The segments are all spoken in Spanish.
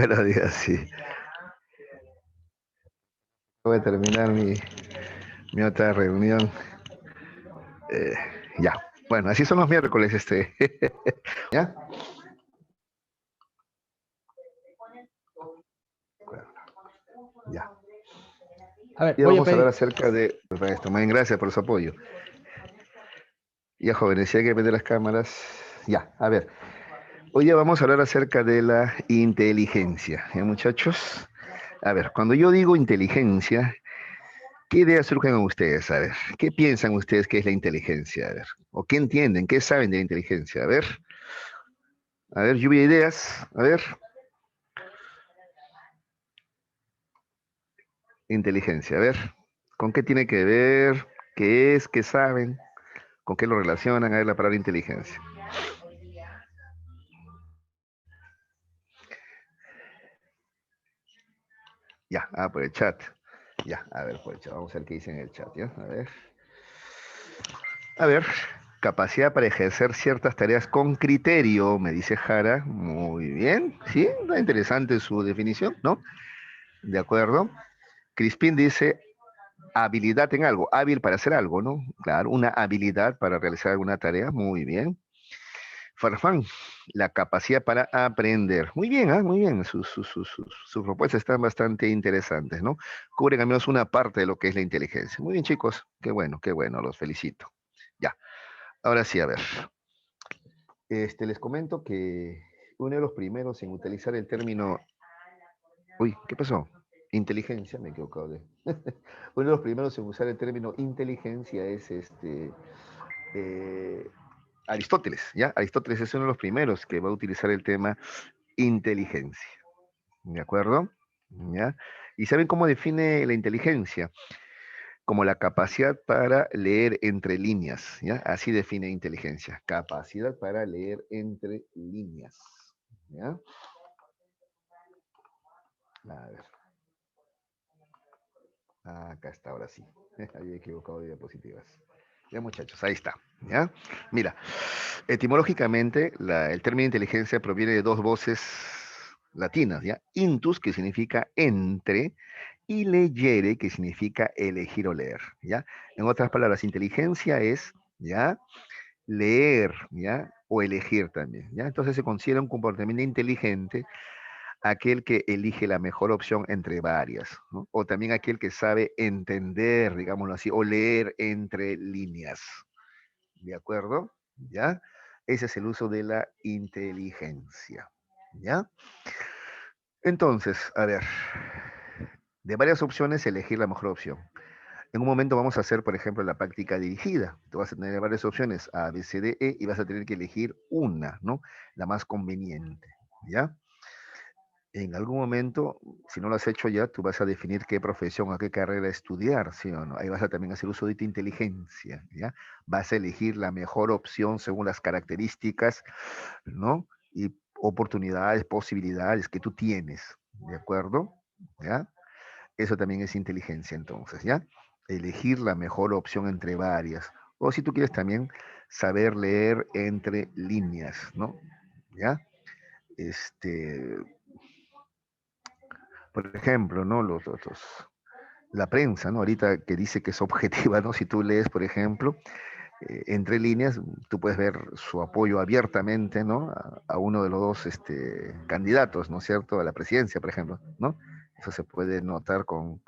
Buenos días, sí. Voy a terminar mi otra reunión. Eh, ya. Bueno, así son los miércoles, ¿Ya? Ya. A ver, Y voy a vamos a hablar pedir. acerca de esto. Muy bien, gracias por su apoyo. Ya, jóvenes, si hay que prender las cámaras. Ya, a ver. Hoy ya vamos a hablar acerca de la inteligencia. Muchachos? A ver, cuando yo digo inteligencia, ¿qué ideas surgen a ustedes? A ver, ¿qué piensan ustedes que es la inteligencia? A ver, ¿o qué entienden? ¿Qué saben de la inteligencia? A ver, lluvia de ideas. A ver, inteligencia. A ver, ¿con qué tiene que ver? ¿Qué es? ¿Qué saben? ¿Con qué lo relacionan? A ver, la palabra inteligencia. Ya, por el chat. Ya, a ver, por el chat. Vamos a ver qué dicen en el chat, ¿ya? A ver. A ver, capacidad para ejercer ciertas tareas con criterio, me dice Jara. Muy bien, sí, está interesante su definición, ¿no? De acuerdo. Crispín dice habilidad en algo, hábil para hacer algo, ¿no? Claro, una habilidad para realizar alguna tarea, muy bien. Farfán, la capacidad para aprender. Muy bien, muy bien. Sus propuestas están bastante interesantes, ¿no? Cubren al menos una parte de lo que es la inteligencia. Muy bien, chicos. Qué bueno, los felicito. Ya, ahora sí, a ver. Les comento que uno de los primeros en utilizar el término... Uy, ¿qué pasó? Inteligencia, me he equivocado de... Uno de los primeros en usar el término inteligencia es eh, Aristóteles, ¿ya? Aristóteles es uno de los primeros que va a utilizar el tema inteligencia, ¿de acuerdo? ¿Ya? ¿Y saben cómo define la inteligencia? Como la capacidad para leer entre líneas, ¿ya? Así define inteligencia, capacidad para leer entre líneas, ¿ya? A ver, acá está, ahora sí, había equivocado de diapositivas. Ya muchachos, ahí está, ¿ya? Mira, etimológicamente el término inteligencia proviene de dos voces latinas, ¿ya? Intus, que significa entre, y legere, que significa elegir o leer, ¿ya? En otras palabras, inteligencia es, ¿ya? Leer, ¿ya? O elegir también, ¿ya? Entonces se considera un comportamiento inteligente aquel que elige la mejor opción entre varias, ¿no? O también aquel que sabe entender, digámoslo así, o leer entre líneas, ¿de acuerdo? ¿Ya? Ese es el uso de la inteligencia, ¿ya? Entonces, a ver, de varias opciones elegir la mejor opción. En un momento vamos a hacer, por ejemplo, la práctica dirigida. Tú vas a tener varias opciones, A, B, C, D, E, y vas a tener que elegir una, ¿no? La más conveniente, ¿ya? En algún momento, si no lo has hecho ya, tú vas a definir qué profesión o qué carrera estudiar, ¿sí o no? Ahí vas a también hacer uso de tu inteligencia, ¿ya? Vas a elegir la mejor opción según las características, ¿no? Y oportunidades, posibilidades que tú tienes, ¿de acuerdo? ¿Ya? Eso también es inteligencia entonces, ¿ya? Elegir la mejor opción entre varias. O si tú quieres también saber leer entre líneas, ¿no? ¿Ya? Este, por ejemplo, ¿no? La prensa, ¿no? Ahorita que dice que es objetiva, ¿no? Si tú lees, por ejemplo, entre líneas, tú puedes ver su apoyo abiertamente, ¿no? A uno de los dos candidatos, ¿no es cierto? A la presidencia, por ejemplo, ¿no? Eso se puede notar con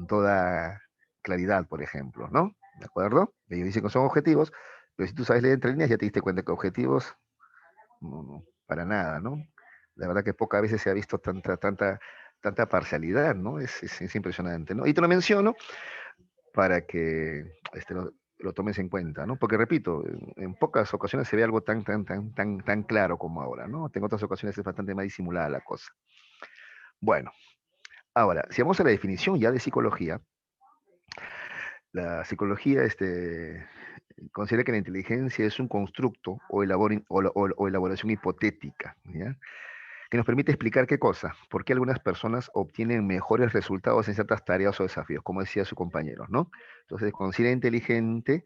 toda claridad, por ejemplo, ¿no? ¿De acuerdo? Ellos dicen que son objetivos, pero si tú sabes leer entre líneas, ya te diste cuenta que objetivos, no, para nada, ¿no? La verdad que pocas veces se ha visto tanta parcialidad, ¿no? Es impresionante, ¿no? Y te lo menciono para que lo tomes en cuenta, ¿no? Porque repito, en pocas ocasiones se ve algo tan claro como ahora, ¿no? En otras ocasiones es bastante más disimulada la cosa. Bueno, ahora, si vamos a la definición ya de psicología, la psicología considera que la inteligencia es un constructo o elaboración hipotética, ¿ya? Que nos permite explicar qué cosa, por qué algunas personas obtienen mejores resultados en ciertas tareas o desafíos, como decía su compañero, ¿no? Entonces, considera inteligente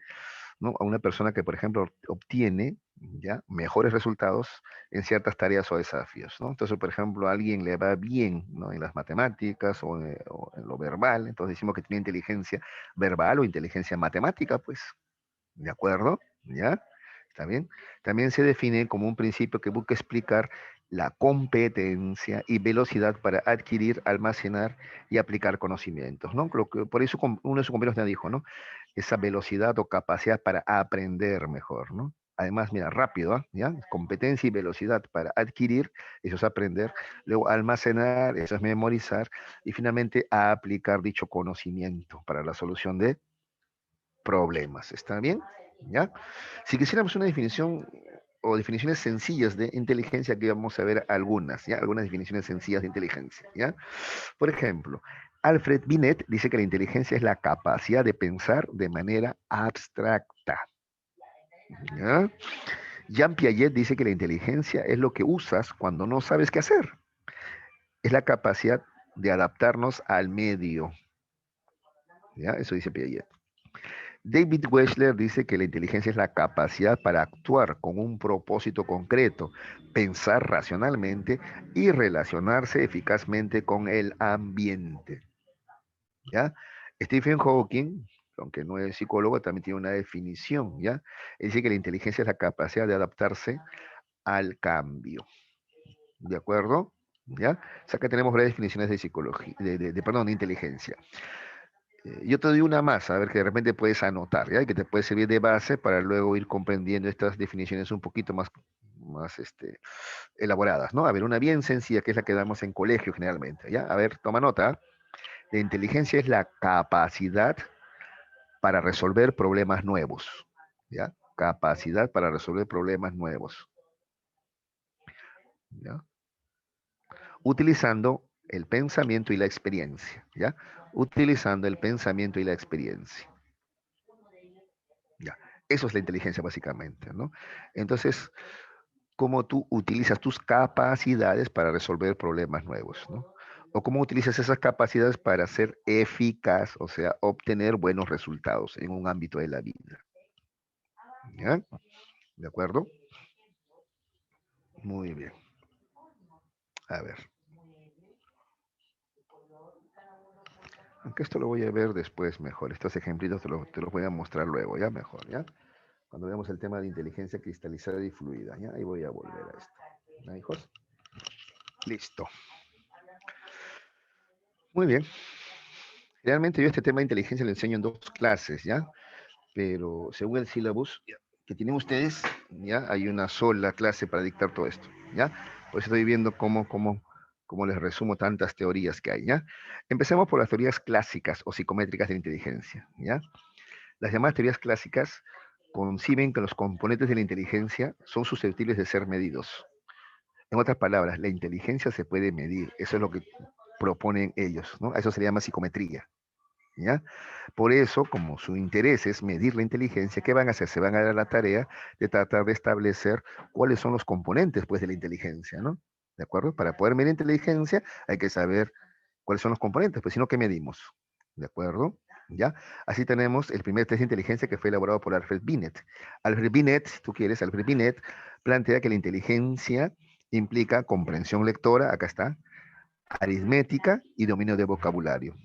¿no? A una persona que, por ejemplo, obtiene ya mejores resultados en ciertas tareas o desafíos, ¿no? Entonces, por ejemplo, a alguien le va bien, ¿no? En las matemáticas o en lo verbal, entonces decimos que tiene inteligencia verbal o inteligencia matemática, pues, ¿de acuerdo? ¿Ya? ¿Está bien? También se define como un principio que busca explicar la competencia y velocidad para adquirir, almacenar y aplicar conocimientos, ¿no? Por eso uno de sus compañeros me dijo, ¿no? Esa velocidad o capacidad para aprender mejor, ¿no? Además, mira, rápido, ¿ah? ¿Ya? Competencia y velocidad para adquirir, eso es aprender, luego almacenar, eso es memorizar, y finalmente aplicar dicho conocimiento para la solución de problemas. ¿Está bien? ¿Ya? Si quisiéramos una definición o definiciones sencillas de inteligencia, aquí vamos a ver algunas, ¿ya? Algunas definiciones sencillas de inteligencia, ¿ya? Por ejemplo, Alfred Binet dice que la inteligencia es la capacidad de pensar de manera abstracta, ¿ya? Jean Piaget dice que la inteligencia es lo que usas cuando no sabes qué hacer. Es la capacidad de adaptarnos al medio, ¿ya? Eso dice Piaget. David Wechsler dice que la inteligencia es la capacidad para actuar con un propósito concreto, pensar racionalmente y relacionarse eficazmente con el ambiente. ¿Ya? Stephen Hawking, aunque no es psicólogo, también tiene una definición, ¿ya? Él dice que la inteligencia es la capacidad de adaptarse al cambio. ¿De acuerdo? ¿Ya? O sea, acá tenemos varias definiciones de psicología, perdón, de inteligencia. Yo te doy una más, a ver que de repente puedes anotar, ¿ya? Y que te puede servir de base para luego ir comprendiendo estas definiciones un poquito más elaboradas, ¿no? A ver, una bien sencilla, que es la que damos en colegio generalmente, ¿ya? A ver, toma nota. La inteligencia es la capacidad para resolver problemas nuevos, ¿ya? Capacidad para resolver problemas nuevos, ¿ya? Utilizando el pensamiento y la experiencia, ¿ya? Utilizando el pensamiento y la experiencia. Ya, eso es la inteligencia básicamente, ¿no? Entonces, cómo tú utilizas tus capacidades para resolver problemas nuevos, ¿no? O cómo utilizas esas capacidades para ser eficaz, o sea, obtener buenos resultados en un ámbito de la vida. ¿Ya? ¿De acuerdo? Muy bien. A ver. Aunque esto lo voy a ver después mejor. Estos ejemplitos te los voy a mostrar luego, ¿ya? Mejor, ¿ya? Cuando veamos el tema de inteligencia cristalizada y fluida, ¿ya? Ahí voy a volver a esto. ¿Ya, hijos? Listo. Muy bien. Realmente yo este tema de inteligencia lo enseño en dos clases, ¿ya? Pero según el sílabus que tienen ustedes, ¿ya? Hay una sola clase para dictar todo esto, ¿ya? Por eso estoy viendo cómo les resumo tantas teorías que hay, ¿ya? Empecemos por las teorías clásicas o psicométricas de la inteligencia, ¿ya? Las llamadas teorías clásicas conciben que los componentes de la inteligencia son susceptibles de ser medidos. En otras palabras, la inteligencia se puede medir, eso es lo que proponen ellos, ¿no? A eso se le llama psicometría, ¿ya? Por eso, como su interés es medir la inteligencia, ¿qué van a hacer? Se van a dar la tarea de tratar de establecer cuáles son los componentes, pues, de la inteligencia, ¿no? ¿De acuerdo? Para poder medir inteligencia hay que saber cuáles son los componentes, pues, si no, ¿qué medimos? ¿De acuerdo? ¿Ya? Así tenemos el primer test de inteligencia que fue elaborado por Alfred Binet. Alfred Binet, si tú quieres, Alfred Binet plantea que la inteligencia implica comprensión lectora, acá está, aritmética y dominio de vocabulario.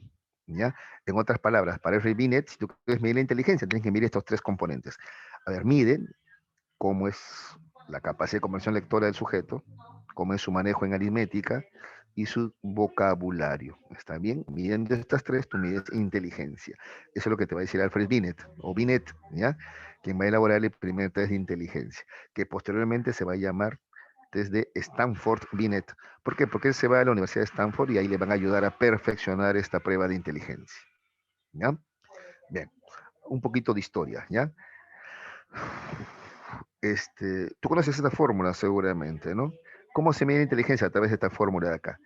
¿Ya? En otras palabras, para el Binet, si tú quieres medir la inteligencia, tienes que medir estos tres componentes. A ver, mide cómo es la capacidad de comprensión lectora del sujeto, cómo es su manejo en aritmética y su vocabulario. ¿Está bien? Midiendo estas tres, tú mides inteligencia. Eso es lo que te va a decir Alfred Binet, o Binet, ¿ya? Quien va a elaborar el primer test de inteligencia, que posteriormente se va a llamar desde Stanford Binet. ¿Por qué? Porque él se va a la Universidad de Stanford y ahí le van a ayudar a perfeccionar esta prueba de inteligencia. ¿Ya? Bien, un poquito de historia, ¿ya? Tú conoces esta fórmula seguramente, ¿no? ¿Cómo se mide la inteligencia a través de esta fórmula de acá?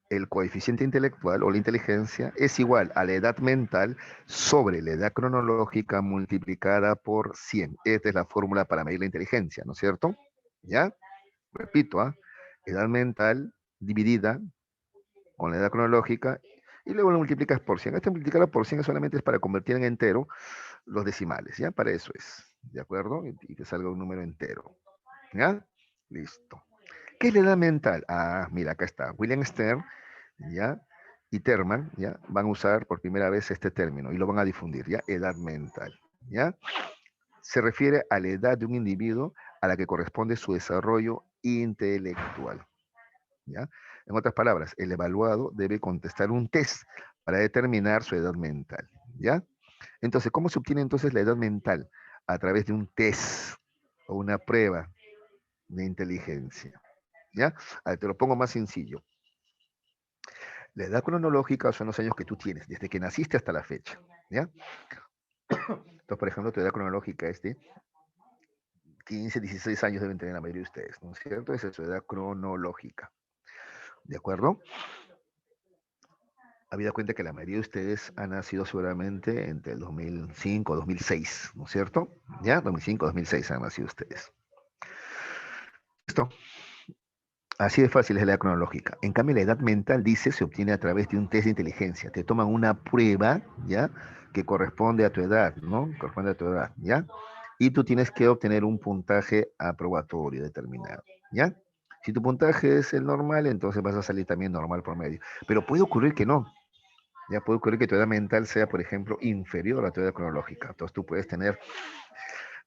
El coeficiente intelectual o la inteligencia es igual a la edad mental sobre la edad cronológica multiplicada por 100. Esta es la fórmula para medir la inteligencia, ¿no es cierto? ¿Ya? Repito, ¿ah? Edad mental dividida con la edad cronológica y luego lo multiplicas por 100. Este multiplicarlo por 100 solamente es para convertir en entero los decimales, ¿ya? Para eso es, ¿de acuerdo? Y que salga un número entero, ¿ya? Listo. ¿Qué es la edad mental? Ah, mira, acá está. William Stern, ¿ya? Y Terman, ¿ya? Van a usar por primera vez este término y lo van a difundir, ¿ya? Edad mental, ¿ya? Se refiere a la edad de un individuo a la que corresponde su desarrollo intelectual, ¿ya? En otras palabras, el evaluado debe contestar un test para determinar su edad mental, ¿ya? Entonces, ¿cómo se obtiene entonces la edad mental? A través de un test o una prueba de inteligencia, ¿ya? A ver, te lo pongo más sencillo. La edad cronológica son los años que tú tienes, desde que naciste hasta la fecha, ¿ya? Entonces, por ejemplo, tu edad cronológica es de 15, 16 años deben tener la mayoría de ustedes, ¿no es cierto? Esa es su edad cronológica, ¿de acuerdo? Habida cuenta que la mayoría de ustedes han nacido seguramente entre el 2005, 2006, ¿no es cierto? ¿Ya? 2005, 2006 han nacido ustedes. Listo. Así de fácil es la edad cronológica. En cambio, la edad mental, dice, se obtiene a través de un test de inteligencia. Te toman una prueba, ¿ya? Que corresponde a tu edad, ¿no? Corresponde a tu edad, ¿ya? Y tú tienes que obtener un puntaje aprobatorio determinado, ¿ya? Si tu puntaje es el normal, entonces vas a salir también normal promedio. Pero puede ocurrir que no. Ya puede ocurrir que tu edad mental sea, por ejemplo, inferior a tu edad cronológica. Entonces tú puedes tener,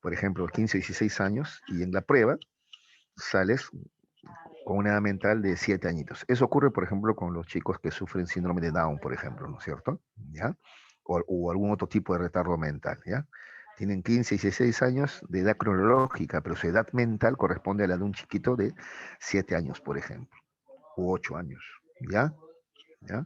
por ejemplo, 15 o 16 años y en la prueba sales con una edad mental de 7 añitos. Eso ocurre, por ejemplo, con los chicos que sufren síndrome de Down, por ejemplo, ¿no es cierto? ¿Ya? O algún otro tipo de retardo mental, ¿ya? Tienen 15 y 16 años de edad cronológica, pero su edad mental corresponde a la de un chiquito de 7 años, por ejemplo, u 8 años, ¿ya? ¿Ya?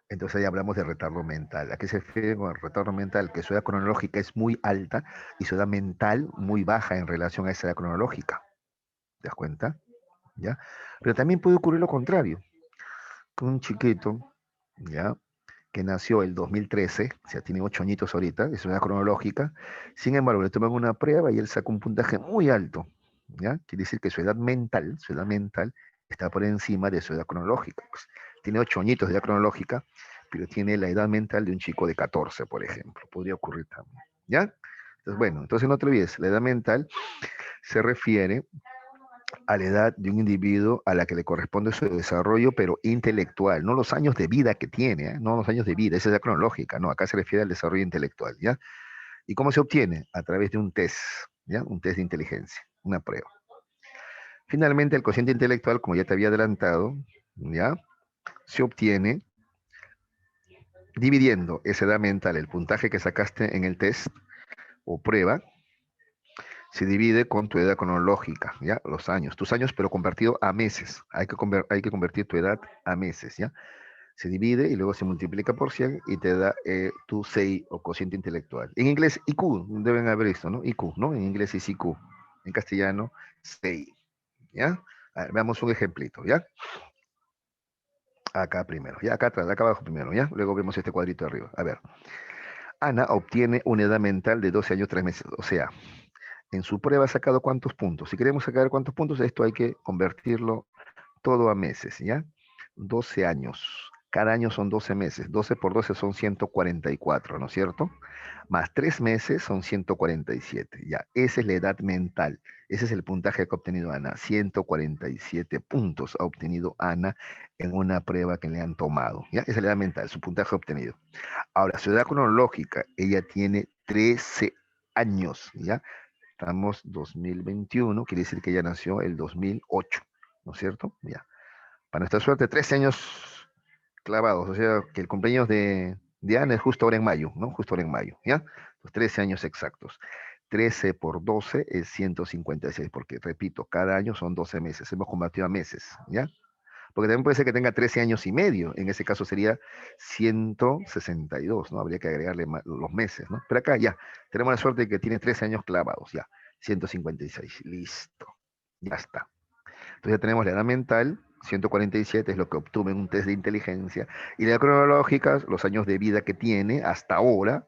Entonces ahí hablamos de retardo mental. ¿A qué se refiere con el retardo mental? Que su edad cronológica es muy alta y su edad mental muy baja en relación a esa edad cronológica. ¿Te das cuenta? ¿Ya? Pero también puede ocurrir lo contrario, con un chiquito, ¿ya? Que nació el 2013, o sea, tiene 8 añitos ahorita, es una edad cronológica, sin embargo, le toman una prueba y él saca un puntaje muy alto, ¿ya? Quiere decir que su edad mental está por encima de su edad cronológica. Pues, tiene 8 añitos de edad cronológica, pero tiene la edad mental de un chico de 14, por ejemplo. Podría ocurrir también, ¿ya? Entonces, bueno, entonces no te olvides, la edad mental se refiere a la edad de un individuo a la que le corresponde su desarrollo, pero intelectual, no los años de vida que tiene, ¿eh? No los años de vida, esa es la cronológica, no, acá se refiere al desarrollo intelectual, ¿ya? ¿Y cómo se obtiene? A través de un test, ¿ya? Un test de inteligencia, una prueba. Finalmente, el cociente intelectual, como ya te había adelantado, ¿ya? Se obtiene dividiendo esa edad mental, el puntaje que sacaste en el test o prueba, se divide con tu edad cronológica, ¿ya? Los años, tus años, pero convertido a meses. Hay que convertir tu edad a meses, ¿ya? Se divide y luego se multiplica por 100 y te da tu CI o cociente intelectual. En inglés, IQ, deben haber visto, ¿no? IQ, ¿no? En inglés es IQ. En castellano, CI, ¿ya? A ver, veamos un ejemplito, ¿ya? Acá primero, ya acá atrás, acá abajo primero, ¿ya? Luego vemos este cuadrito de arriba. A ver, Ana obtiene una edad mental de 12 años 3 meses, o sea, en su prueba ha sacado cuántos puntos. Si queremos sacar cuántos puntos, esto hay que convertirlo todo a meses, ¿ya? 12 años. Cada año son 12 meses. 12 por 12 son 144, ¿no es cierto? Más 3 meses son 147. Ya, esa es la edad mental. Ese es el puntaje que ha obtenido Ana. 147 puntos ha obtenido Ana en una prueba que le han tomado. ¿Ya? Esa es la edad mental, su puntaje obtenido. Ahora, su edad cronológica, ella tiene 13 años, ¿ya? Estamos 2021, quiere decir que ella nació el 2008, ¿no es cierto? Ya. Para nuestra suerte, 13 años clavados, o sea, que el cumpleaños de Ana es justo ahora en mayo, ¿no? Justo ahora en mayo, ¿ya? Los 13 años exactos. 13 por 12 es 156, porque repito, cada año son 12 meses, hemos convertido a meses, ¿ya? Porque también puede ser que tenga 13 años y medio, en ese caso sería 162, ¿no? Habría que agregarle los meses, ¿no? Pero acá ya, tenemos la suerte de que tiene 13 años clavados, ya, 156, listo, ya está. Entonces ya tenemos la edad mental, 147 es lo que obtuvo en un test de inteligencia, y la edad cronológica, los años de vida que tiene hasta ahora,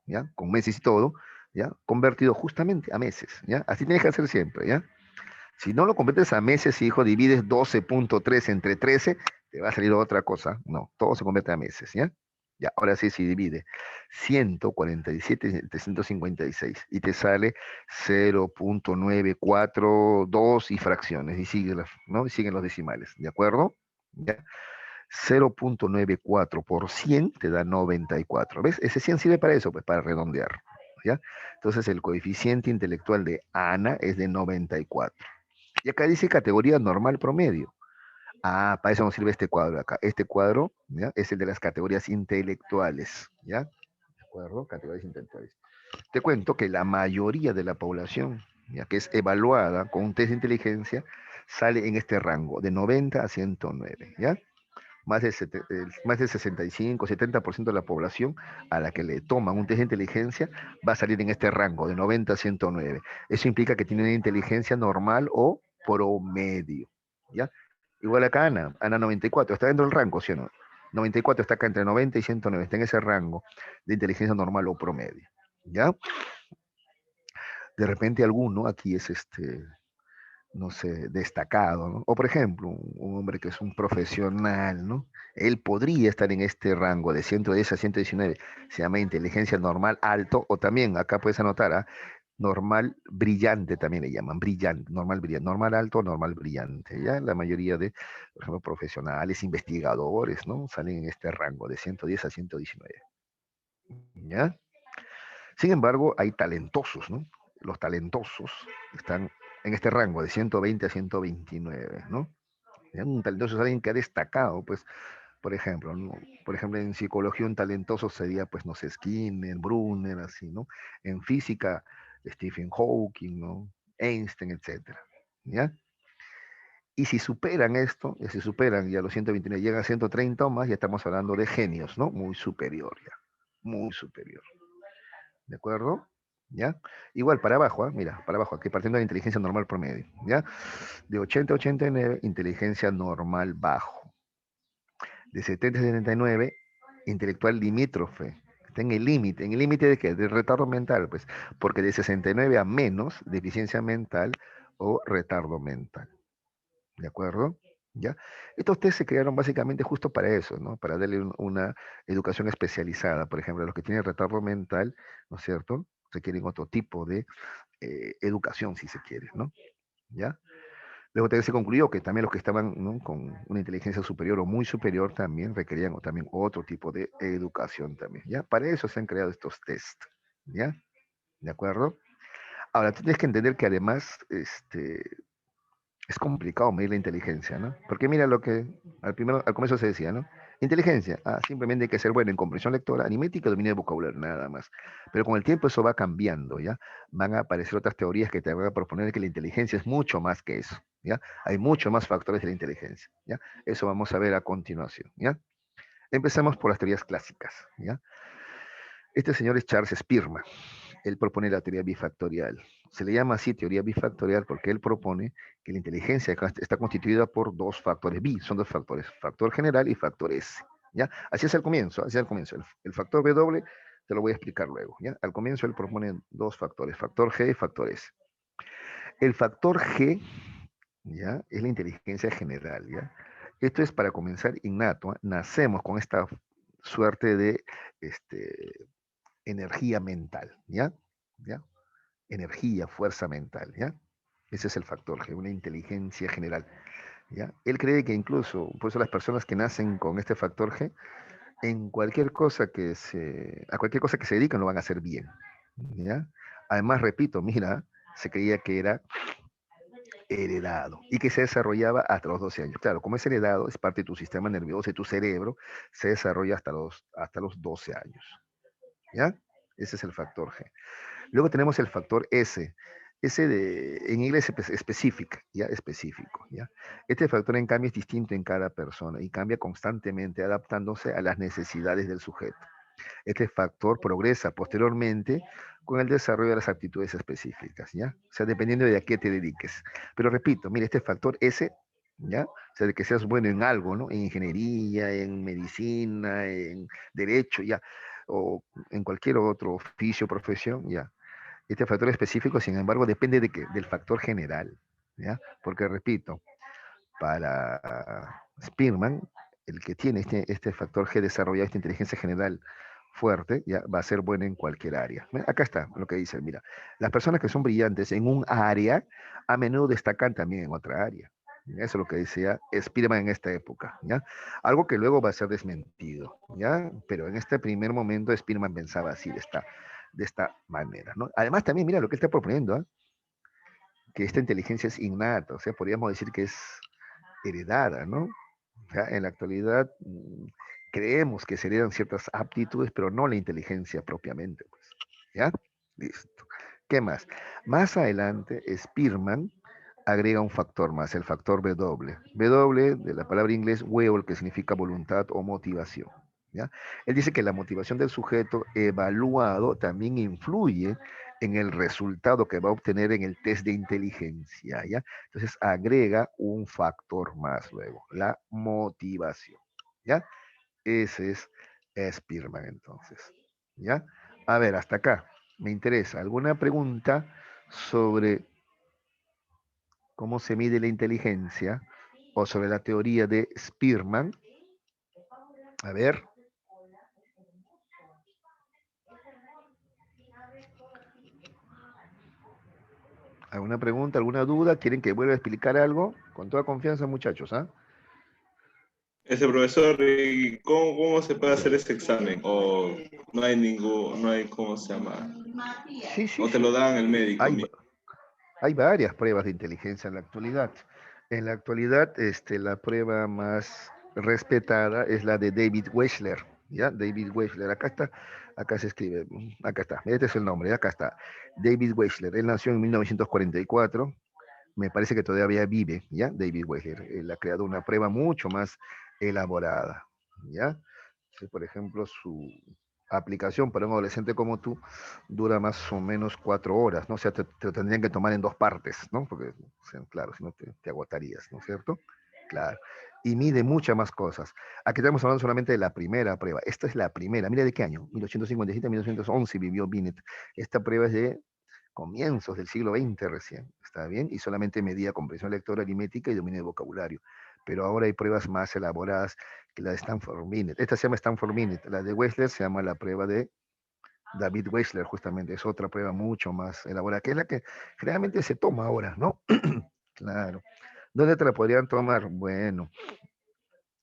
¿ya? Con meses y todo, ¿ya? Convertido justamente a meses, ¿ya? Así tienes que hacer siempre, ¿ya? Si no lo conviertes a meses, hijo, divides 12.3 entre 13, te va a salir otra cosa. No, todo se convierte a meses, ¿ya? Ya, ahora sí, si divide 147.756 y te sale 0.942 y fracciones, y sigue, ¿no? Y siguen los decimales, ¿de acuerdo? Ya. 0.94 por 100 te da 94. ¿Ves? Ese 100 sirve para eso, pues para redondear. ¿Ya? Entonces el coeficiente intelectual de Ana es de 94. Y acá dice categoría normal promedio. Ah, para eso nos sirve este cuadro acá. Este cuadro, ¿ya? Es el de las categorías intelectuales. ¿Ya? ¿De acuerdo? Categorías intelectuales. Te cuento que la mayoría de la población, ya que es evaluada con un test de inteligencia, sale en este rango, de 90 a 109. ¿Ya? Más del 65-70% de la población a la que le toman un test de inteligencia va a salir en este rango de 90 a 109. Eso implica que tiene una inteligencia normal o promedio. ¿Ya? Igual acá Ana 94, está dentro del rango, ¿sí o no? 94 está acá entre 90 y 109, está en ese rango de inteligencia normal o promedio. ¿Ya? De repente alguno aquí es no sé, destacado, ¿no? O por ejemplo, un hombre que es un profesional, ¿no? Él podría estar en este rango de 110 a 119, se llama inteligencia normal alto, o también, acá puedes anotar, ¿ah? Normal brillante también le llaman, brillante, normal alto, normal brillante, ¿ya? La mayoría de, por ejemplo, profesionales, investigadores, ¿no? Salen en este rango de 110 a 119, ¿ya? Sin embargo, hay talentosos, ¿no? Los talentosos están en este rango de 120 a 129, ¿no? Ya, un talentoso es alguien que ha destacado, pues, por ejemplo, ¿no? Por ejemplo, en psicología un talentoso sería, pues, no sé, Skinner, Brunner, así, ¿no? En física, Stephen Hawking, ¿no? Einstein, etcétera, ¿ya? Y si superan esto, si superan ya los 129, llegan a 130 o más, ya estamos hablando de genios, ¿no? Muy superior ya, muy superior. ¿De acuerdo? ¿Ya? Igual para abajo, ¿eh? Mira, para abajo, aquí partiendo de la inteligencia normal promedio, ¿ya? De 80 a 89, inteligencia normal bajo. De 70 a 79, intelectual limítrofe. Está en el límite de qué? De retardo mental, pues, porque de 69 a menos, deficiencia mental o retardo mental. ¿De acuerdo? ¿Ya? Estos test se crearon básicamente justo para eso, ¿no? Para darle una educación especializada. Por ejemplo, a los que tienen retardo mental, ¿no es cierto? Requieren otro tipo de educación, si se quiere, ¿no? ¿Ya? Luego también se concluyó que también los que estaban, ¿no? Con una inteligencia superior o muy superior también requerían también otro tipo de educación también, ¿ya? Para eso se han creado estos test, ¿ya? ¿De acuerdo? Ahora, tú tienes que entender que además, es complicado medir la inteligencia, ¿no? Porque mira lo que al comienzo se decía, ¿no? Inteligencia, simplemente hay que ser bueno en comprensión lectora, aritmética, dominio del vocabulario, nada más. Pero con el tiempo eso va cambiando, ¿ya? Van a aparecer otras teorías que te van a proponer que la inteligencia es mucho más que eso, ¿ya? Hay mucho más factores de la inteligencia, ¿ya? Eso vamos a ver a continuación, ¿ya? Empezamos por las teorías clásicas, ¿ya? Este señor es Charles Spearman. Él propone la teoría bifactorial. Se le llama así teoría bifactorial porque él propone que la inteligencia está constituida por dos factores bi, son dos factores, factor general y factor S. ¿Ya? Así es el comienzo, así es el comienzo. El factor W te lo voy a explicar luego. ¿Ya? Al comienzo él propone dos factores, factor G y factor S. El factor G, ¿ya? Es la inteligencia general. ¿Ya? Esto es para comenzar innato. Nacemos con esta suerte de energía mental. ¿Ya? ¿Ya? Energía, fuerza mental, ¿ya? Ese es el factor G, una inteligencia general, ¿ya? Él cree que incluso, por eso las personas que nacen con este factor G, a cualquier cosa que se dedican lo van a hacer bien, ¿ya? Además, repito, mira, se creía que era heredado y que se desarrollaba hasta los 12 años. Claro, como es heredado, es parte de tu sistema nervioso y tu cerebro se desarrolla hasta los 12 años, ¿ya? Ese es el factor G. Luego tenemos el factor S. En inglés específico, ¿ya? Específico, ¿ya? Este factor, en cambio, es distinto en cada persona y cambia constantemente adaptándose a las necesidades del sujeto. Este factor progresa posteriormente con el desarrollo de las actitudes específicas, ¿ya? O sea, dependiendo de a qué te dediques. Pero repito, mire, este factor S, ¿ya? O sea, de que seas bueno en algo, ¿no? En ingeniería, en medicina, en derecho, ¿ya? O en cualquier otro oficio, profesión, ¿ya? Este factor específico, sin embargo, depende de qué, del factor general, ¿ya? Porque, repito, para Spearman, el que tiene este factor G desarrollado, esta inteligencia general fuerte, ya va a ser bueno en cualquier área. Acá está lo que dice, mira, las personas que son brillantes en un área a menudo destacan también en otra área. Eso es lo que decía Spearman en esta época, ¿ya? Algo que luego va a ser desmentido, ¿ya? Pero en este primer momento Spearman pensaba así, de esta manera, ¿no? Además también, mira lo que él está proponiendo, ¿eh? Que esta inteligencia es innata, o sea, podríamos decir que es heredada, ¿no? O sea, en la actualidad creemos que se heredan ciertas aptitudes, pero no la inteligencia propiamente, pues, ¿ya? Listo. ¿Qué más? Más adelante, Spearman agrega un factor más, el factor W. W de la palabra inglés will, que significa voluntad o motivación. ¿Ya? Él dice que la motivación del sujeto evaluado también influye en el resultado que va a obtener en el test de inteligencia. ¿Ya? Entonces agrega un factor más luego, la motivación. ¿Ya? Ese es Spearman entonces. ¿Ya? A ver, hasta acá. Me interesa. ¿Alguna pregunta sobre cómo se mide la inteligencia o sobre la teoría de Spearman? A ver. ¿Alguna pregunta, alguna duda? ¿Quieren que vuelva a explicar algo? Con toda confianza, muchachos, ¿ah? Ese profesor, ¿y cómo se puede hacer ese examen? ¿O no hay no hay, cómo se llama? Sí, sí, ¿O te lo sí. dan el médico Hay, mismo? hay varias pruebas de inteligencia en la actualidad. En la actualidad, la prueba más respetada es la de David Weschler, ¿ya? David Weschler, acá se escribe, acá está, este es el nombre, acá está. David Weschler, él nació en 1944, me parece que todavía vive, ¿ya? David Weschler, él ha creado una prueba mucho más elaborada, ¿ya? Sí, por ejemplo, su aplicación para un adolescente como tú dura más o menos 4 horas, ¿no? O sea, te lo tendrían que tomar en dos partes, ¿no? Porque, o sea, claro, si no te agotarías, ¿no es cierto? Claro. Y mide muchas más cosas. Aquí estamos hablando solamente de la primera prueba. Esta es la primera. Mira de qué año. 1857, 1911 vivió Binet. Esta prueba es de comienzos del siglo XX recién, ¿está bien? Y solamente medía comprensión lectora, aritmética y dominio de vocabulario. Pero ahora hay pruebas más elaboradas que la de Stanford Binet. Esta se llama Stanford Binet. La de Wechsler se llama la prueba de David Wechsler, justamente. Es otra prueba mucho más elaborada, que es la que generalmente se toma ahora, ¿no? Claro. ¿Dónde te la podrían tomar? Bueno,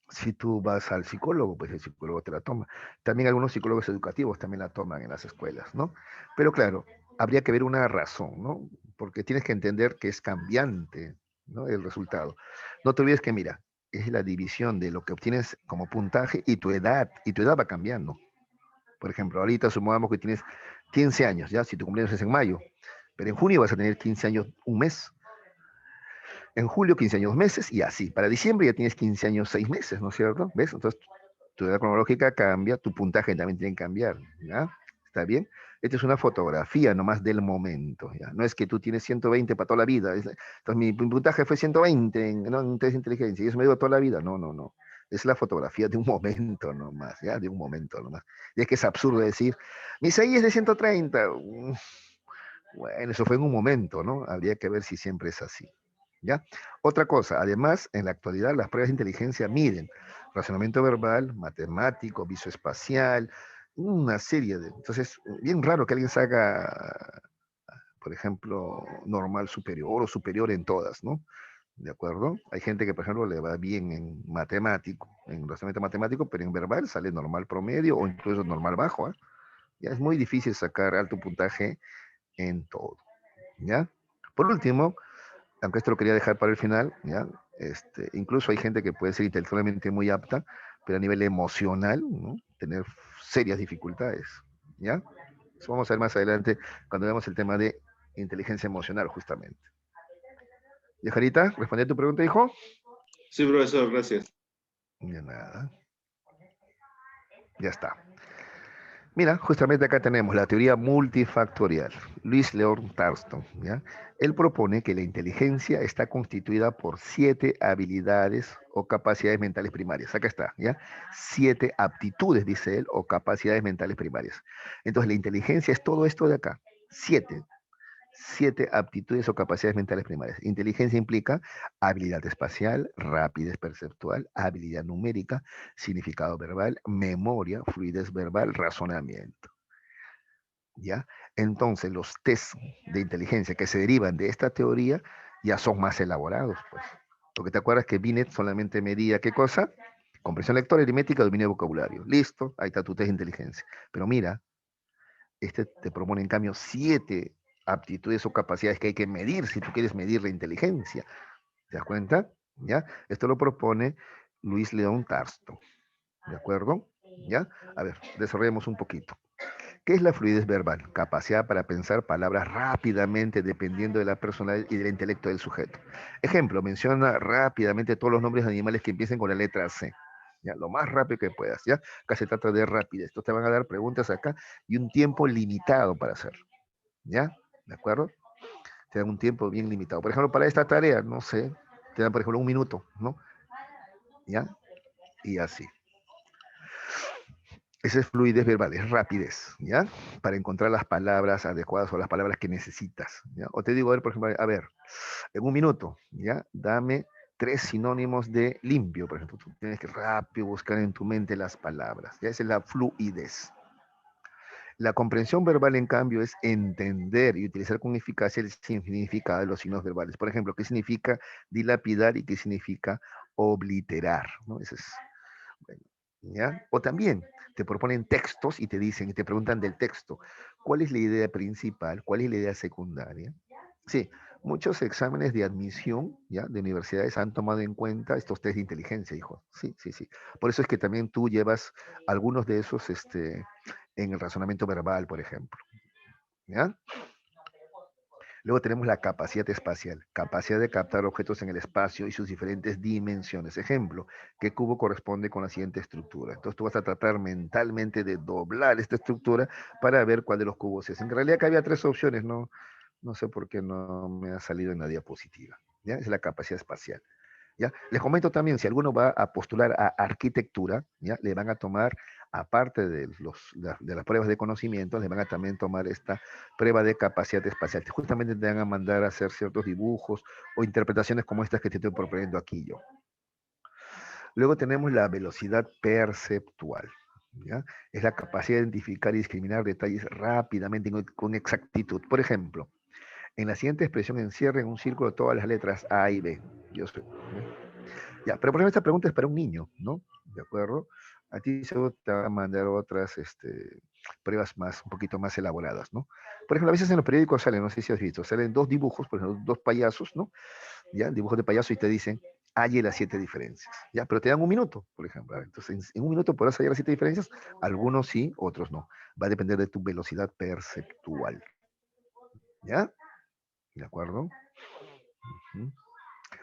si tú vas al psicólogo, pues el psicólogo te la toma. También algunos psicólogos educativos también la toman en las escuelas, ¿no? Pero claro, habría que ver una razón, ¿no? Porque tienes que entender que es cambiante, ¿no? El resultado. No te olvides que, mira, es la división de lo que obtienes como puntaje y tu edad va cambiando. Por ejemplo, ahorita sumamos que tienes 15 años, ¿ya? Si tu cumpleaños es en mayo, pero en junio vas a tener 15 años, un mes. En julio 15 años, meses y así. Para diciembre ya tienes 15 años, 6 meses, ¿no es cierto? ¿Ves? Entonces tu edad cronológica cambia, tu puntaje también tiene que cambiar, ¿ya? ¿Está bien? Esta es una fotografía nomás del momento, ¿ya? No es que tú tienes 120 para toda la vida. Entonces mi puntaje fue 120 ¿no? En test de inteligencia y eso me dio toda la vida. No, no, no. Es la fotografía de un momento nomás, ¿ya? De un momento nomás. Y es que es absurdo decir, mi 6 es de 130. Bueno, eso fue en un momento, ¿no? Habría que ver si siempre es así. ¿Ya? Otra cosa, además, en la actualidad las pruebas de inteligencia miden razonamiento verbal, matemático, visoespacial, una serie de... Entonces, bien raro que alguien saca, por ejemplo, normal superior o superior en todas, ¿no? ¿De acuerdo? Hay gente que, por ejemplo, le va bien en matemático, en razonamiento matemático, pero en verbal sale normal promedio o incluso normal bajo, ¿eh? Ya es muy difícil sacar alto puntaje en todo, ¿ya? Por último, aunque esto lo quería dejar para el final, ¿ya? Incluso hay gente que puede ser intelectualmente muy apta, pero a nivel emocional, ¿no? Tener serias dificultades, ¿ya? Eso vamos a ver más adelante cuando veamos el tema de inteligencia emocional, justamente. ¿Y Jarita, respondí a tu pregunta, hijo? Sí, profesor, gracias. De nada. Ya está. Mira, justamente acá tenemos la teoría multifactorial. Luis Leon Thurston, ¿ya? Él propone que la inteligencia está constituida por 7 habilidades o capacidades mentales primarias. Acá está, ¿ya? 7 aptitudes, dice él, o capacidades mentales primarias. Entonces, la inteligencia es todo esto de acá. 7. 7 aptitudes o capacidades mentales primarias. Inteligencia implica habilidad espacial, rapidez perceptual, habilidad numérica, significado verbal, memoria, fluidez verbal, razonamiento. ¿Ya? Entonces, los test de inteligencia que se derivan de esta teoría ya son más elaborados, pues. Porque te acuerdas que Binet solamente medía ¿qué cosa? Comprensión lectora, aritmética, dominio de vocabulario. Listo, ahí está tu test de inteligencia. Pero mira, este te propone en cambio 7 aptitudes o capacidades que hay que medir si tú quieres medir la inteligencia. ¿Te das cuenta? ¿Ya? Esto lo propone Luis León Tarsto. ¿De acuerdo? ¿Ya? A ver, desarrollemos un poquito. ¿Qué es la fluidez verbal? Capacidad para pensar palabras rápidamente dependiendo de la personalidad y del intelecto del sujeto. Ejemplo, menciona rápidamente todos los nombres de animales que empiecen con la letra C. ¿Ya? Lo más rápido que puedas, ¿ya? Acá se trata de rapidez. Entonces te van a dar preguntas acá y un tiempo limitado para hacerlo, ¿ya? ¿De acuerdo? Te dan un tiempo bien limitado. Por ejemplo, para esta tarea, no sé, te dan, por ejemplo, un minuto, ¿no? ¿Ya? Y así. Esa es fluidez verbal, es rapidez, ¿ya? Para encontrar las palabras adecuadas o las palabras que necesitas, ¿ya? O te digo, a ver, por ejemplo, a ver, en un minuto, ¿ya? Dame 3 sinónimos de limpio, por ejemplo. Tú tienes que rápido buscar en tu mente las palabras, ¿ya? Esa es la fluidez. La comprensión verbal, en cambio, es entender y utilizar con eficacia el significado de los signos verbales. Por ejemplo, ¿qué significa dilapidar y qué significa obliterar? ¿No? Ese es, bueno, ¿ya? O también te proponen textos y te dicen y te preguntan del texto, ¿cuál es la idea principal? ¿Cuál es la idea secundaria? Sí, muchos exámenes de admisión, ¿ya? De universidades han tomado en cuenta estos test de inteligencia, hijo. Sí, sí, sí. Por eso es que también tú llevas algunos de esos en el razonamiento verbal, por ejemplo, ¿ya? Luego tenemos la capacidad espacial, capacidad de captar objetos en el espacio y sus diferentes dimensiones. Ejemplo, ¿qué cubo corresponde con la siguiente estructura? Entonces tú vas a tratar mentalmente de doblar esta estructura para ver cuál de los cubos es. En realidad acá había 3 opciones, no, no sé por qué no me ha salido en la diapositiva. ¿Ya? Es la capacidad espacial. ¿Ya? Les comento también, si alguno va a postular a arquitectura, ¿ya? Le van a tomar, aparte de, de las pruebas de conocimiento, le van a también tomar esta prueba de capacidad espacial. Justamente te van a mandar a hacer ciertos dibujos o interpretaciones como estas que te estoy proponiendo aquí yo. Luego tenemos la velocidad perceptual. ¿Ya? Es la capacidad de identificar y discriminar detalles rápidamente y con exactitud. Por ejemplo, en la siguiente expresión encierra en un círculo todas las letras A y B. Yo sé. Ya, pero por ejemplo, esta pregunta es para un niño, ¿no? ¿De acuerdo? A ti seguro te van a mandar otras pruebas más, un poquito más elaboradas, ¿no? Por ejemplo, a veces en los periódicos salen, no sé si has visto, salen 2 dibujos, por ejemplo, 2 payasos, ¿no? Ya, dibujos de payaso y te dicen, halle las 7 diferencias, ¿ya? Pero te dan un minuto, por ejemplo. Entonces, en un minuto podrás hallar las 7 diferencias, algunos sí, otros no. Va a depender de tu velocidad perceptual, ¿ya? ¿De acuerdo? Ujú.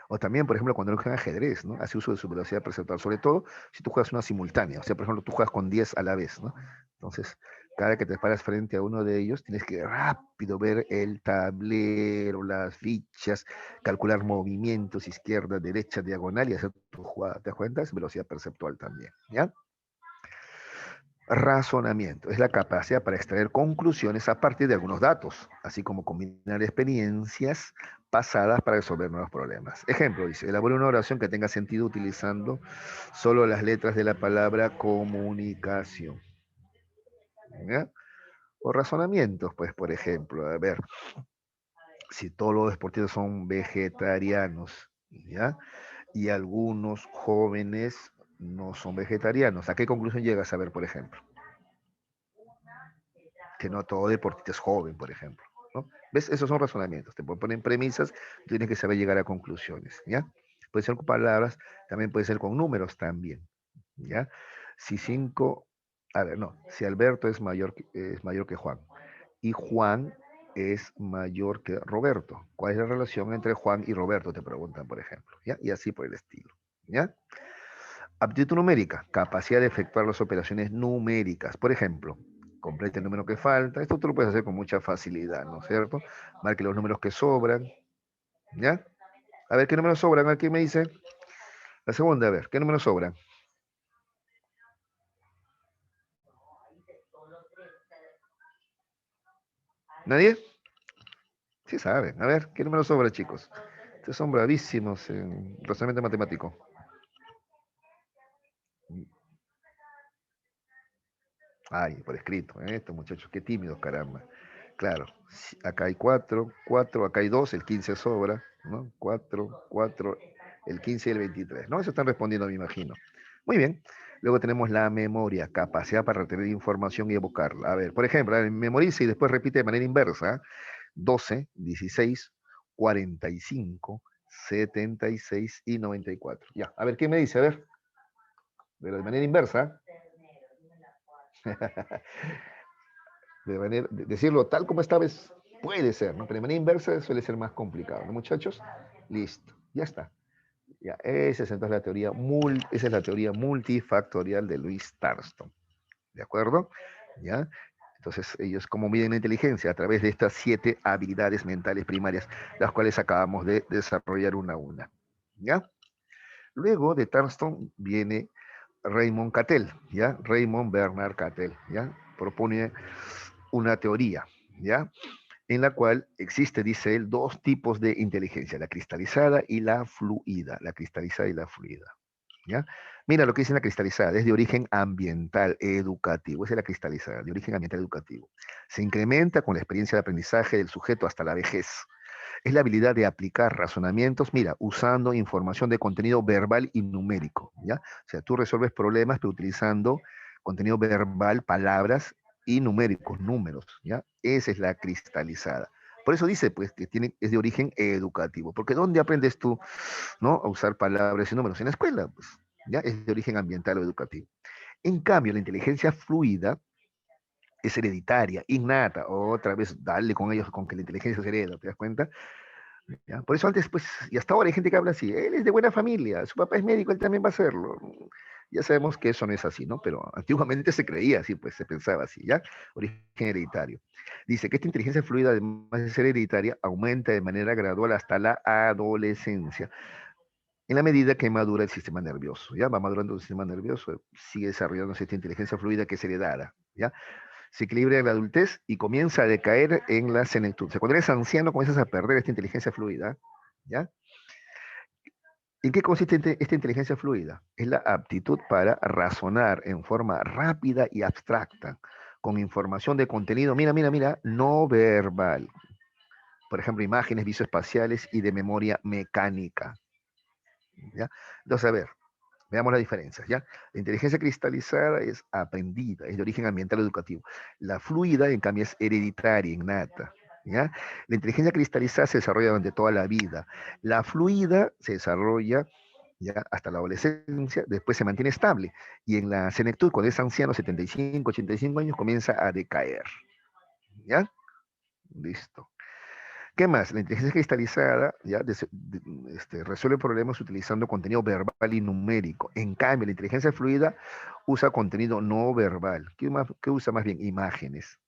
O también, por ejemplo, cuando uno juega ajedrez, ¿no? Hace uso de su velocidad perceptual, sobre todo si tú juegas una simultánea, o sea, por ejemplo, tú juegas con 10 a la vez, ¿no? Entonces, cada que te paras frente a uno de ellos, tienes que rápido ver el tablero, las fichas, calcular movimientos, izquierda, derecha, diagonal y hacer tu jugada. ¿Te das cuenta? Es velocidad perceptual también, ¿ya? Razonamiento es la capacidad para extraer conclusiones a partir de algunos datos, así como combinar experiencias pasadas para resolver nuevos problemas. Ejemplo, dice, elabora una oración que tenga sentido utilizando solo las letras de la palabra comunicación. ¿Ya? O razonamientos, pues, por ejemplo, a ver, si todos los deportistas son vegetarianos, ¿ya? Y algunos jóvenes no son vegetarianos, ¿a qué conclusión llegas a ver, por ejemplo? Que no todo deportista es joven, por ejemplo, ¿no? ¿Ves? Esos son razonamientos, te ponen premisas, tienes que saber llegar a conclusiones, ¿ya? Puede ser con palabras, también puede ser con números también, ¿ya? Si 5, a ver, no, si Alberto es mayor que Juan y Juan es mayor que Roberto, ¿cuál es la relación entre Juan y Roberto? Te preguntan, por ejemplo, ¿ya? Y así por el estilo, ¿ya? Aptitud numérica, capacidad de efectuar las operaciones numéricas. Por ejemplo, complete el número que falta. Esto tú lo puedes hacer con mucha facilidad, ¿no es cierto? Marque los números que sobran. ¿Ya? A ver, ¿qué números sobran? Aquí me dice. La segunda, a ver, ¿qué números sobran? ¿Nadie? Sí saben. A ver, ¿qué número sobra, chicos? Ustedes son bravísimos en razonamiento matemático. Ay, por escrito, estos muchachos, qué tímidos, caramba. Claro, acá hay 4, 4, acá hay 2, el 15 sobra, ¿no? 4, 4, el 15 y el 23, ¿no? Eso están respondiendo, me imagino. Muy bien. Luego tenemos la memoria, capacidad para retener información y evocarla. A ver, por ejemplo, memoriza y después repite de manera inversa. 12, 16, 45, 76 y 94. Ya, a ver, ¿qué me dice? A ver, pero de manera inversa. Decirlo tal como esta vez puede ser, ¿no? Pero de manera inversa suele ser más complicado, ¿no, muchachos? Listo, ya está. Ya, esa es entonces la teoría, esa es la teoría multifactorial de Louis Tarston. ¿De acuerdo? ¿Ya? Entonces, ellos cómo miden la inteligencia a través de estas 7 habilidades mentales primarias, las cuales acabamos de desarrollar una a una. ¿Ya? Luego de Tarston viene Raymond Cattell, ¿ya? Raymond Bernard Cattell, ¿ya? Propone una teoría, ¿ya? En la cual existe, dice él, dos tipos de inteligencia, la cristalizada y la fluida, la cristalizada y la fluida, ¿ya? Mira lo que dice la cristalizada, es de origen ambiental, educativo, esa es la cristalizada, de origen ambiental educativo. Se incrementa con la experiencia de aprendizaje del sujeto hasta la vejez. Es la habilidad de aplicar razonamientos, mira, usando información de contenido verbal y numérico, ¿ya? O sea, tú resuelves problemas pero utilizando contenido verbal, palabras y numéricos, números, ¿ya? Esa es la cristalizada. Por eso dice, pues, que es de origen educativo, porque ¿dónde aprendes tú, no, a usar palabras y números? En la escuela, pues, ¿ya? Es de origen ambiental o educativo. En cambio, la inteligencia fluida es hereditaria, innata, otra vez, dale con ellos, con que la inteligencia se hereda, ¿te das cuenta? ¿Ya? Por eso antes, pues, y hasta ahora hay gente que habla así, él es de buena familia, su papá es médico, él también va a hacerlo. Ya sabemos que eso no es así, ¿no? Pero antiguamente se creía así, pues se pensaba así, ¿ya? Origen hereditario. Dice que esta inteligencia fluida, además de ser hereditaria, aumenta de manera gradual hasta la adolescencia, en la medida que madura el sistema nervioso, ¿ya? Va madurando el sistema nervioso, sigue desarrollándose esta inteligencia fluida que es heredada, ¿ya? Se equilibra en la adultez y comienza a decaer en la senectud. O sea, cuando eres anciano comienzas a perder esta inteligencia fluida, ¿ya? ¿En qué consiste esta inteligencia fluida? Es la aptitud para razonar en forma rápida y abstracta, con información de contenido, mira, no verbal. Por ejemplo, imágenes visoespaciales y de memoria mecánica, ¿ya? Entonces, a ver, veamos las diferencias, ¿ya? La inteligencia cristalizada es aprendida, es de origen ambiental educativo. La fluida, en cambio, es hereditaria, innata, ¿ya? La inteligencia cristalizada se desarrolla durante toda la vida. La fluida se desarrolla ya hasta la adolescencia, después se mantiene estable. Y en la senectud, cuando es anciano, 75, 85 años, comienza a decaer, ¿ya? Listo. ¿Qué más? La inteligencia cristalizada ya resuelve problemas utilizando contenido verbal y numérico. En cambio, la inteligencia fluida usa contenido no verbal. ¿Qué usa más bien? Imágenes.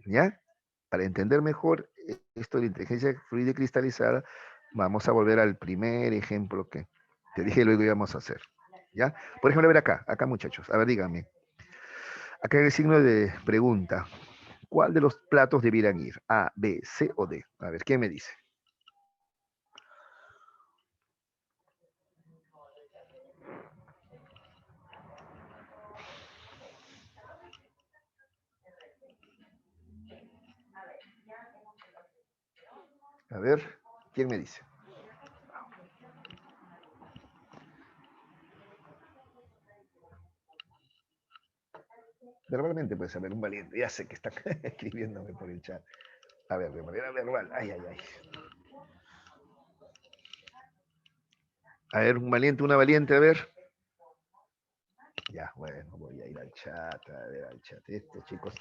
¿Ya? Para entender mejor esto de la inteligencia fluida y cristalizada, vamos a volver al primer ejemplo que te dije luego íbamos a hacer. ¿Ya? Por ejemplo, a ver acá muchachos. A ver, díganme. Acá hay el signo de pregunta. ¿Cuál de los platos debieran ir? A, B, C o D. A ver, ¿quién me dice? A ver, ¿quién me dice? Verbalmente puede saber un valiente. Ya sé que está escribiéndome por el chat. A ver, de manera verbal. Ay, ay, ay. A ver, un valiente, una valiente, a ver. Ya, bueno, voy a ir al chat, a ver, al chat. Estos chicos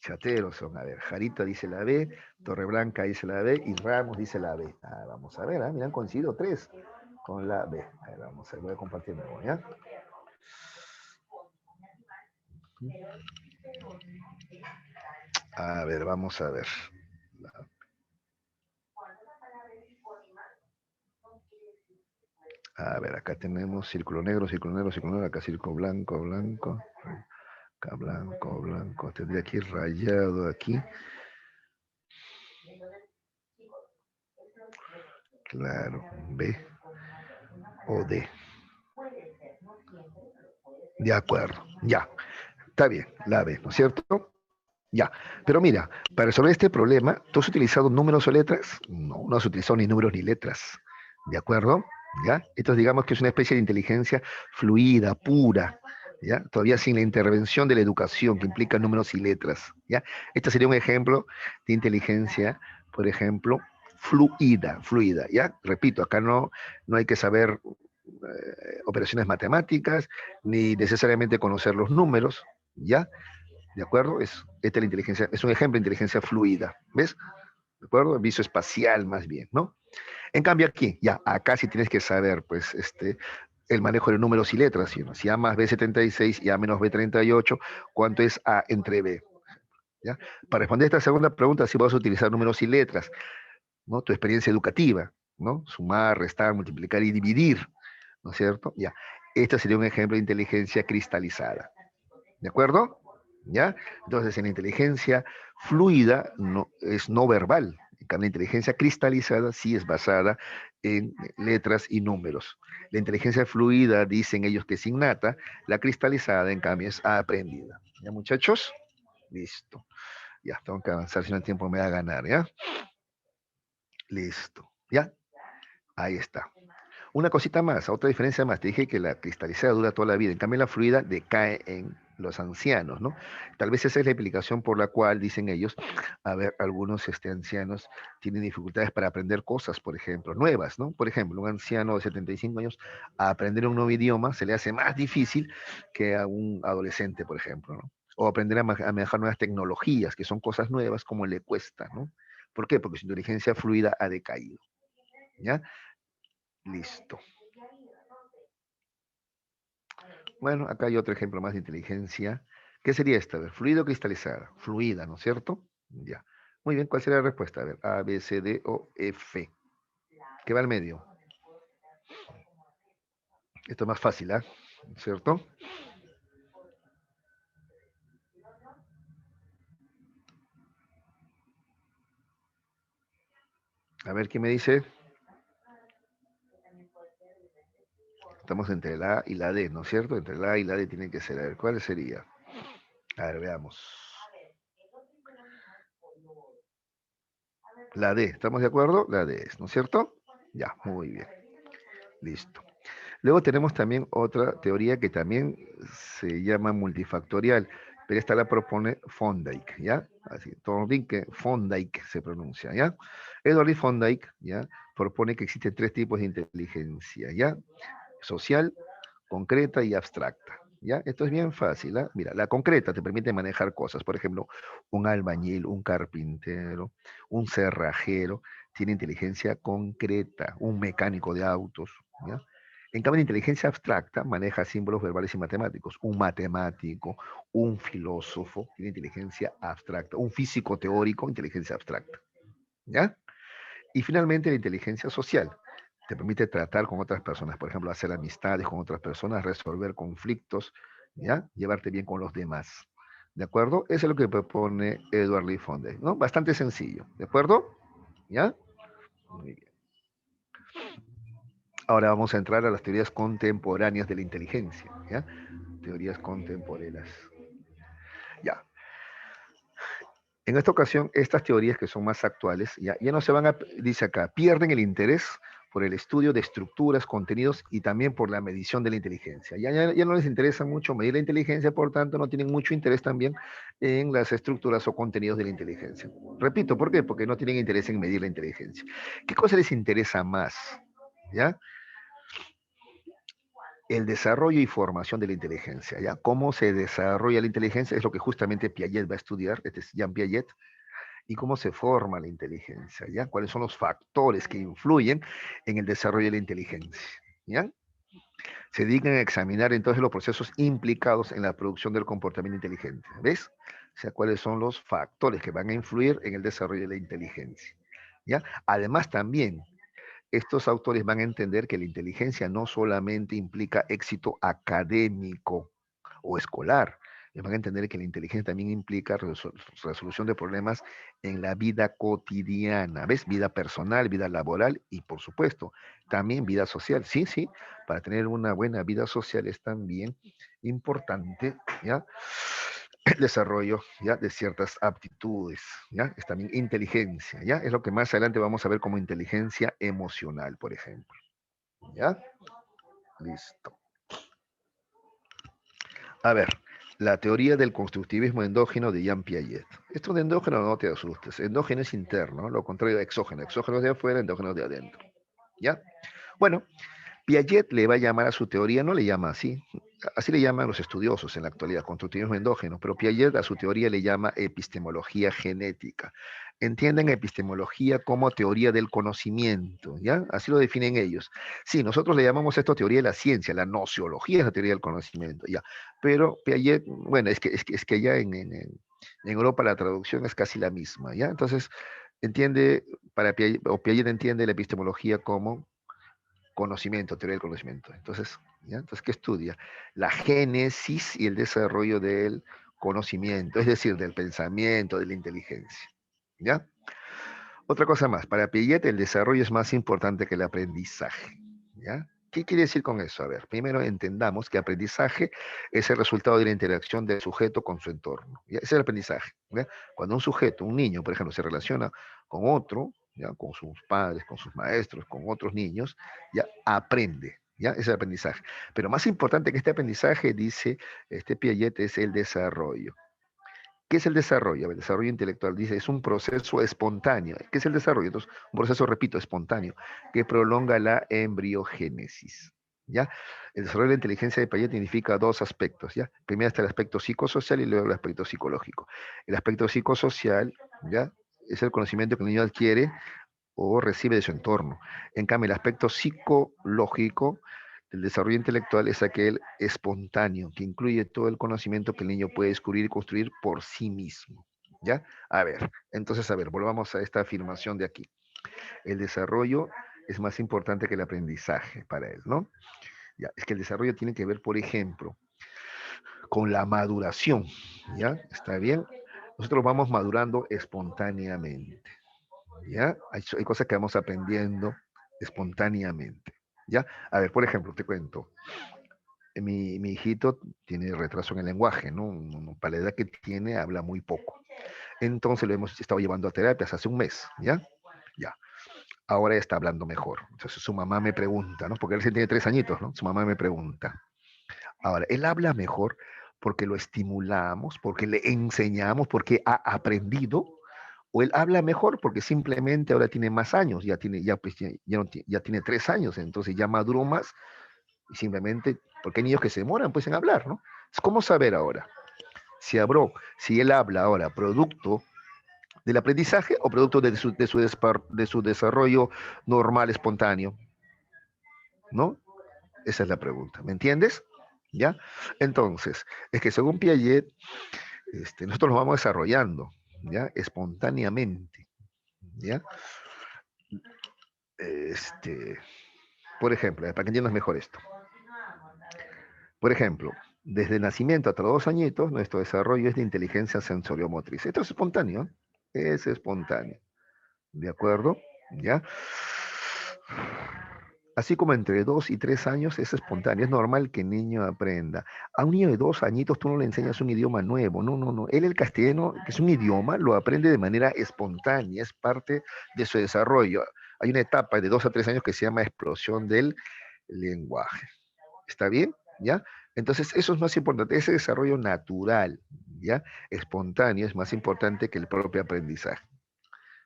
chateros son. A ver, Jarita dice la B, Torreblanca dice la B y Ramos dice la B. Ah, vamos a ver, ¿eh? Me han coincidido 3 con la B. A ver, vamos a ver, voy a compartir nuevo, ¿ya? A ver, vamos a ver. A ver, acá tenemos círculo negro, círculo negro, círculo negro, acá círculo blanco, blanco, acá blanco, blanco, tendría aquí rayado aquí. Claro, B o D. De acuerdo, ya. Está bien, la B, ¿no es cierto? Ya. Pero mira, para resolver este problema, ¿tú has utilizado números o letras? No, no has utilizado ni números ni letras. ¿De acuerdo? ¿Ya? Entonces digamos que es una especie de inteligencia fluida, pura, ¿ya? Todavía sin la intervención de la educación que implica números y letras, ¿ya? Este sería un ejemplo de inteligencia, por ejemplo, fluida, ¿ya? Repito, acá no hay que saber operaciones matemáticas, ni necesariamente conocer los números, ¿ya? ¿De acuerdo? Esta es la inteligencia, es un ejemplo de inteligencia fluida, ¿ves? ¿De acuerdo? Visoespacial más bien, ¿no? En cambio aquí, ya, acá sí tienes que saber, pues, el manejo de números y letras, ¿sí? Si A más B76 y A menos B38, ¿cuánto es A entre B? ¿Ya? Para responder esta segunda pregunta, sí vas a utilizar números y letras, ¿no? Tu experiencia educativa, ¿no? Sumar, restar, multiplicar y dividir, ¿no es cierto? Ya. Este sería un ejemplo de inteligencia cristalizada. ¿De acuerdo? ¿Ya? Entonces, en la inteligencia fluida es no verbal. En cambio, la inteligencia cristalizada sí es basada en letras y números. La inteligencia fluida dicen ellos que es innata, la cristalizada, en cambio, es aprendida. ¿Ya, muchachos? Listo. Ya, tengo que avanzar si no el tiempo me va a ganar, ¿ya? Listo. ¿Ya? Ahí está. Una cosita más, otra diferencia más. Te dije que la cristalizada dura toda la vida, en cambio la fluida decae en los ancianos, ¿no? Tal vez esa es la explicación por la cual, dicen ellos, a ver, algunos ancianos tienen dificultades para aprender cosas, por ejemplo, nuevas, ¿no? Por ejemplo, un anciano de 75 años, a aprender un nuevo idioma se le hace más difícil que a un adolescente, por ejemplo, ¿no? O aprender a manejar nuevas tecnologías, que son cosas nuevas, como le cuesta, ¿no? ¿Por qué? Porque su inteligencia fluida ha decaído, ¿ya? Listo. Bueno, acá hay otro ejemplo más de inteligencia. ¿Qué sería esta? A ver, fluido o cristalizada. Fluida, ¿no es cierto? Ya. Muy bien, ¿cuál sería la respuesta? A ver, A, B, C, D o F. ¿Qué va al medio? Esto es más fácil, ¿ah? ¿No es cierto? A ver, ¿qué me dice? Estamos entre la A y la D, ¿no es cierto? Entre la A y la D tiene que ser. A ver, ¿cuál sería? A ver, veamos. La D, ¿estamos de acuerdo? La D es, ¿no es cierto? Ya, muy bien. Listo. Luego tenemos también otra teoría que también se llama multifactorial, pero esta la propone Thorndike, ¿ya? Así, Thorndike se pronuncia, ¿ya? Edward Lee Thorndike, ¿ya? Propone que existen tres tipos de inteligencia, ¿ya? Social, concreta y abstracta, ¿ya? Esto es bien fácil, ¿ah? Mira, la concreta te permite manejar cosas, por ejemplo, un albañil, un carpintero, un cerrajero, tiene inteligencia concreta, un mecánico de autos, ¿ya? En cambio, la inteligencia abstracta maneja símbolos verbales y matemáticos. Un matemático, un filósofo, tiene inteligencia abstracta. Un físico teórico, inteligencia abstracta. ¿Ya? Y finalmente, la inteligencia social. Te permite tratar con otras personas, por ejemplo, hacer amistades con otras personas, resolver conflictos, ¿ya? Llevarte bien con los demás. ¿De acuerdo? Eso es lo que propone Edward Lee Thorndike, ¿no? Bastante sencillo. ¿De acuerdo? ¿Ya? Muy bien. Ahora vamos a entrar a las teorías contemporáneas de la inteligencia, ¿ya? Teorías contemporáneas. Ya. En esta ocasión, estas teorías que son más actuales, ya no se van a, dice acá, pierden el interés por el estudio de estructuras, contenidos y también por la medición de la inteligencia. Ya no les interesa mucho medir la inteligencia, por tanto, no tienen mucho interés también en las estructuras o contenidos de la inteligencia. Repito, ¿por qué? Porque no tienen interés en medir la inteligencia. ¿Qué cosa les interesa más? ¿Ya? El desarrollo y formación de la inteligencia, ¿ya? ¿Cómo se desarrolla la inteligencia? Es lo que justamente Piaget va a estudiar, este es Jean Piaget, y cómo se forma la inteligencia, ¿ya? ¿Cuáles son los factores que influyen en el desarrollo de la inteligencia, ¿ya? Se dedican a examinar entonces los procesos implicados en la producción del comportamiento inteligente, ¿ves? O sea, cuáles son los factores que van a influir en el desarrollo de la inteligencia, ¿ya? Además también estos autores van a entender que la inteligencia no solamente implica éxito académico o escolar. Y van a entender que la inteligencia también implica resolución de problemas en la vida cotidiana, ¿ves? Vida personal, vida laboral y, por supuesto, también vida social. Sí, sí, para tener una buena vida social es también importante, ¿ya? El desarrollo, ¿ya? De ciertas aptitudes, ¿ya? Es también inteligencia, ¿ya? Es lo que más adelante vamos a ver como inteligencia emocional, por ejemplo, ¿ya? Listo. A ver, la teoría del constructivismo endógeno de Jean Piaget. Esto de endógeno no te asustes. Endógeno es interno, lo contrario de exógeno. Exógeno es de afuera, endógeno es de adentro. ¿Ya? Bueno, Piaget le va a llamar a su teoría, no le llama así, así le llaman los estudiosos en la actualidad, constructivismo endógeno, pero Piaget a su teoría le llama epistemología genética. Entienden epistemología como teoría del conocimiento, ¿ya? Así lo definen ellos. Sí, nosotros le llamamos esto teoría de la ciencia, la nociología es la teoría del conocimiento, ¿ya? Pero Piaget, bueno, es que ya en Europa la traducción es casi la misma, ¿ya? Entonces, entiende, para Piaget, o Piaget entiende la epistemología como conocimiento, teoría del conocimiento. Entonces, ¿ya? Entonces, ¿qué estudia? La génesis y el desarrollo del conocimiento, es decir, del pensamiento, de la inteligencia. ¿Ya? Otra cosa más, para Piaget el desarrollo es más importante que el aprendizaje. ¿Ya? ¿Qué quiere decir con eso? A ver, primero entendamos que aprendizaje es el resultado de la interacción del sujeto con su entorno. ¿Ya? Ese es el aprendizaje. ¿Ya? Cuando un sujeto, un niño, por ejemplo, se relaciona con otro, ¿ya? Con sus padres, con sus maestros, con otros niños, ya aprende. ¿Ya? Ese es el aprendizaje. Pero más importante que este aprendizaje, dice este Piaget, es el desarrollo. ¿Qué es el desarrollo? El desarrollo intelectual dice es un proceso espontáneo. ¿Qué es el desarrollo? Entonces, un proceso, repito, espontáneo, que prolonga la embriogénesis. ¿Ya? El desarrollo de la inteligencia de Piaget significa dos aspectos. ¿Ya? Primero está el aspecto psicosocial y luego el aspecto psicológico. El aspecto psicosocial, ¿ya? Es el conocimiento que el niño adquiere o recibe de su entorno. En cambio, el aspecto psicológico del desarrollo intelectual es aquel espontáneo, que incluye todo el conocimiento que el niño puede descubrir y construir por sí mismo. ¿Ya? A ver, entonces, a ver, volvamos a esta afirmación de aquí. El desarrollo es más importante que el aprendizaje para él, ¿no? Ya, es que el desarrollo tiene que ver, por ejemplo, con la maduración, ¿ya? ¿Está bien? Nosotros vamos madurando espontáneamente. ¿Ya? Hay cosas que vamos aprendiendo espontáneamente, ¿ya? A ver, por ejemplo, te cuento, mi hijito tiene retraso en el lenguaje, ¿no? Para la edad que tiene, habla muy poco. Entonces lo hemos estado llevando a terapias hace un mes, ¿ya? Ya. Ahora está hablando mejor. Entonces su mamá me pregunta, ¿no? Porque él tiene 3 añitos, ¿no? Su mamá me pregunta. Ahora, él habla mejor porque lo estimulamos, porque le enseñamos, porque ha aprendido, o él habla mejor porque simplemente ahora tiene más años, ya tiene 3 años, entonces ya maduró más y simplemente, porque hay niños que se demoran pues en hablar, ¿no? Es como saber ahora si él habla ahora producto del aprendizaje o producto de su desarrollo normal, espontáneo, ¿no? Esa es la pregunta, ¿me entiendes? ¿Ya? Entonces, es que según Piaget, nosotros lo vamos desarrollando, ¿ya? Espontáneamente, ¿ya? Este, por ejemplo, para que entiendas mejor esto. Por ejemplo, desde el nacimiento hasta los 2 añitos, nuestro desarrollo es de inteligencia sensoriomotriz. Esto es espontáneo, ¿eh? Es espontáneo. ¿De acuerdo? ¿Ya? Así como entre 2 y 3 años es espontáneo, es normal que el niño aprenda. A un niño de 2 añitos tú no le enseñas un idioma nuevo, no, no, no. Él el castellano, que es un idioma, lo aprende de manera espontánea, es parte de su desarrollo. Hay una etapa de 2 a 3 años que se llama explosión del lenguaje. ¿Está bien? ¿Ya? Entonces, eso es más importante, ese desarrollo natural, ¿ya? Espontáneo es más importante que el propio aprendizaje.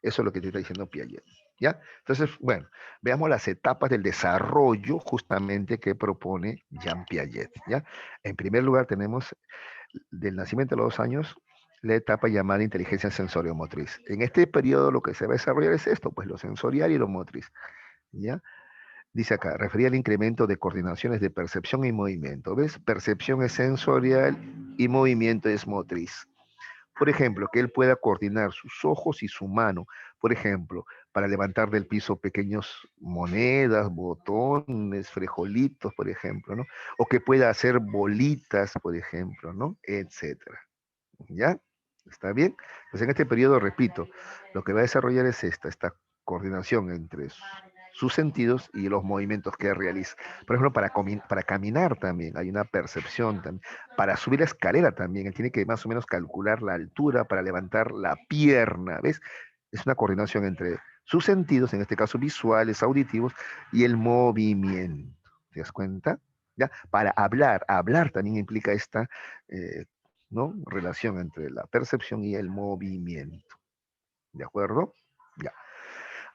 Eso es lo que te está diciendo Piaget, ¿ya? Entonces, bueno, veamos las etapas del desarrollo justamente que propone Jean Piaget, ¿ya? En primer lugar tenemos del nacimiento a los 2 años la etapa llamada inteligencia sensorio-motriz. En este periodo lo que se va a desarrollar es esto, pues lo sensorial y lo motriz, ¿ya? Dice acá, refería al incremento de coordinaciones de percepción y movimiento. ¿Ves? Percepción es sensorial y movimiento es motriz. Por ejemplo, que él pueda coordinar sus ojos y su mano, por ejemplo, para levantar del piso pequeños monedas, botones, frijolitos, por ejemplo, ¿no? O que pueda hacer bolitas, por ejemplo, ¿no? Etcétera. ¿Ya? ¿Está bien? Pues en este periodo, repito, lo que va a desarrollar es esta coordinación entre sus sentidos y los movimientos que realiza. Por ejemplo, para caminar también hay una percepción también. Para subir la escalera también, él tiene que más o menos calcular la altura para levantar la pierna, ¿ves? Es una coordinación entre sus sentidos, en este caso visuales, auditivos, y el movimiento. ¿Te das cuenta? ¿Ya? Para hablar también implica esta eh, ¿no? Relación entre la percepción y el movimiento. ¿De acuerdo? Ya.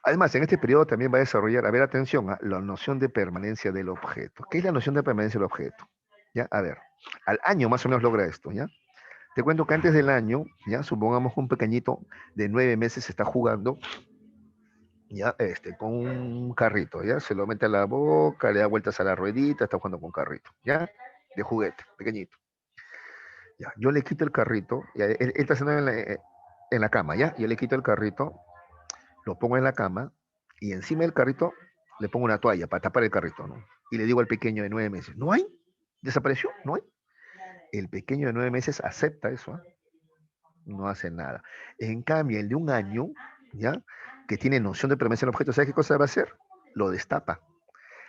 Además, en este periodo también va a desarrollar, a ver, atención, la noción de permanencia del objeto. ¿Qué es la noción de permanencia del objeto? ¿Ya? A ver, al año más o menos logra esto, ¿ya? Te cuento que antes del año, ya, supongamos que un pequeñito de 9 meses está jugando, ya, con un carrito, ya, se lo mete a la boca, le da vueltas a la ruedita, está jugando con un carrito, ya, de juguete, pequeñito. Ya, yo le quito el carrito, ya, él está haciendo en la cama, ¿ya? Yo le quito el carrito, lo pongo en la cama y encima del carrito le pongo una toalla para tapar el carrito, ¿no? Y le digo al pequeño de 9 meses, ¿no hay? ¿Desapareció? ¿No hay? El pequeño de 9 meses acepta eso, ¿eh? No hace nada. En cambio, el de un año, ¿ya? Que tiene noción de permanencia del objeto, ¿sabe qué cosa va a hacer? Lo destapa.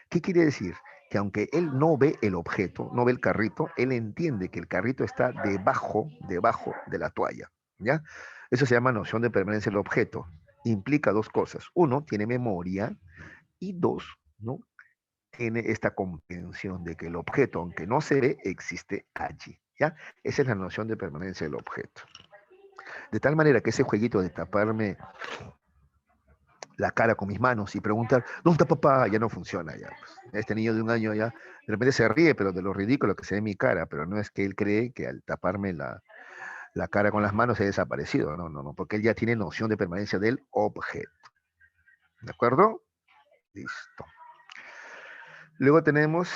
¿Qué quiere decir? Que aunque él no ve el objeto, no ve el carrito, él entiende que el carrito está debajo de la toalla, ¿ya? Eso se llama noción de permanencia del objeto. Implica dos cosas. Uno, tiene memoria y dos, ¿no? Tiene esta comprensión de que el objeto, aunque no se ve, existe allí, ¿ya? Esa es la noción de permanencia del objeto. De tal manera que ese jueguito de taparme la cara con mis manos y preguntar, ¿dónde está papá? Ya no funciona ya. Pues. Este niño de un año ya, de repente se ríe, pero de lo ridículo que se ve en mi cara, pero no es que él cree que al taparme la cara con las manos he desaparecido, no, no, no, porque él ya tiene noción de permanencia del objeto. ¿De acuerdo? Listo. Luego tenemos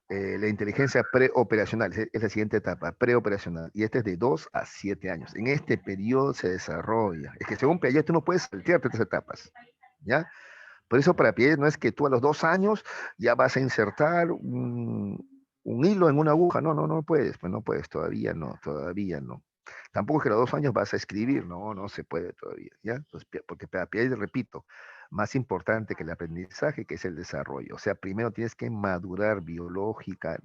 la inteligencia preoperacional, es la siguiente etapa, preoperacional, y este es de 2 a 7 años. En este periodo se desarrolla. Es que según Piaget tú no puedes saltearte estas etapas, ¿ya? Por eso para Piaget no es que tú a los 2 años ya vas a insertar un hilo en una aguja, no, no, no puedes, pues no puedes, todavía no, todavía no. Tampoco es que a los 2 años vas a escribir, no, no se puede todavía, ¿ya? Entonces, porque para Piaget, repito, más importante que el aprendizaje, que es el desarrollo. O sea, primero tienes que madurar biológica,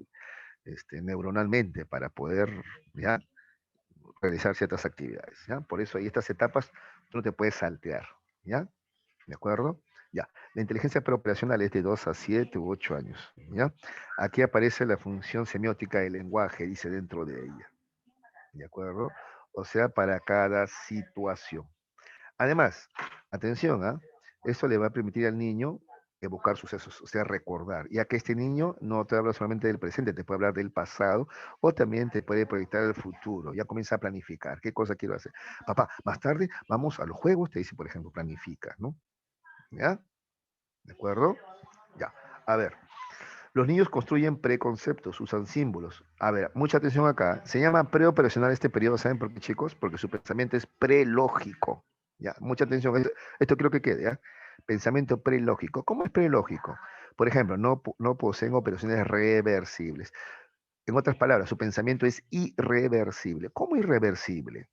neuronalmente para poder, ¿ya? Realizar ciertas actividades, ¿ya? Por eso hay estas etapas, tú no te puedes saltear, ¿ya? ¿De acuerdo? Ya. La inteligencia preoperacional es de 2 a 7 u 8 años, ¿ya? Aquí aparece la función semiótica del lenguaje, dice dentro de ella, ¿de acuerdo? O sea, para cada situación. Además, atención, ¿ah? Esto le va a permitir al niño evocar sucesos, o sea, recordar, ya que este niño no te habla solamente del presente, te puede hablar del pasado o también te puede proyectar el futuro, ya comienza a planificar, ¿qué cosa quiero hacer? Papá, más tarde vamos a los juegos, te dice, por ejemplo, planifica, ¿no? ¿Ya? ¿De acuerdo? Ya. A ver, los niños construyen preconceptos, usan símbolos. A ver, mucha atención acá. Se llama preoperacional este periodo, ¿saben por qué, chicos? Porque su pensamiento es prelógico. Ya, mucha atención. Esto creo que quede, ¿ya? Pensamiento prelógico. ¿Cómo es prelógico? Por ejemplo, no poseen operaciones reversibles. En otras palabras, su pensamiento es irreversible. ¿Cómo irreversible?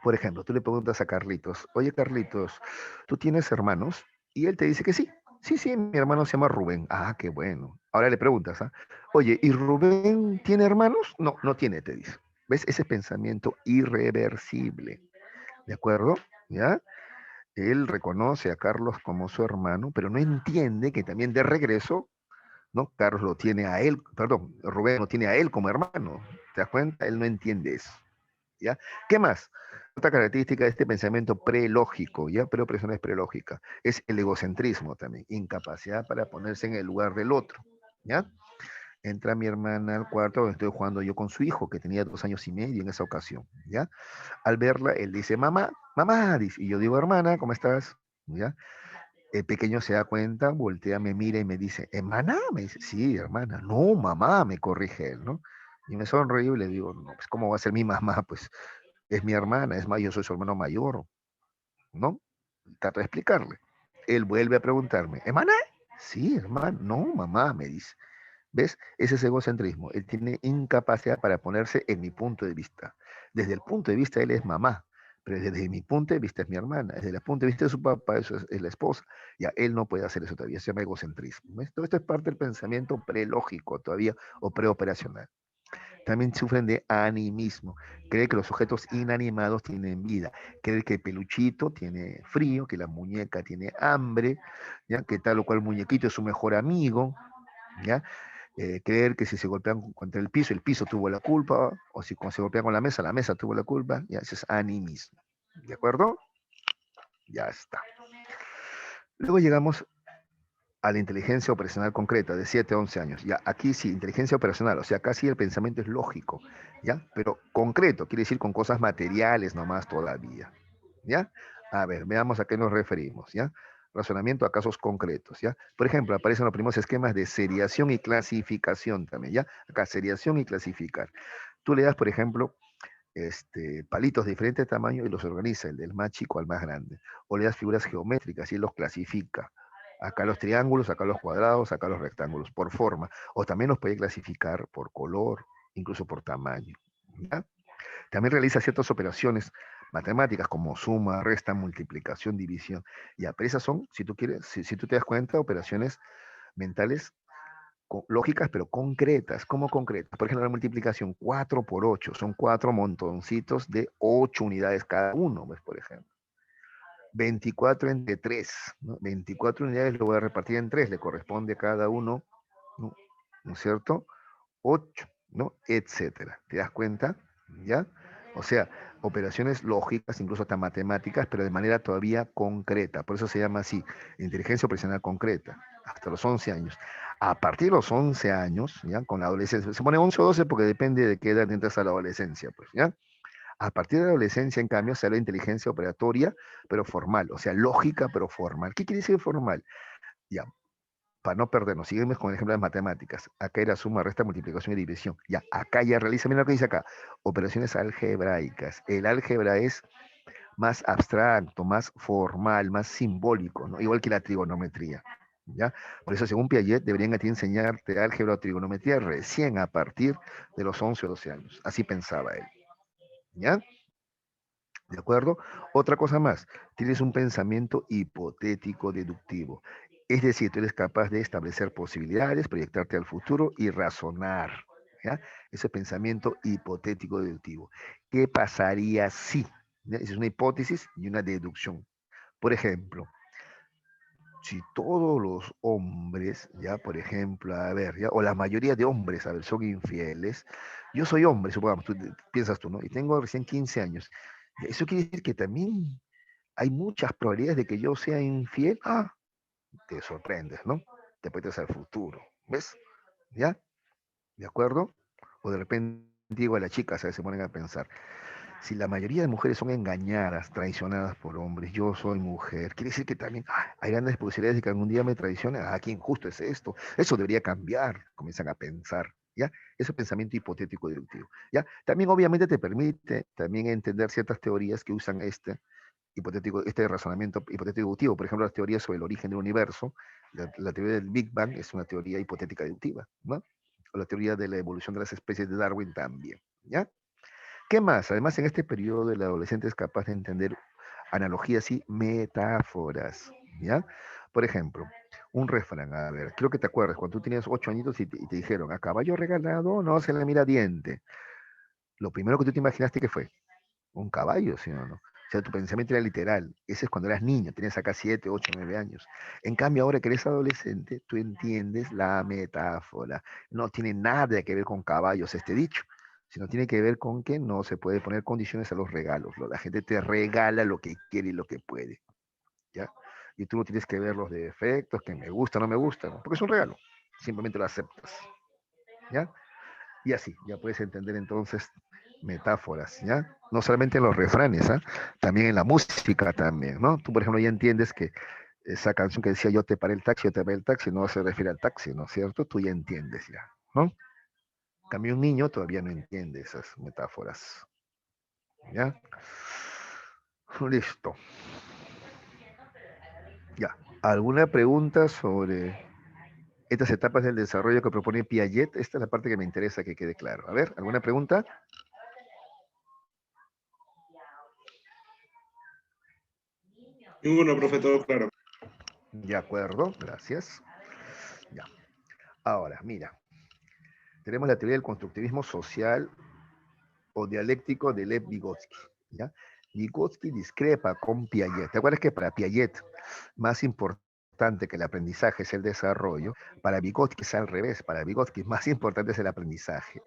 Por ejemplo, tú le preguntas a Carlitos, oye Carlitos, ¿tú tienes hermanos? Y él te dice que sí. Sí, sí, mi hermano se llama Rubén. Ah, qué bueno. Ahora le preguntas, ¿ah? Oye, ¿y Rubén tiene hermanos? No, no tiene, te dice. ¿Ves? Ese pensamiento irreversible. ¿De acuerdo? ¿Ya? Él reconoce a Carlos como su hermano, pero no entiende que también de regreso, ¿no? Carlos lo tiene a él, perdón, Rubén lo tiene a él como hermano. ¿Te das cuenta? Él no entiende eso. ¿Ya? ¿Qué más? Otra característica de este pensamiento prelógico, ¿ya? Preopresión es prelógica, es el egocentrismo también, incapacidad para ponerse en el lugar del otro, ¿ya? Entra mi hermana al cuarto donde estoy jugando yo con su hijo, que tenía 2 años y medio en esa ocasión, ¿ya? Al verla, él dice, mamá, mamá, dice, y yo digo, hermana, ¿cómo estás? ¿Ya? El pequeño se da cuenta, voltea, me mira y me dice, ¿hermana? Me dice, sí, hermana. No, mamá, me corrige él, ¿no? Y me sonrío y le digo, no, pues, ¿cómo va a ser mi mamá? Pues es mi hermana, es más, yo soy su hermano mayor, ¿no? Trato de explicarle. Él vuelve a preguntarme, ¿hermana? Sí, hermano. No, mamá, me dice. ¿Ves? Ese es egocentrismo. Él tiene incapacidad para ponerse en mi punto de vista. Desde el punto de vista, él es mamá, pero desde mi punto de vista es mi hermana. Desde el punto de vista de su papá, eso es la esposa. Ya, él no puede hacer eso todavía. Se llama egocentrismo. ¿Ves? Todo esto es parte del pensamiento prelógico todavía o preoperacional. También sufren de animismo. Cree que los objetos inanimados tienen vida. Cree que el peluchito tiene frío, que la muñeca tiene hambre, ¿ya? Que tal o cual muñequito es su mejor amigo, ¿ya? Creer que si se golpean contra el piso tuvo la culpa, o si se golpean con la mesa tuvo la culpa, ya, ese es animismo. ¿De acuerdo? Ya está. Luego llegamos a la inteligencia operacional concreta de 7 a 11 años. Ya, aquí sí, inteligencia operacional, o sea, casi el pensamiento es lógico, ¿ya? Pero concreto, quiere decir con cosas materiales nomás todavía, ¿ya? A ver, veamos a qué nos referimos, ¿ya? Razonamiento a casos concretos, ¿ya? Por ejemplo, aparecen los primeros esquemas de seriación y clasificación también, ¿ya? Acá, seriación y clasificar. Tú le das, por ejemplo, palitos de diferente tamaño y los organiza, el del más chico al más grande. O le das figuras geométricas y él los clasifica. Acá los triángulos, acá los cuadrados, acá los rectángulos, por forma. O también los puede clasificar por color, incluso por tamaño. ¿Ya? También realiza ciertas operaciones matemáticas como suma, resta, multiplicación, división. Ya, pero esas son, si tú quieres, si tú te das cuenta, operaciones mentales lógicas, pero concretas. ¿Cómo concretas? Por ejemplo, la multiplicación 4 por 8 son 4 montoncitos de 8 unidades cada uno, ¿ves? Por ejemplo. 24 entre 3, ¿no? 24 unidades lo voy a repartir en 3, le corresponde a cada uno, ¿no? ¿No es cierto? 8, ¿no? Etcétera. ¿Te das cuenta? ¿Ya? O sea, operaciones lógicas, incluso hasta matemáticas, pero de manera todavía concreta. Por eso se llama así, inteligencia operacional concreta, hasta los 11 años. A partir de los 11 años, ¿ya? Con la adolescencia, se pone 11 o 12 porque depende de qué edad entras a la adolescencia, pues, ¿ya? A partir de la adolescencia, en cambio, se habla de inteligencia operatoria, pero formal, o sea, lógica, pero formal. ¿Qué quiere decir formal? Ya, para no perdernos, sígueme con el ejemplo de matemáticas. Acá era suma, resta, multiplicación y división. Ya, acá ya realiza, mira lo que dice acá, operaciones algebraicas. El álgebra es más abstracto, más formal, más simbólico, ¿no? Igual que la trigonometría. ¿Ya? Por eso, según Piaget, deberían a ti enseñarte álgebra o trigonometría recién a partir de los 11 o 12 años. Así pensaba él. ¿Ya? ¿De acuerdo? Otra cosa más, tienes un pensamiento hipotético deductivo. Es decir, tú eres capaz de establecer posibilidades, proyectarte al futuro y razonar. ¿Ya? Ese pensamiento hipotético deductivo. ¿Qué pasaría si? ¿Ya? Esa es una hipótesis y una deducción. Por ejemplo, si todos los hombres, ya, por ejemplo, a ver, ya, o la mayoría de hombres, a ver, son infieles, yo soy hombre, supongamos, piensas tú, ¿no? Y tengo recién 15 años. Eso quiere decir que también hay muchas probabilidades de que yo sea infiel. Ah, te sorprendes, ¿no? Te puedes al futuro, ¿ves? ¿Ya? ¿De acuerdo? O de repente digo a las chicas, a veces se ponen a pensar, si la mayoría de mujeres son engañadas, traicionadas por hombres, yo soy mujer, quiere decir que también hay grandes posibilidades de que algún día me traicionen. Ah, qué injusto es esto. Eso debería cambiar. Comienzan a pensar, ¿ya? Ese pensamiento hipotético deductivo, ¿ya? También obviamente te permite también entender ciertas teorías que usan hipotético, este razonamiento hipotético deductivo. Por ejemplo, las teorías sobre el origen del universo, la teoría del Big Bang es una teoría hipotética deductiva, ¿no? O la teoría de la evolución de las especies de Darwin también, ¿ya? ¿Qué más? Además, en este periodo el adolescente es capaz de entender analogías y metáforas, ¿ya? Por ejemplo, un refrán, a ver, creo que te acuerdas, cuando tú tenías 8 añitos y te dijeron, a caballo regalado no se le mira diente. Lo primero que tú te imaginaste que fue un caballo, ¿sí o no? O sea, tu pensamiento era literal. Ese es cuando eras niño, tenías acá 7, 8, 9 años. En cambio, ahora que eres adolescente, tú entiendes la metáfora. No tiene nada que ver con caballos este dicho, sino tiene que ver con que no se puede poner condiciones a los regalos. La gente te regala lo que quiere y lo que puede, ¿ya? Y tú no tienes que ver los defectos, que me gusta o no me gusta, ¿no? Porque es un regalo. Simplemente lo aceptas, ¿ya? Y así, ya puedes entender entonces metáforas, ¿ya? No solamente en los refranes, ¿ah? También en la música también, ¿no? Tú, por ejemplo, ya entiendes que esa canción que decía yo te paré el taxi, yo te paré el taxi, no se refiere al taxi, ¿no es cierto? Tú ya entiendes ya, ¿no? En cambio, un niño todavía no entiende esas metáforas, ¿ya? Listo. Ya. ¿Alguna pregunta sobre estas etapas del desarrollo que propone Piaget? Esta es la parte que me interesa que quede claro. A ver, ¿alguna pregunta? Ninguno, profe, todo claro. De acuerdo, gracias. Ya. Ahora, mira, tenemos la teoría del constructivismo social o dialéctico de Lev Vygotsky. ¿Ya? Vygotsky discrepa con Piaget. ¿Te acuerdas que para Piaget más importante que el aprendizaje es el desarrollo? Para Vygotsky es al revés. Para Vygotsky más importante es el aprendizaje.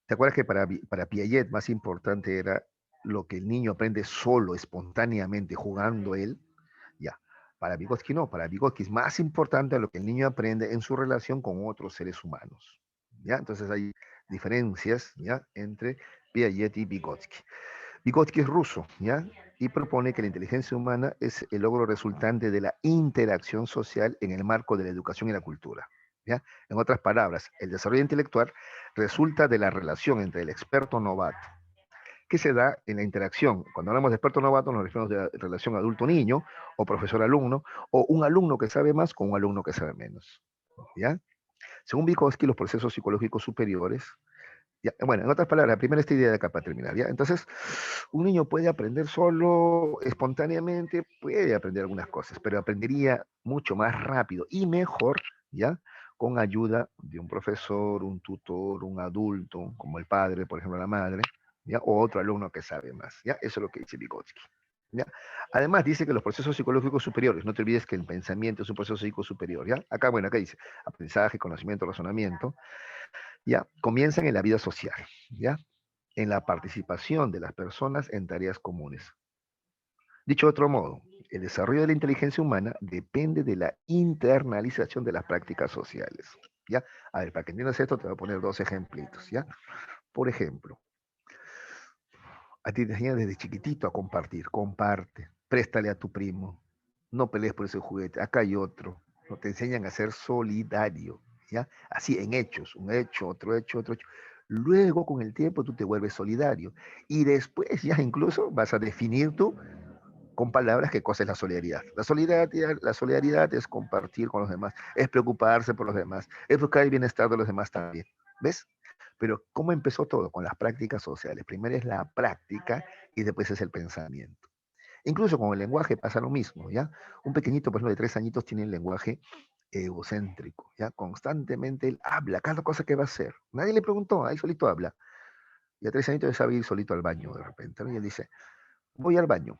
¿Te acuerdas que para Piaget más importante era lo que el niño aprende solo, espontáneamente, jugando él? Ya. Para Vygotsky no, para Vygotsky es más importante lo que el niño aprende en su relación con otros seres humanos. ¿Ya? Entonces hay diferencias, ¿ya?, entre Piaget y Vygotsky. Vygotsky es ruso, ¿ya?, y propone que la inteligencia humana es el logro resultante de la interacción social en el marco de la educación y la cultura. ¿Ya? En otras palabras, el desarrollo intelectual resulta de la relación entre el experto novato, que se da en la interacción. Cuando hablamos de experto novato nos referimos a la relación adulto-niño o profesor-alumno, o un alumno que sabe más con un alumno que sabe menos. ¿Ya? Según Vygotsky, los procesos psicológicos superiores, ya, bueno, en otras palabras, primero esta idea de acá para terminar, ¿ya? Entonces, un niño puede aprender solo, espontáneamente, puede aprender algunas cosas, pero aprendería mucho más rápido y mejor, ¿ya?, con ayuda de un profesor, un tutor, un adulto, como el padre, por ejemplo, la madre, ¿ya?, o otro alumno que sabe más, ¿ya? Eso es lo que dice Vygotsky. ¿Ya? Además dice que los procesos psicológicos superiores, no te olvides que el pensamiento es un proceso psíquico superior, ¿ya? Acá, bueno, acá dice aprendizaje, conocimiento, razonamiento, ¿ya?, comienzan en la vida social, ¿ya?, en la participación de las personas en tareas comunes. Dicho de otro modo, el desarrollo de la inteligencia humana depende de la internalización de las prácticas sociales, ¿ya? A ver, para que entiendas esto, te voy a poner dos ejemplitos, ¿ya? Por ejemplo, a ti te enseñan desde chiquitito a compartir, comparte, préstale a tu primo, no pelees por ese juguete, acá hay otro, ¿no? Te enseñan a ser solidario, ¿ya? Así en hechos, un hecho, otro hecho, otro hecho. Luego, con el tiempo, tú te vuelves solidario y después ya incluso vas a definir tú con palabras qué cosa es la solidaridad. La solidaridad es compartir con los demás, es preocuparse por los demás, es buscar el bienestar de los demás también. ¿Ves? Pero ¿cómo empezó todo? Con las prácticas sociales. Primero es la práctica y después es el pensamiento. Incluso con el lenguaje pasa lo mismo, ¿ya? Un pequeñito, por ejemplo, de 3 añitos tiene el lenguaje egocéntrico, ¿ya? Constantemente él habla, cada cosa que va a hacer. Nadie le preguntó, ahí solito habla. Y a 3 añitos él sabe ir solito al baño de repente, ¿no? Y él dice, voy al baño.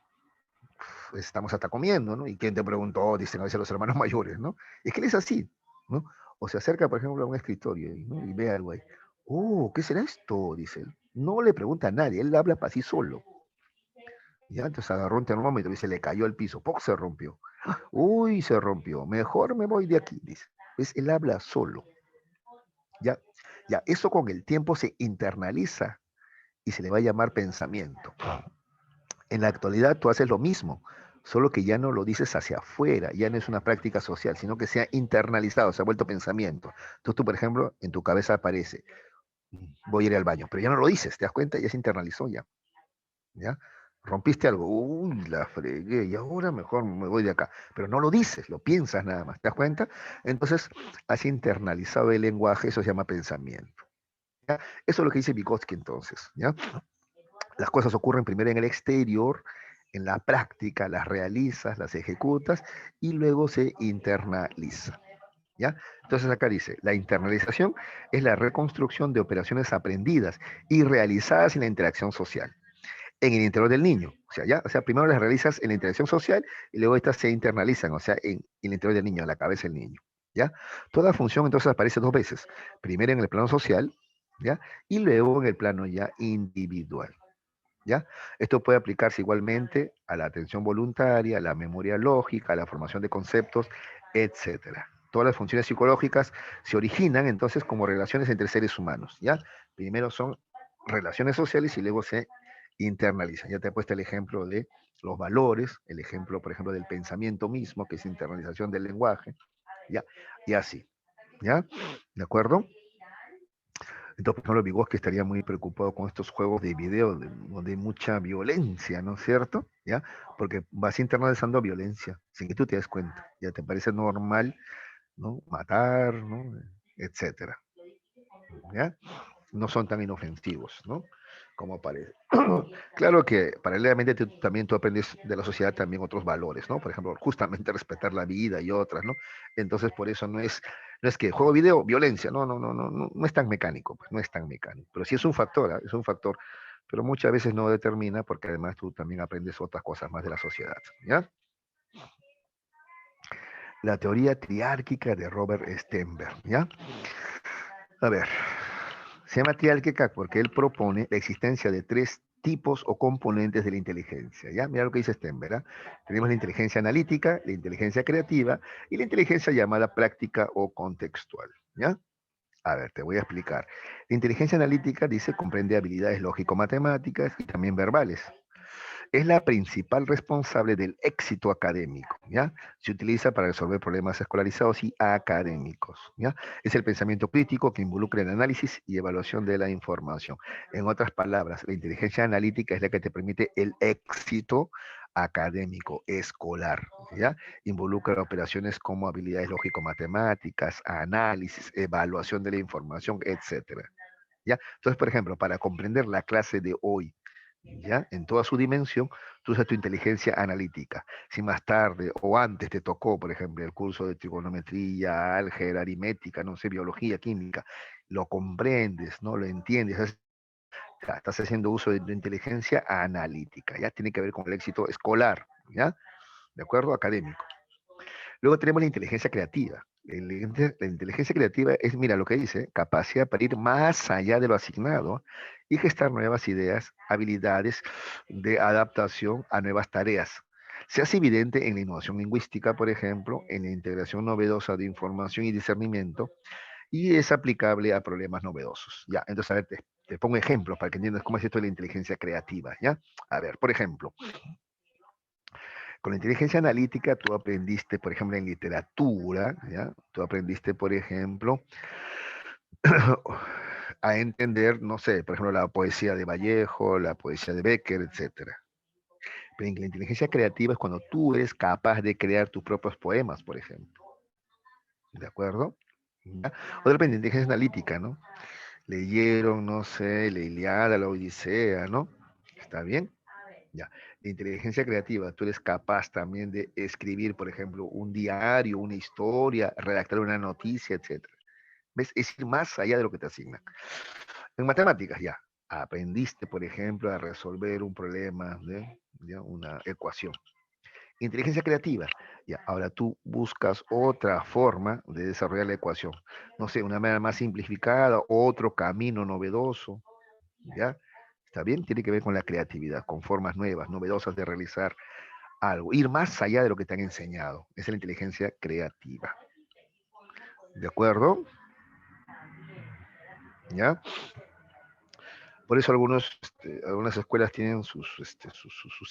Pues estamos hasta comiendo, ¿no? ¿Y quién te preguntó? Dicen a veces los hermanos mayores, ¿no? Es que él es así, ¿no? O se acerca, por ejemplo, a un escritorio, ¿no?, y ve algo ahí. Oh, ¿qué será esto?, dice él. No le pregunta a nadie, él habla para sí solo. Ya, entonces agarró un termómetro y se le cayó al piso. ¡Poc! Se rompió. Uy, se rompió. Mejor me voy de aquí, dice. ¿Ves? Él habla solo. Ya, ya, eso con el tiempo se internaliza y se le va a llamar pensamiento. En la actualidad tú haces lo mismo, solo que ya no lo dices hacia afuera, ya no es una práctica social, sino que se ha internalizado, se ha vuelto pensamiento. Entonces tú, por ejemplo, en tu cabeza aparece, voy a ir al baño, pero ya no lo dices, ¿te das cuenta? Ya se internalizó ya, ¿ya? Rompiste algo, uy, la fregué, y ahora mejor me voy de acá. Pero no lo dices, lo piensas nada más, ¿te das cuenta? Entonces, has internalizado el lenguaje, eso se llama pensamiento. ¿Ya? Eso es lo que dice Vygotsky entonces, ¿ya? Las cosas ocurren primero en el exterior, en la práctica, las realizas, las ejecutas y luego se internaliza. ¿Ya? Entonces acá dice, la internalización es la reconstrucción de operaciones aprendidas y realizadas en la interacción social, en el interior del niño. O sea, ¿ya? O sea, primero las realizas en la interacción social y luego estas se internalizan, o sea, en el interior del niño, en la cabeza del niño. ¿Ya? Toda función entonces aparece dos veces, primero en el plano social, ¿ya?, y luego en el plano ya individual. ¿Ya? Esto puede aplicarse igualmente a la atención voluntaria, a la memoria lógica, a la formación de conceptos, etcétera. Todas las funciones psicológicas se originan entonces como relaciones entre seres humanos, ¿ya? Primero son relaciones sociales y luego se internalizan. Ya te he puesto el ejemplo de los valores, el ejemplo, por ejemplo, del pensamiento mismo, que es internalización del lenguaje, ¿ya? Y así, ¿ya? ¿De acuerdo? Entonces, por ejemplo, Vygotsky estaría muy preocupado con estos juegos de video donde hay mucha violencia, ¿no es cierto? ¿Ya? Porque vas internalizando violencia sin que tú te des cuenta. Ya te parece normal, ¿no? Matar, ¿no? Etcétera. ¿Ya? No son tan inofensivos, ¿no? Como parece. Claro que paralelamente también tú aprendes de la sociedad también otros valores, ¿no? Por ejemplo, justamente respetar la vida y otras, ¿no? Entonces, por eso no es que juego video, violencia, no es tan mecánico, pues, no es tan mecánico. Pero sí es un factor, ¿ah? Es un factor, pero muchas veces no determina porque además tú también aprendes otras cosas más de la sociedad, ¿ya? La teoría triárquica de Robert Stenberg, ¿ya? A ver, se llama triárquica porque él propone la existencia de tres tipos o componentes de la inteligencia. ¿Ya? Mira lo que dice Stenberg. ¿Ah? Tenemos la inteligencia analítica, la inteligencia creativa y la inteligencia llamada práctica o contextual. ¿Ya? A ver, te voy a explicar. La inteligencia analítica dice comprende habilidades lógico-matemáticas y también verbales. Es la principal responsable del éxito académico, ¿ya? Se utiliza para resolver problemas escolarizados y académicos, ¿ya? Es el pensamiento crítico que involucra el análisis y evaluación de la información. En otras palabras, la inteligencia analítica es la que te permite el éxito académico, escolar, ¿ya? Involucra operaciones como habilidades lógico-matemáticas, análisis, evaluación de la información, etcétera. ¿Ya? Entonces, por ejemplo, para comprender la clase de hoy, ¿ya? En toda su dimensión, tú usas tu inteligencia analítica. Si más tarde o antes te tocó, por ejemplo, el curso de trigonometría, álgebra, aritmética, no sé, biología, química, lo comprendes, ¿no? Lo entiendes, ya, estás haciendo uso de tu inteligencia analítica, ¿ya? Tiene que ver con el éxito escolar, ¿ya? ¿De acuerdo? Académico. Luego tenemos la inteligencia creativa. La inteligencia creativa es, mira lo que dice, capacidad para ir más allá de lo asignado y gestar nuevas ideas, habilidades de adaptación a nuevas tareas. Se hace evidente en la innovación lingüística, por ejemplo, en la integración novedosa de información y discernimiento, y es aplicable a problemas novedosos. Ya, entonces, a ver, te pongo ejemplos para que entiendas cómo es esto de la inteligencia creativa. ¿Ya? A ver, por ejemplo, con la inteligencia analítica tú aprendiste, por ejemplo, en literatura, ¿ya? Tú aprendiste, por ejemplo, a entender, no sé, por ejemplo, la poesía de Vallejo, la poesía de Becker, etcétera. Pero en la inteligencia creativa es cuando tú eres capaz de crear tus propios poemas, por ejemplo. ¿De acuerdo? ¿Ya? O de repente, inteligencia analítica, ¿no? Leyeron, no sé, la Iliada, la Odisea, ¿no? ¿Está bien? Ya. De inteligencia creativa, tú eres capaz también de escribir, por ejemplo, un diario, una historia, redactar una noticia, etcétera. ¿Ves? Es ir más allá de lo que te asignan. En matemáticas, ya. Aprendiste, por ejemplo, a resolver un problema de ¿ya? Una ecuación. Inteligencia creativa, ya. Ahora tú buscas otra forma de desarrollar la ecuación. No sé, una manera más simplificada, otro camino novedoso, ¿ya? ¿Está bien? Tiene que ver con la creatividad, con formas nuevas, novedosas de realizar algo, ir más allá de lo que te han enseñado. Esa es la inteligencia creativa. ¿De acuerdo? ¿Ya? Por eso algunas escuelas tienen sus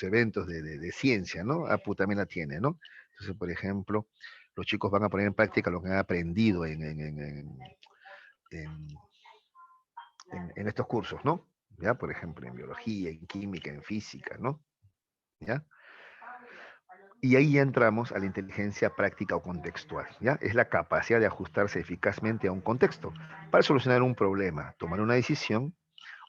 eventos de ciencia, ¿no? APU también la tiene, ¿no? Entonces, por ejemplo, los chicos van a poner en práctica lo que han aprendido en, en estos cursos, ¿no? ¿Ya? Por ejemplo, en biología, en química, en física, ¿no? ¿Ya? Y ahí ya entramos a la inteligencia práctica o contextual, ¿ya? Es la capacidad de ajustarse eficazmente a un contexto para solucionar un problema, tomar una decisión,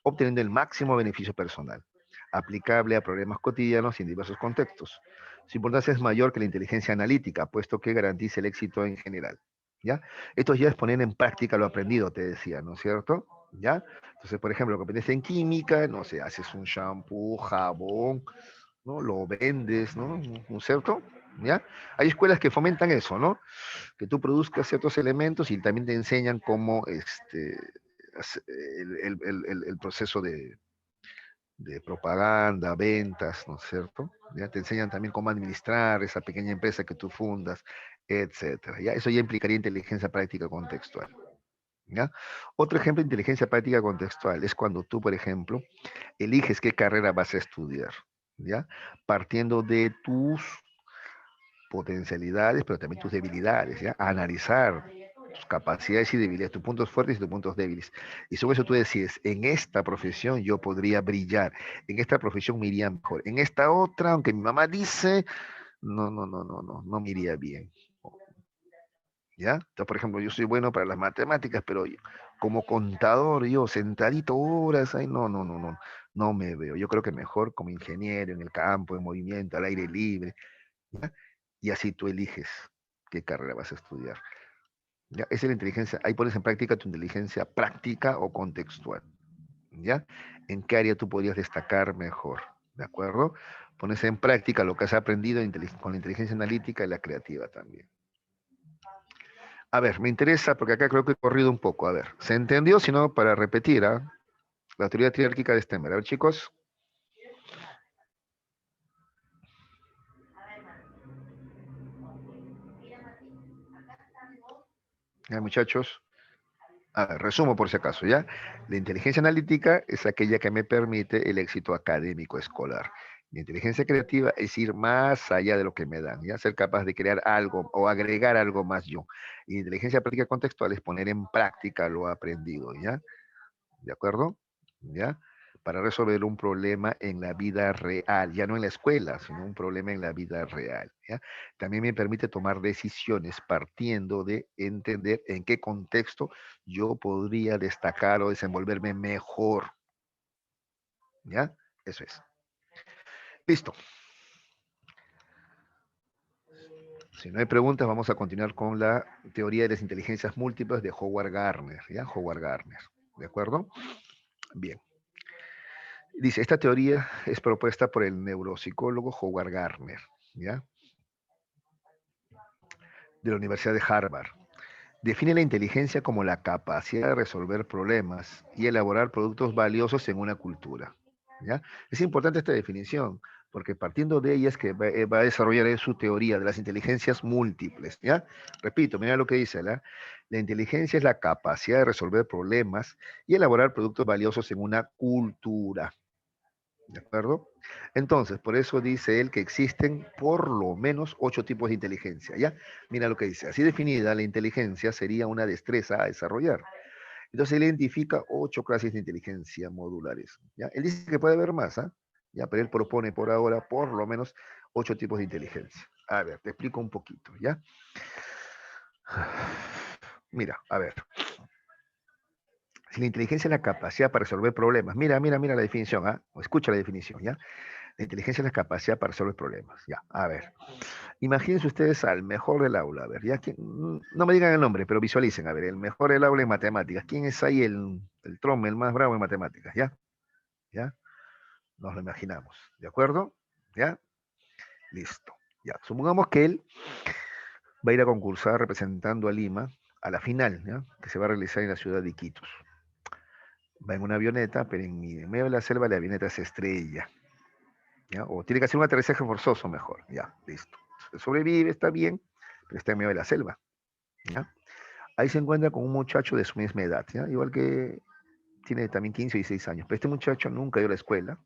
obteniendo el máximo beneficio personal, aplicable a problemas cotidianos y en diversos contextos. Su importancia es mayor que la inteligencia analítica, puesto que garantiza el éxito en general, ¿ya? Esto ya es poner en práctica lo aprendido, te decía, ¿no es cierto? ¿Ya? Entonces, por ejemplo, lo que aprendes en química, no sé, haces un shampoo, jabón, ¿no? Lo vendes, ¿no? ¿No es cierto? ¿Ya? Hay escuelas que fomentan eso, ¿no? Que tú produzcas ciertos elementos y también te enseñan cómo el proceso de propaganda, ventas, ¿no es cierto? ¿Ya? Te enseñan también cómo administrar esa pequeña empresa que tú fundas, etcétera. ¿Ya? Eso ya implicaría inteligencia práctica contextual. ¿Ya? Otro ejemplo de inteligencia práctica contextual es cuando tú, por ejemplo, eliges qué carrera vas a estudiar, ¿ya? Partiendo de tus potencialidades, pero también tus debilidades, ¿ya? Analizar. tus capacidades y debilidades, tus puntos fuertes y tus puntos débiles. Y sobre eso tú decides, en esta profesión yo podría brillar, en esta profesión me iría mejor, en esta otra, aunque mi mamá dice, no me iría bien. ¿Ya? Entonces, por ejemplo, yo soy bueno para las matemáticas, pero como contador, yo sentadito horas, ay, no me veo. Yo creo que mejor como ingeniero en el campo, en movimiento, al aire libre, ¿ya? Y así tú eliges qué carrera vas a estudiar. ¿Ya? Esa es la inteligencia. Ahí pones en práctica tu inteligencia práctica o contextual. ¿Ya? ¿En qué área tú podrías destacar mejor? ¿De acuerdo? Pones en práctica lo que has aprendido con la inteligencia analítica y la creativa también. A ver, me interesa, porque acá creo que he corrido un poco. A ver, ¿se entendió? Si no, para repetir, ¿ah? La teoría triárquica de Stemmer. A ver, chicos. Ya, muchachos. A ver, resumo por si acaso, ¿ya? La inteligencia analítica es aquella que me permite el éxito académico escolar. La inteligencia creativa es ir más allá de lo que me dan, ¿ya? Ser capaz de crear algo o agregar algo más yo. Y la inteligencia práctica contextual es poner en práctica lo aprendido, ¿ya? ¿De acuerdo? ¿Ya? Para resolver un problema en la vida real, ya no en la escuela, sino un problema en la vida real. ¿Ya? También me permite tomar decisiones partiendo de entender en qué contexto yo podría destacar o desenvolverme mejor. ¿Ya? Eso es. Listo. Si no hay preguntas, vamos a continuar con la teoría de las inteligencias múltiples de Howard Gardner. ¿Ya? Howard Gardner. ¿De acuerdo? Bien. Dice, esta teoría es propuesta por el neuropsicólogo Howard Gardner, ¿ya? De la Universidad de Harvard. Define la inteligencia como la capacidad de resolver problemas y elaborar productos valiosos en una cultura, ¿ya? Es importante esta definición, porque partiendo de ella es que va a desarrollar su teoría de las inteligencias múltiples, ¿ya? Repito, mira lo que dice, la inteligencia es la capacidad de resolver problemas y elaborar productos valiosos en una cultura. ¿De acuerdo? Entonces, por eso dice él que existen por lo menos 8 tipos de inteligencia, ¿ya? Mira lo que dice. Así definida, la inteligencia sería una destreza a desarrollar. Entonces, él identifica 8 clases de inteligencia modulares, ¿ya? Él dice que puede haber más, ¿ah? ¿Ya? Pero él propone por ahora por lo menos 8 tipos de inteligencia. A ver, te explico un poquito, ¿ya? Mira, a ver. Si la inteligencia es la capacidad para resolver problemas, mira la definición, ¿ah? O escucha la definición, ¿ya? La inteligencia es la capacidad para resolver problemas. Ya, a ver. Imagínense ustedes al mejor del aula. A ver, ya que no me digan el nombre, pero visualicen. A ver, el mejor del aula en matemáticas. ¿Quién es ahí el trome, el más bravo en matemáticas? ¿Ya? ¿Ya? Nos lo imaginamos. ¿De acuerdo? ¿Ya? Listo. Ya. Supongamos que él va a ir a concursar representando a Lima a la final, ¿ya? Que se va a realizar en la ciudad de Iquitos. Va en una avioneta, pero en medio de la selva la avioneta se estrella. ¿Ya? O tiene que hacer un aterrizaje forzoso mejor, ya, listo. Sobrevive, está bien, pero está en medio de la selva, ¿ya? Ahí se encuentra con un muchacho de su misma edad, ¿ya? Igual que tiene también 15 o 16 años, pero este muchacho nunca ido a la escuela,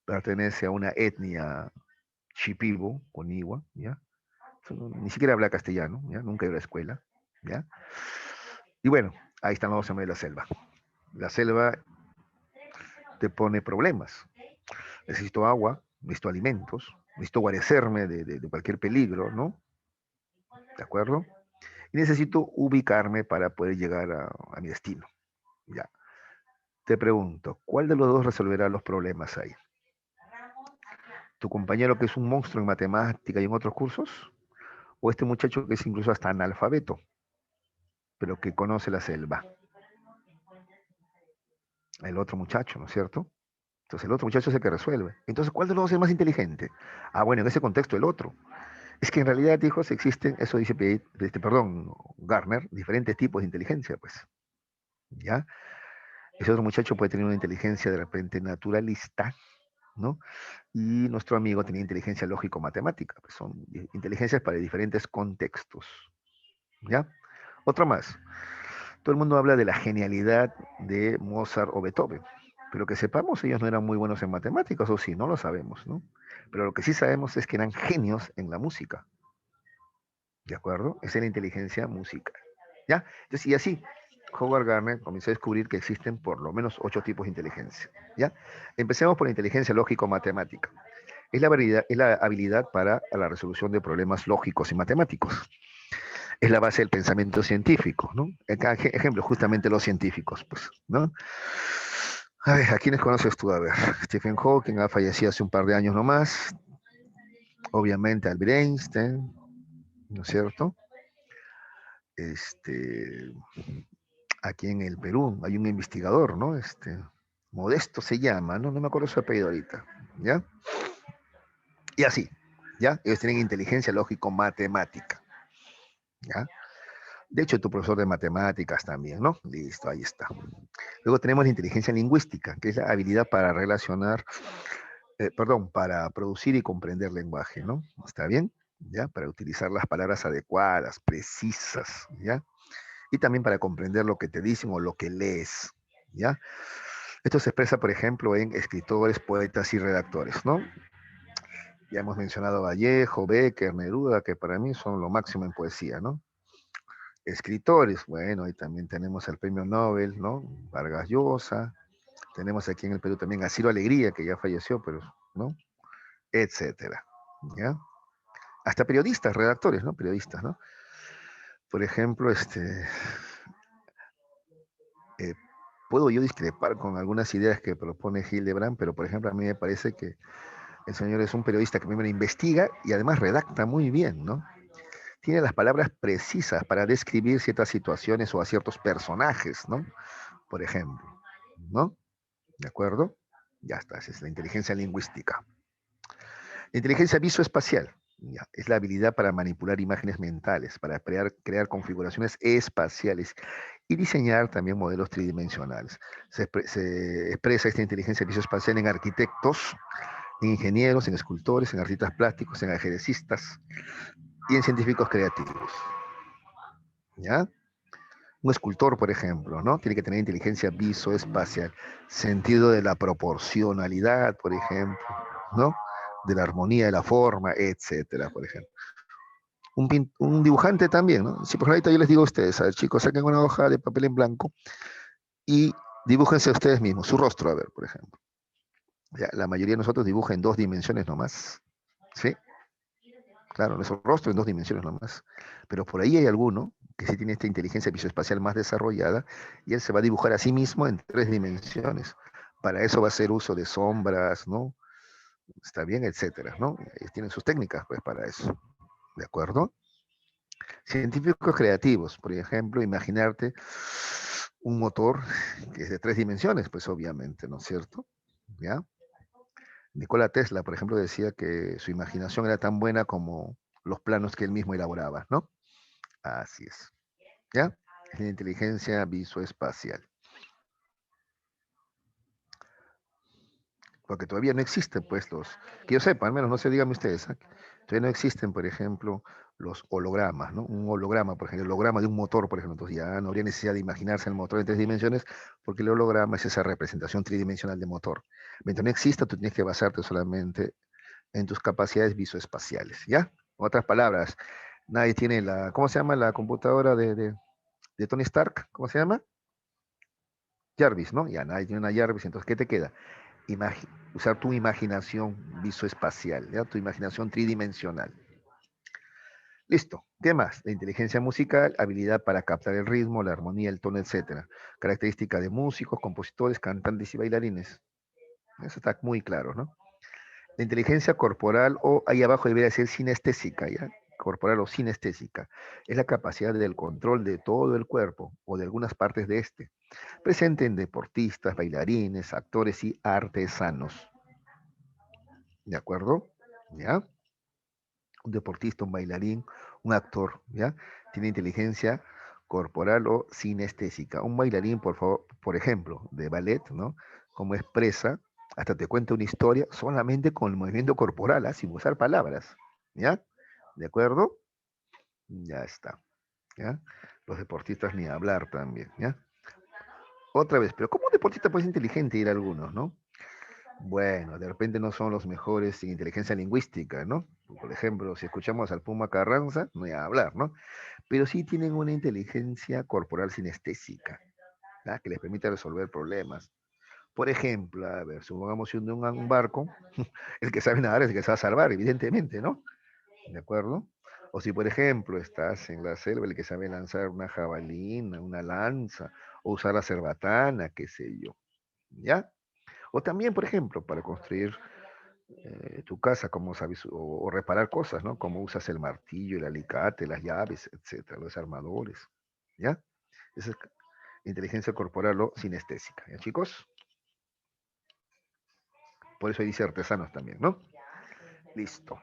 pertenece a una etnia Shipibo, Coniwa, ¿ya? Ni siquiera habla castellano, ¿ya? Nunca ido a la escuela, ¿ya? Y bueno, ahí están los dos en medio de la selva. La selva te pone problemas. Necesito agua, necesito alimentos, necesito guarecerme de cualquier peligro, ¿no? ¿De acuerdo? Y necesito ubicarme para poder llegar a mi destino. Ya. Te pregunto, ¿cuál de los dos resolverá los problemas ahí? ¿Tu compañero que es un monstruo en matemática y en otros cursos? ¿O este muchacho que es incluso hasta analfabeto, pero que conoce la selva? El otro muchacho, ¿no es cierto? Entonces el otro muchacho es el que resuelve. Entonces, ¿cuál de los dos es más inteligente? Ah, bueno, en ese contexto el otro. Es que en realidad, hijos, existen, eso dice, perdón, Garner, diferentes tipos de inteligencia, pues. ¿Ya? Ese otro muchacho puede tener una inteligencia de repente naturalista, ¿no? Y nuestro amigo tenía inteligencia lógico-matemática, pues son inteligencias para diferentes contextos, ¿ya? Otra más. Todo el mundo habla de la genialidad de Mozart o Beethoven, pero que sepamos, ellos no eran muy buenos en matemáticas, o sí, no lo sabemos, ¿no? Pero lo que sí sabemos es que eran genios en la música, ¿de acuerdo? Esa es la inteligencia musical. ¿Ya? Entonces, y así, Howard Gardner comenzó a descubrir que existen por lo menos 8 tipos de inteligencia, ¿ya? Empecemos por la inteligencia lógico-matemática. Es la habilidad para la resolución de problemas lógicos y matemáticos. Es la base del pensamiento científico, ¿no? Ejemplo, justamente los científicos, pues, ¿no? A ver, ¿a quiénes conoces tú? A ver, Stephen Hawking ha fallecido hace un par de años nomás. Obviamente Albert Einstein, ¿no es cierto? Este, aquí en el Perú hay un investigador, ¿no? Modesto se llama, ¿no? No me acuerdo su apellido ahorita, ¿ya? Y así, ¿ya? Ellos tienen inteligencia lógico-matemática, ¿ya? De hecho, tu profesor de matemáticas también, ¿no? Listo, ahí está. Luego tenemos la inteligencia lingüística, que es la habilidad para relacionar, perdón, para producir y comprender lenguaje, ¿no? ¿Está bien? ¿Ya? Para utilizar las palabras adecuadas, precisas, ¿ya? Y también para comprender lo que te dicen o lo que lees, ¿ya? Esto se expresa, por ejemplo, en escritores, poetas y redactores, ¿no? Ya hemos mencionado a Vallejo, Becker, Neruda, que para mí son lo máximo en poesía, ¿no? Escritores, bueno, y también tenemos el premio Nobel, ¿no? Vargas Llosa, tenemos aquí en el Perú también a Ciro Alegría, que ya falleció, pero, ¿no? Etcétera, ¿ya? Hasta periodistas, redactores, ¿no? Periodistas, ¿no? Por ejemplo, eh, puedo yo discrepar con algunas ideas que propone Hildebrand, pero por ejemplo a mí me parece que el señor es un periodista que primero investiga y además redacta muy bien, ¿no? Tiene las palabras precisas para describir ciertas situaciones o a ciertos personajes, ¿no? Por ejemplo, ¿no? ¿De acuerdo? Ya está, esa es la inteligencia lingüística. La inteligencia visoespacial, ya, es la habilidad para manipular imágenes mentales, para crear configuraciones espaciales y diseñar también modelos tridimensionales. Se expresa esta inteligencia visoespacial en arquitectos, en ingenieros, en escultores, en artistas plásticos, en ajedrecistas y en científicos creativos. ¿Ya? Un escultor, por ejemplo, ¿no? Tiene que tener inteligencia visoespacial, sentido de la proporcionalidad, por ejemplo, ¿no? De la armonía de la forma, etcétera, por ejemplo. Un dibujante también, ¿no? Si por ahorita yo les digo a ustedes, a ver, chicos, saquen una hoja de papel en blanco y dibújense a ustedes mismos, su rostro, a ver, por ejemplo. Ya, la mayoría de nosotros dibuja en 2 dimensiones nomás, ¿sí? Claro, nuestro rostro en 2 dimensiones nomás. Pero por ahí hay alguno que sí tiene esta inteligencia visoespacial más desarrollada y él se va a dibujar a sí mismo en 3 dimensiones. Para eso va a hacer uso de sombras, ¿no? Está bien, etcétera, ¿no? Ellos tienen sus técnicas, pues, para eso. ¿De acuerdo? Científicos creativos, por ejemplo, imaginarte un motor que es de 3 dimensiones, pues obviamente, ¿no es cierto? ¿Ya? Nikola Tesla, por ejemplo, decía que su imaginación era tan buena como los planos que él mismo elaboraba, ¿no? Así es. ¿Ya? Es la inteligencia visoespacial. Porque todavía no existen, pues, que yo sepa, al menos, no sé, díganme ustedes, ¿eh? Todavía no existen, por ejemplo, los hologramas, ¿no? Un holograma, por ejemplo, el holograma de un motor, por ejemplo, entonces ya no habría necesidad de imaginarse el motor en 3 dimensiones, porque el holograma es esa representación tridimensional de motor. Mientras no exista, tú tienes que basarte solamente en tus capacidades visoespaciales, ¿ya? En otras palabras, nadie tiene ¿cómo se llama la computadora de Tony Stark? ¿Cómo se llama? Jarvis, ¿no? Ya nadie tiene una Jarvis, entonces, ¿qué te queda? Usar tu imaginación visoespacial, ¿ya? Tu imaginación tridimensional. Listo. ¿Qué más? La inteligencia musical, habilidad para captar el ritmo, la armonía, el tono, etcétera. Característica de músicos, compositores, cantantes y bailarines. Eso está muy claro, ¿no? La inteligencia corporal, o ahí abajo debería ser sinestésica, ¿ya? Corporal o sinestésica. Es la capacidad del control de todo el cuerpo o de algunas partes de este. Presente en deportistas, bailarines, actores y artesanos. ¿De acuerdo? ¿Ya? Un deportista, un bailarín, un actor, ¿ya? Tiene inteligencia corporal o sinestésica. Un bailarín, por favor, por ejemplo, de ballet, ¿no? Como expresa, hasta te cuenta una historia solamente con el movimiento corporal, ¿ah? Sin usar palabras, ¿ya? ¿De acuerdo? Ya está, ¿ya? Los deportistas ni hablar también, ¿ya? Otra vez, pero ¿cómo un deportista puede ser inteligente ir a algunos, ¿no? Bueno, de repente no son los mejores en inteligencia lingüística, ¿no? Por ejemplo, si escuchamos al Puma Carranza, no hay a hablar, ¿no? pero sí tienen una inteligencia corporal sinestésica, ¿ya? Que les permite resolver problemas. Por ejemplo, a ver, supongamos si hunde un barco, el que sabe nadar es el que se va a salvar, evidentemente, ¿no? ¿De acuerdo? O si, por ejemplo, estás en la selva, el que sabe lanzar una jabalina, una lanza, o usar la cerbatana, qué sé yo, ¿ya? O también, por ejemplo, para construir tu casa, cómo sabes, o reparar cosas, ¿no? Cómo usas el martillo, el alicate, las llaves, etcétera, los armadores, ¿ya? Esa es inteligencia corporal o sinestésica, ¿ya, chicos? Por eso dice artesanos también, ¿no? Listo.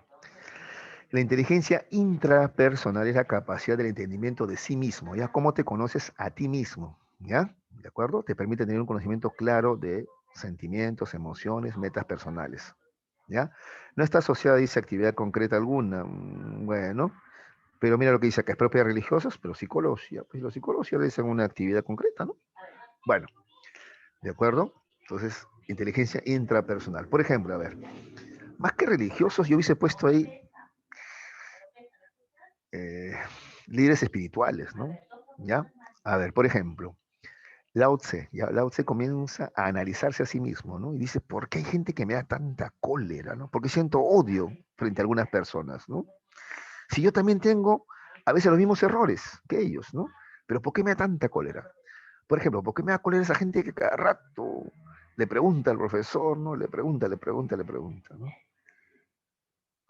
La inteligencia intrapersonal es la capacidad del entendimiento de sí mismo, ¿ya? Cómo te conoces a ti mismo, ¿ya? ¿De acuerdo? Te permite tener un conocimiento claro de sentimientos, emociones, metas personales, ¿ya? No está asociada, dice, actividad concreta alguna. Bueno, pero mira lo que dice acá, es propia de religiosos, pero psicólogos, ya, pues los psicólogos ya realizan una actividad concreta, ¿no? Bueno, ¿de acuerdo? Entonces, inteligencia intrapersonal. Por ejemplo, a ver, más que religiosos, yo hubiese puesto ahí eh, líderes espirituales, ¿no? ¿Ya? A ver, por ejemplo, Lao Tse, ya Lao Tse comienza a analizarse a sí mismo, ¿no? Y dice, ¿por qué hay gente que me da tanta cólera, ¿no? Porque siento odio frente a algunas personas, ¿no? Si yo también tengo a veces los mismos errores que ellos, ¿no? Pero ¿por qué me da tanta cólera? Por ejemplo, ¿por qué me da cólera esa gente que cada rato le pregunta al profesor, ¿no? Le pregunta, ¿no?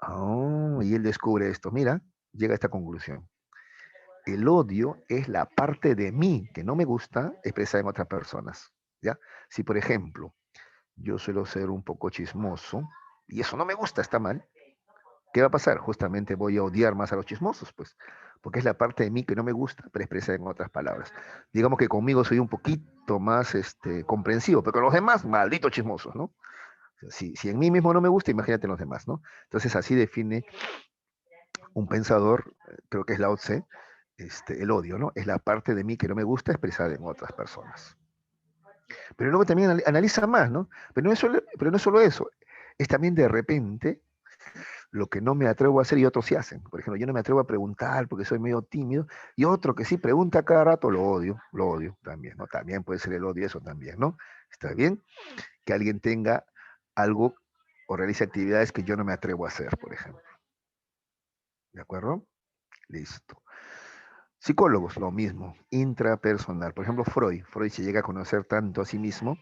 Oh, y él descubre esto, mira, llega a esta conclusión. El odio es la parte de mí que no me gusta expresar en otras personas, ¿ya? Si, por ejemplo, yo suelo ser un poco chismoso y eso no me gusta, está mal, ¿qué va a pasar? Justamente voy a odiar más a los chismosos, pues, porque es la parte de mí que no me gusta, pero expresa en otras palabras. Digamos que conmigo soy un poquito más comprensivo, pero con los demás, malditos chismosos, ¿no? Si en mí mismo no me gusta, imagínate en los demás, ¿no? Entonces así define un pensador, creo que es Lao Tse, el odio, ¿no? Es la parte de mí que no me gusta expresar en otras personas. Pero luego también analiza más, ¿no? Pero no es solo eso, es también de repente lo que no me atrevo a hacer y otros sí hacen. Por ejemplo, yo no me atrevo a preguntar porque soy medio tímido y otro que sí pregunta cada rato lo odio también, ¿no? También puede ser el odio eso también, ¿no? Está bien que alguien tenga algo o realice actividades que yo no me atrevo a hacer, por ejemplo. ¿De acuerdo? Listo. Psicólogos, lo mismo, intrapersonal. Por ejemplo, Freud se llega a conocer tanto a sí mismo,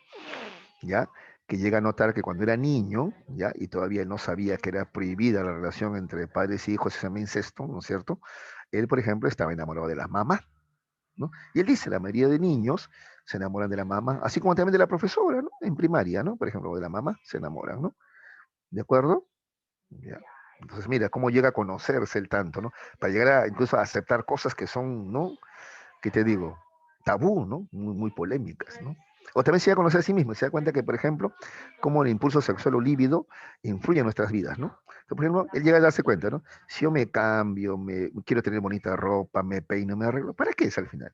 ¿ya? Que llega a notar que cuando era niño, ¿ya? Y todavía no sabía que era prohibida la relación entre padres y hijos, se llama incesto, ¿no es cierto? Él, por ejemplo, estaba enamorado de la mamá, ¿no? Y él dice, la mayoría de niños se enamoran de la mamá, así como también de la profesora, ¿no? En primaria, ¿no? Por ejemplo, de la mamá se enamoran, ¿no? ¿De acuerdo? Ya. Entonces, mira, cómo llega a conocerse el tanto, ¿no? Para llegar a incluso a aceptar cosas que son, ¿no? ¿Qué te digo? Tabú, ¿no? Muy polémicas, ¿no? O también se da a conocer a sí mismo, se da cuenta que, por ejemplo, cómo el impulso sexual o líbido influye en nuestras vidas, ¿no? Entonces, por ejemplo, él llega a darse cuenta, ¿no? Si yo me cambio, quiero tener bonita ropa, me peino, me arreglo, ¿para qué es al final?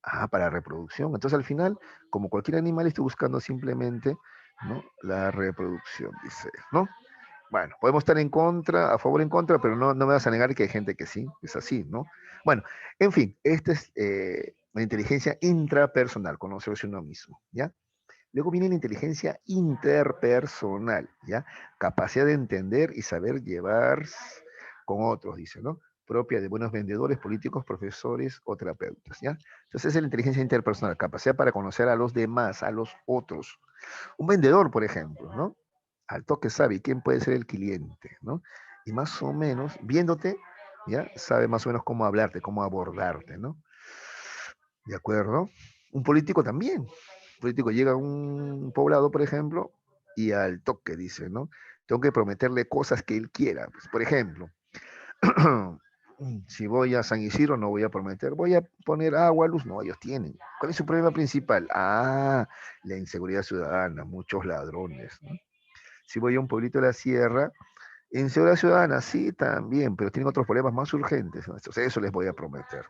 Ah, para reproducción. Entonces, al final, como cualquier animal, estoy buscando simplemente, ¿no? La reproducción, dice, ¿no? Bueno, podemos estar en contra, a favor o en contra, pero no me vas a negar que hay gente que sí, es así, ¿no? Bueno, en fin, esta es la inteligencia intrapersonal, conocerse uno mismo, ¿ya? Luego viene la inteligencia interpersonal, ¿ya? Capacidad de entender y saber llevar con otros, dice, ¿no? Propia de buenos vendedores, políticos, profesores o terapeutas, ¿ya? Entonces es la inteligencia interpersonal, capacidad para conocer a los demás, a los otros. Un vendedor, por ejemplo, ¿no? Al toque sabe quién puede ser el cliente, ¿no? Y más o menos, viéndote, ¿ya? Sabe más o menos cómo hablarte, cómo abordarte, ¿no? ¿De acuerdo? Un político también. Un político llega a un poblado, por ejemplo, y al toque dice, ¿no? Tengo que prometerle cosas que él quiera. Pues, por ejemplo, si voy a San Isidro, no voy a prometer, voy a poner agua, luz, no, ellos tienen. ¿Cuál es su problema principal? Ah, la inseguridad ciudadana, muchos ladrones, ¿no? Si voy a un pueblito de la sierra, inseguridad ciudadana, sí, también, pero tienen otros problemas más urgentes, ¿no? Entonces, eso les voy a prometer.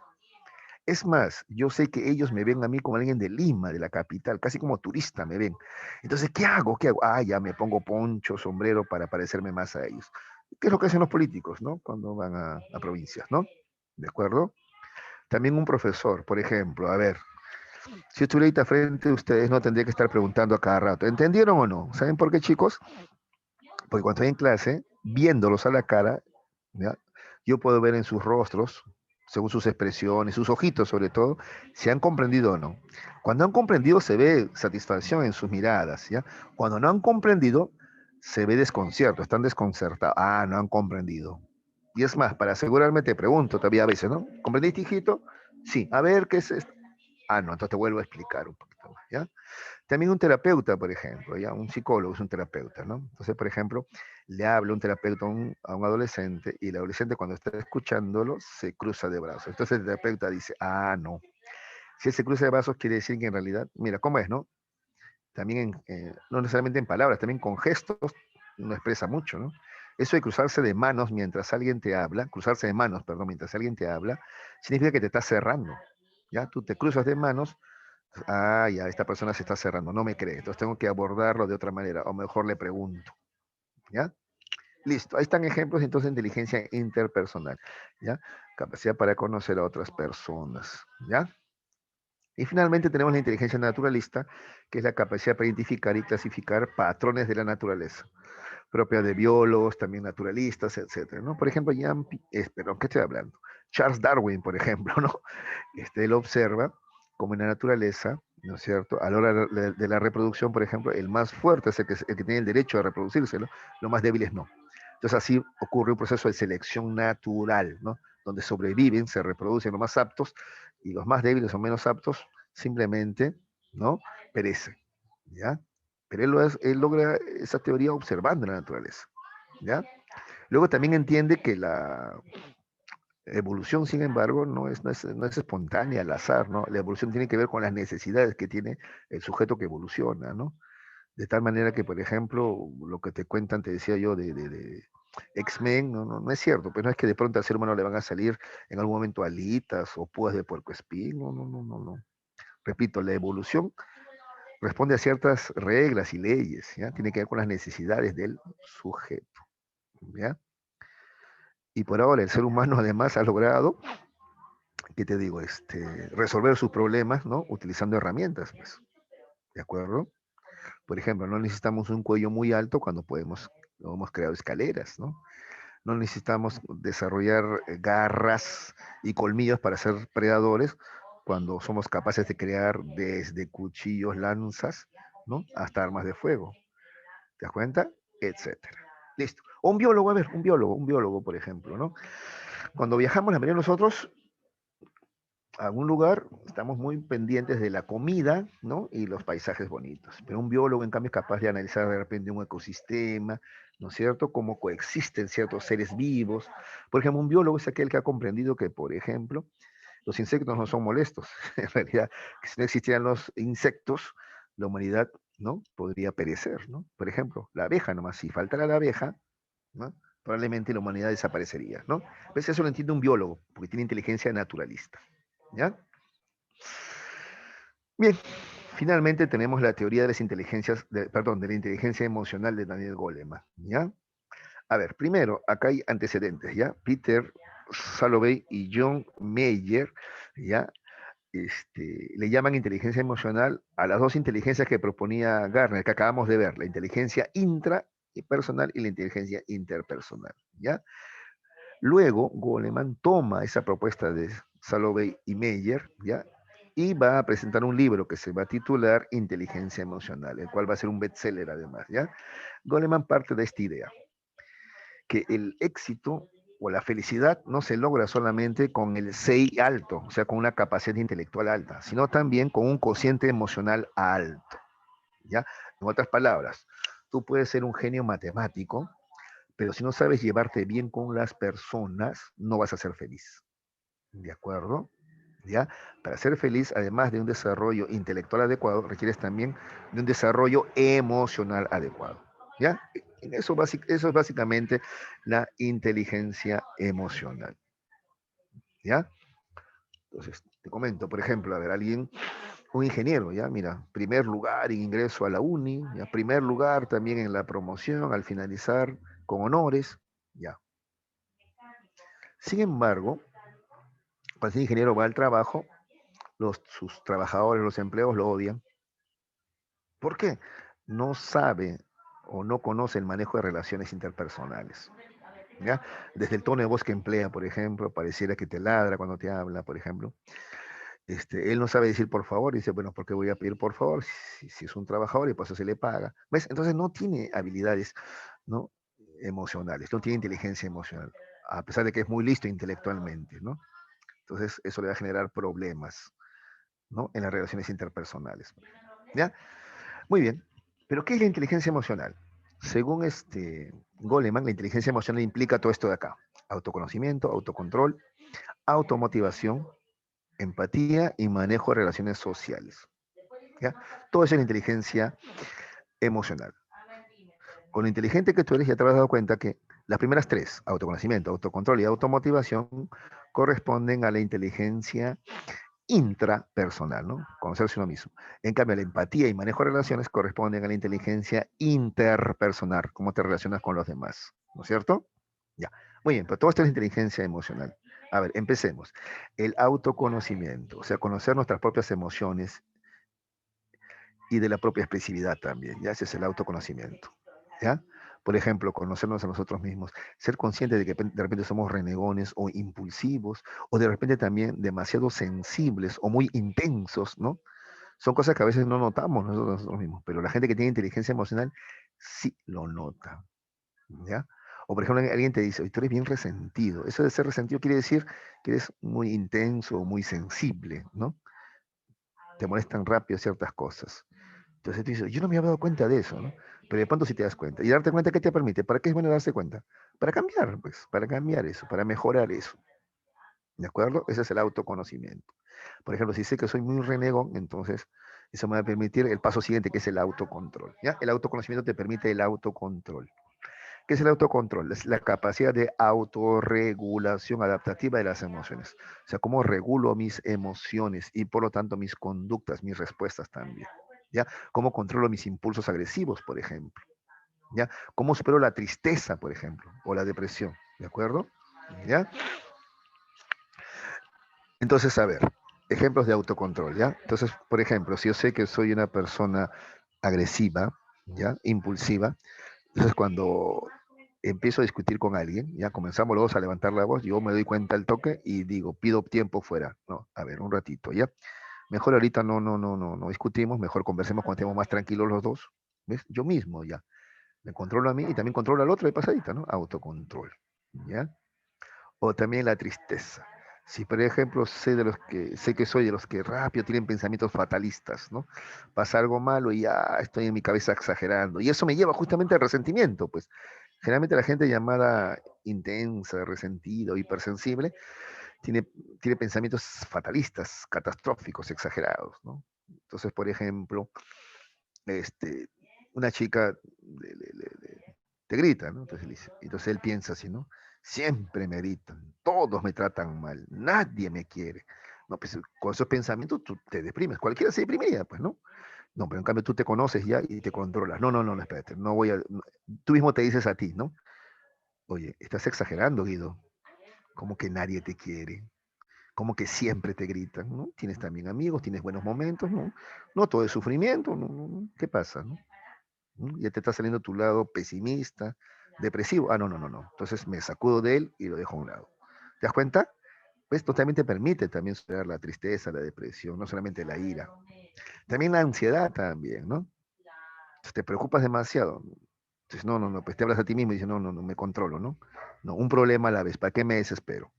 Es más, yo sé que ellos me ven a mí como alguien de Lima, de la capital, casi como turista me ven. Entonces, ¿qué hago? ¿Qué hago? Ah, ya me pongo poncho, sombrero para parecerme más a ellos. ¿Qué es lo que hacen los políticos, no? Cuando van a provincias, ¿no? ¿De acuerdo? También un profesor, por ejemplo, a ver, si estuviera ahorita frente a ustedes, no tendría que estar preguntando a cada rato, ¿entendieron o no? ¿Saben por qué, chicos? Porque cuando estoy en clase, viéndolos a la cara, ¿ya? Yo puedo ver en sus rostros, según sus expresiones, sus ojitos sobre todo, si han comprendido o no. Cuando han comprendido se ve satisfacción en sus miradas, ¿ya? Cuando no han comprendido, se ve desconcierto, están desconcertados. Ah, no han comprendido. Y es más, para asegurarme te pregunto todavía a veces, ¿no? ¿Comprendiste, hijito? Sí. A ver, ¿qué es esto? Ah, no, entonces te vuelvo a explicar un poquito más, ¿ya? También un terapeuta, por ejemplo, ¿ya? Un psicólogo es un terapeuta, ¿no? Entonces, por ejemplo, le habla un terapeuta a un adolescente y el adolescente cuando está escuchándolo se cruza de brazos. Entonces el terapeuta dice, ah, no. Si él se cruza de brazos quiere decir que en realidad, mira, ¿cómo es, no? También, no necesariamente en palabras, también con gestos uno expresa mucho, ¿no? Eso de cruzarse de manos mientras alguien te habla, cruzarse de manos, perdón, mientras alguien te habla, significa que te estás cerrando, ¿ya? Tú te cruzas de manos. Ah, ya, esta persona se está cerrando, no me cree, entonces tengo que abordarlo de otra manera, o mejor le pregunto, ¿ya? Listo, ahí están ejemplos entonces de inteligencia interpersonal, ¿ya? Capacidad para conocer a otras personas, ¿ya? Y finalmente tenemos la inteligencia naturalista, que es la capacidad para identificar y clasificar patrones de la naturaleza, propia de biólogos, también naturalistas, etcétera, ¿no? Por ejemplo, perdón, ¿qué estoy hablando? Charles Darwin, por ejemplo, ¿no? Él observa como en la naturaleza, ¿no es cierto? A la hora de la reproducción, por ejemplo, el más fuerte es el que tiene el derecho a reproducirse, ¿no? Los más débiles no. Entonces así ocurre un proceso de selección natural, ¿no? Donde sobreviven, se reproducen los más aptos y los más débiles o menos aptos simplemente, ¿no? Perecen, ¿ya? Pero él logra esa teoría observando la naturaleza, ¿ya? Luego también entiende que la evolución, sin embargo, no es espontánea al azar, ¿no? La evolución tiene que ver con las necesidades que tiene el sujeto que evoluciona, ¿no? De tal manera que, por ejemplo, lo que te cuentan, te decía yo, de X-Men, no es cierto, pues no es que de pronto al ser humano le van a salir en algún momento alitas o púas de puercoespín, no. Repito, la evolución responde a ciertas reglas y leyes, ¿ya? Tiene que ver con las necesidades del sujeto, ¿ya? Y por ahora el ser humano además ha logrado, ¿qué te digo? Resolver sus problemas, ¿no? Utilizando herramientas, pues, ¿de acuerdo? Por ejemplo, no necesitamos un cuello muy alto cuando hemos creado escaleras, ¿no? No necesitamos desarrollar garras y colmillos para ser predadores cuando somos capaces de crear desde cuchillos, lanzas, ¿no? Hasta armas de fuego. ¿Te das cuenta? Etcétera. Listo. O un biólogo, a ver, un biólogo, por ejemplo, ¿no? Cuando viajamos, la mayoría de nosotros a algún lugar, estamos muy pendientes de la comida, ¿no? Y los paisajes bonitos. Pero un biólogo, en cambio, es capaz de analizar de repente un ecosistema, ¿no es cierto? Cómo coexisten ciertos seres vivos. Por ejemplo, un biólogo es aquel que ha comprendido que, por ejemplo, los insectos no son molestos. En realidad, que si no existieran los insectos, la humanidad, ¿no? Podría perecer, ¿no? Por ejemplo, la abeja nomás, si faltara la abeja, ¿no? Probablemente la humanidad desaparecería, ¿no? Pues eso lo entiende un biólogo, porque tiene inteligencia naturalista, ¿ya? Bien, finalmente tenemos la teoría de las inteligencias, perdón, de la inteligencia emocional de Daniel Goleman, ¿ya? A ver, primero, acá hay antecedentes, ¿ya? Peter Salovey y John Mayer, ¿ya? Le llaman inteligencia emocional a las dos inteligencias que proponía Garner, que acabamos de ver, la inteligencia intrapersonal y la inteligencia interpersonal, ¿ya? Luego, Goleman toma esa propuesta de Salovey y Meyer, ¿ya? Y va a presentar un libro que se va a titular Inteligencia Emocional, el cual va a ser un bestseller además, ¿ya? Goleman parte de esta idea, que el éxito o la felicidad no se logra solamente con el CI alto, o sea, con una capacidad intelectual alta, sino también con un cociente emocional alto, ¿ya? En otras palabras, tú puedes ser un genio matemático, pero si no sabes llevarte bien con las personas, no vas a ser feliz. ¿De acuerdo? ¿Ya? Para ser feliz, además de un desarrollo intelectual adecuado, requieres también de un desarrollo emocional adecuado. ¿Ya? Eso es básicamente la inteligencia emocional. ¿Ya? Entonces, te comento, por ejemplo, a ver, un ingeniero, ¿ya? Mira, primer lugar en ingreso a la uni, ¿ya? Primer lugar también en la promoción al finalizar con honores, ¿ya? Sin embargo, Cuando ese ingeniero va al trabajo, sus trabajadores, los empleados lo odian. ¿Por qué? No sabe o no conoce el manejo de relaciones interpersonales. ¿Ya? Desde el tono de voz que emplea, por ejemplo, pareciera que te ladra cuando te habla, por ejemplo. Él no sabe decir por favor, y dice, bueno, ¿por qué voy a pedir por favor? Si es un trabajador y por eso se le paga. ¿Ves? Entonces no tiene habilidades, ¿no? Emocionales, no tiene inteligencia emocional, a pesar de que es muy listo intelectualmente, ¿no? Entonces eso le va a generar problemas, ¿no? En las relaciones interpersonales. ¿Ya? Muy bien. Pero ¿qué es la inteligencia emocional? Según Goleman, la inteligencia emocional implica todo esto de acá. Autoconocimiento, autocontrol, automotivación, empatía y manejo de relaciones sociales. ¿Ya? Todo eso es la inteligencia emocional. Con lo inteligente que tú eres, ya te habrás dado cuenta que las primeras tres, autoconocimiento, autocontrol y automotivación, corresponden a la inteligencia intrapersonal, ¿no? Conocerse uno mismo. En cambio, la empatía y manejo de relaciones corresponden a la inteligencia interpersonal, cómo te relacionas con los demás, ¿no es cierto? Ya. Muy bien, pero todo esto es inteligencia emocional. A ver, empecemos. El autoconocimiento, o sea, conocer nuestras propias emociones y de la propia expresividad también, ¿ya? Ese es el autoconocimiento, ¿ya? Por ejemplo, conocernos a nosotros mismos, ser consciente de que de repente somos renegones o impulsivos, o de repente también demasiado sensibles o muy intensos, ¿no? Son cosas que a veces no notamos nosotros mismos, pero la gente que tiene inteligencia emocional sí lo nota, ¿ya? O por ejemplo, alguien te dice, oye, tú eres bien resentido. Eso de ser resentido quiere decir que eres muy intenso o muy sensible, ¿no? Te molestan rápido ciertas cosas. Entonces tú dices, yo no me había dado cuenta de eso, ¿no? Pero de pronto sí te das cuenta. Y darte cuenta, ¿qué te permite? ¿Para qué es bueno darse cuenta? Para cambiar, pues, para cambiar eso, para mejorar eso. ¿De acuerdo? Ese es el autoconocimiento. Por ejemplo, si sé que soy muy renegón, entonces eso me va a permitir el paso siguiente, que es el autocontrol. ¿Ya? El autoconocimiento te permite el autocontrol. ¿Qué es el autocontrol? Es la capacidad de autorregulación adaptativa de las emociones. O sea, cómo regulo mis emociones y por lo tanto mis conductas, mis respuestas también. ¿Ya? Cómo controlo mis impulsos agresivos, por ejemplo. ¿Ya? Cómo supero la tristeza, por ejemplo, o la depresión. ¿De acuerdo? ¿Ya? Entonces, a ver, ejemplos de autocontrol, ¿ya? Entonces, por ejemplo, si yo sé que soy una persona agresiva, ¿ya? Impulsiva, entonces cuando empiezo a discutir con alguien, ya comenzamos los dos a levantar la voz, yo me doy cuenta al toque y digo, pido tiempo fuera. No, a ver, un ratito, ¿ya? Mejor ahorita no discutimos, mejor conversemos cuando estemos más tranquilos los dos. ¿Ves? Yo mismo ya. Me controlo a mí y también controlo al otro de pasadita, ¿no? Autocontrol, ¿ya? O también la tristeza. Si, por ejemplo, sé que soy de los que rápido tienen pensamientos fatalistas, ¿no? Pasa algo malo y ya estoy en mi cabeza exagerando. Y eso me lleva justamente al resentimiento, pues. Generalmente la gente llamada intensa, resentida o hipersensible tiene, tiene pensamientos fatalistas, catastróficos, exagerados, ¿no? Entonces, por ejemplo, este, una chica te grita, ¿no? Entonces él piensa así, ¿no? Siempre me gritan, todos me tratan mal, nadie me quiere. No, pues con esos pensamientos tú te deprimes, cualquiera se deprimiría, pues, ¿no? No, pero en cambio tú te conoces ya y te controlas. No, espérate, no voy a... Tú mismo te dices a ti, ¿no? Oye, estás exagerando, Guido. Como que nadie te quiere, como que siempre te gritan, ¿no? Tienes también amigos, tienes buenos momentos, ¿no? No todo es sufrimiento, ¿no? ¿Qué pasa, no? Ya te está saliendo tu lado pesimista, depresivo. Ah, no. Entonces me sacudo de él y lo dejo a un lado. ¿Te das cuenta? Pues totalmente permite también superar la tristeza, la depresión, no solamente la ira. También la ansiedad también, ¿no? Entonces, te preocupas demasiado. Entonces, pues te hablas a ti mismo y dices, no, me controlo, ¿no? No, un problema a la vez, ¿para qué me desespero?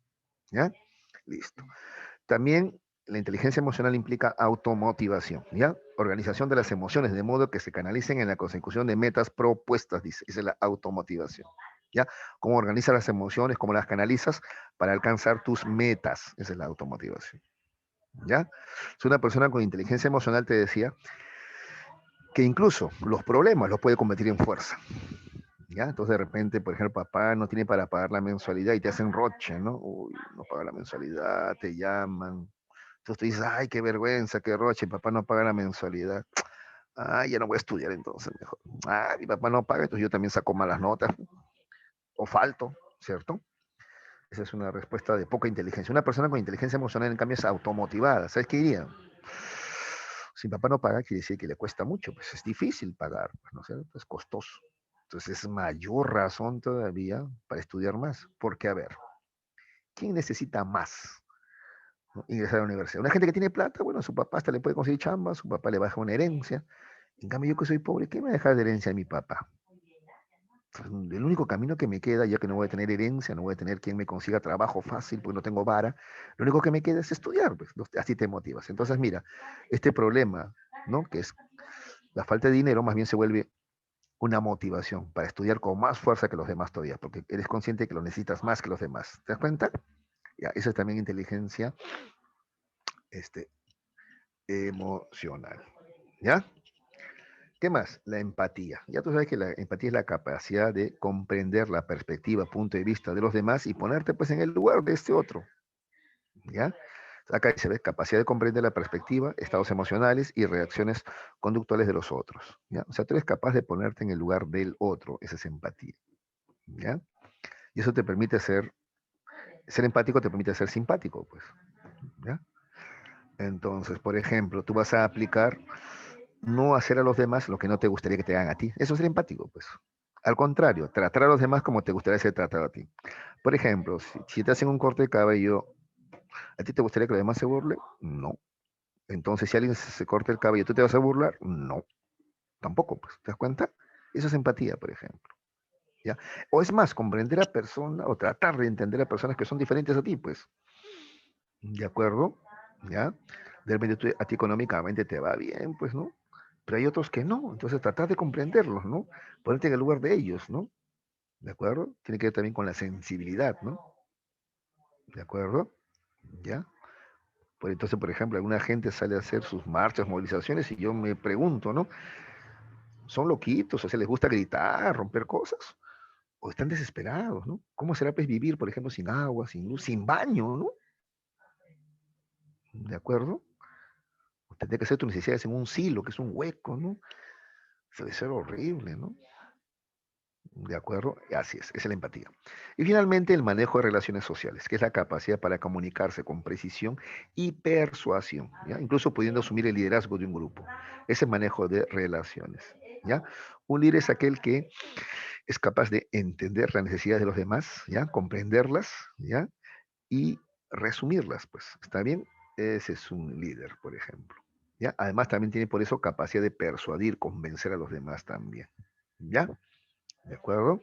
¿Ya? Listo. También la inteligencia emocional implica automotivación, ¿ya? Organización de las emociones, de modo que se canalicen en la consecución de metas propuestas, dice. Esa es la automotivación, ¿ya? Cómo organizas las emociones, cómo las canalizas para alcanzar tus metas. Esa es la automotivación, ¿ya? Si una persona con inteligencia emocional te decía que incluso los problemas los puede convertir en fuerza, ¿ya? Entonces de repente, por ejemplo, papá no tiene para pagar la mensualidad y te hacen roche, ¿no? Uy, no paga la mensualidad, te llaman. Entonces tú dices, ay, qué vergüenza, qué roche, papá no paga la mensualidad. Ay, ya no voy a estudiar entonces, mejor. Ah, mi papá no paga, entonces yo también saco malas notas o falto, ¿cierto? Esa es una respuesta de poca inteligencia. Una persona con inteligencia emocional, en cambio, es automotivada. ¿Sabes qué diría? Si papá no paga, quiere decir que le cuesta mucho. Pues es difícil pagar, pues, ¿no es cierto? Es costoso. Entonces es mayor razón todavía para estudiar más. Porque, a ver, ¿quién necesita más? ¿No? Ingresar a la universidad. Una gente que tiene plata, bueno, su papá hasta le puede conseguir chamba, su papá le baja una herencia. En cambio, yo que soy pobre, ¿qué me va a dejar de herencia a mi papá? Pues, el único camino que me queda, ya que no voy a tener herencia, no voy a tener quien me consiga trabajo fácil, porque no tengo vara, lo único que me queda es estudiar, pues, así te motivas. Entonces, mira, este problema, ¿no? Que es la falta de dinero, más bien se vuelve una motivación para estudiar con más fuerza que los demás todavía, porque eres consciente que lo necesitas más que los demás. ¿Te das cuenta? Ya, eso es también inteligencia este, emocional. ¿Ya? ¿Qué más? La empatía. Ya tú sabes que la empatía es la capacidad de comprender la perspectiva, punto de vista de los demás y ponerte pues en el lugar de este otro. ¿Ya? Acá se ve capacidad de comprender la perspectiva, estados emocionales y reacciones conductuales de los otros. ¿Ya? O sea, tú eres capaz de ponerte en el lugar del otro, esa es empatía. ¿Ya? Y eso te permite ser empático te permite ser simpático, pues. ¿Ya? Entonces, por ejemplo, tú vas a aplicar no hacer a los demás lo que no te gustaría que te hagan a ti. Eso es ser empático, pues. Al contrario, tratar a los demás como te gustaría ser tratado a ti. Por ejemplo, si te hacen un corte de cabello, ¿a ti te gustaría que los demás se burlen? No. Entonces, si alguien se corta el cabello, ¿tú te vas a burlar? No. Tampoco, pues. ¿Te das cuenta? Eso es empatía, por ejemplo. ¿Ya? O es más, comprender a personas o tratar de entender a personas que son diferentes a ti, pues. ¿De acuerdo? ¿Ya? De repente a ti económicamente te va bien, pues, ¿no? Pero hay otros que no. Entonces, tratar de comprenderlos, ¿no? Ponerte en el lugar de ellos, ¿no? ¿De acuerdo? Tiene que ver también con la sensibilidad, ¿no? ¿De acuerdo? ¿Ya? Pues entonces, por ejemplo, alguna gente sale a hacer sus marchas, movilizaciones, y yo me pregunto, ¿no? ¿Son loquitos? O sea, ¿les gusta gritar, romper cosas? ¿O están desesperados, ¿no? ¿Cómo será, pues, vivir, por ejemplo, sin agua, sin luz, sin baño, ¿no? ¿De acuerdo? Tendría que hacer tus necesidades en un silo, que es un hueco, ¿no? Debe ser horrible, ¿no? ¿De acuerdo? Así es la empatía. Y finalmente el manejo de relaciones sociales, que es la capacidad para comunicarse con precisión y persuasión, ¿ya? Incluso pudiendo asumir el liderazgo de un grupo. Ese manejo de relaciones, ¿ya? Un líder es aquel que es capaz de entender las necesidades de los demás, ¿ya? Comprenderlas, ¿ya? Y resumirlas, pues, ¿está bien? Ese es un líder, por ejemplo, ¿ya? Además también tiene por eso capacidad de persuadir, convencer a los demás también, ¿ya? ¿De acuerdo?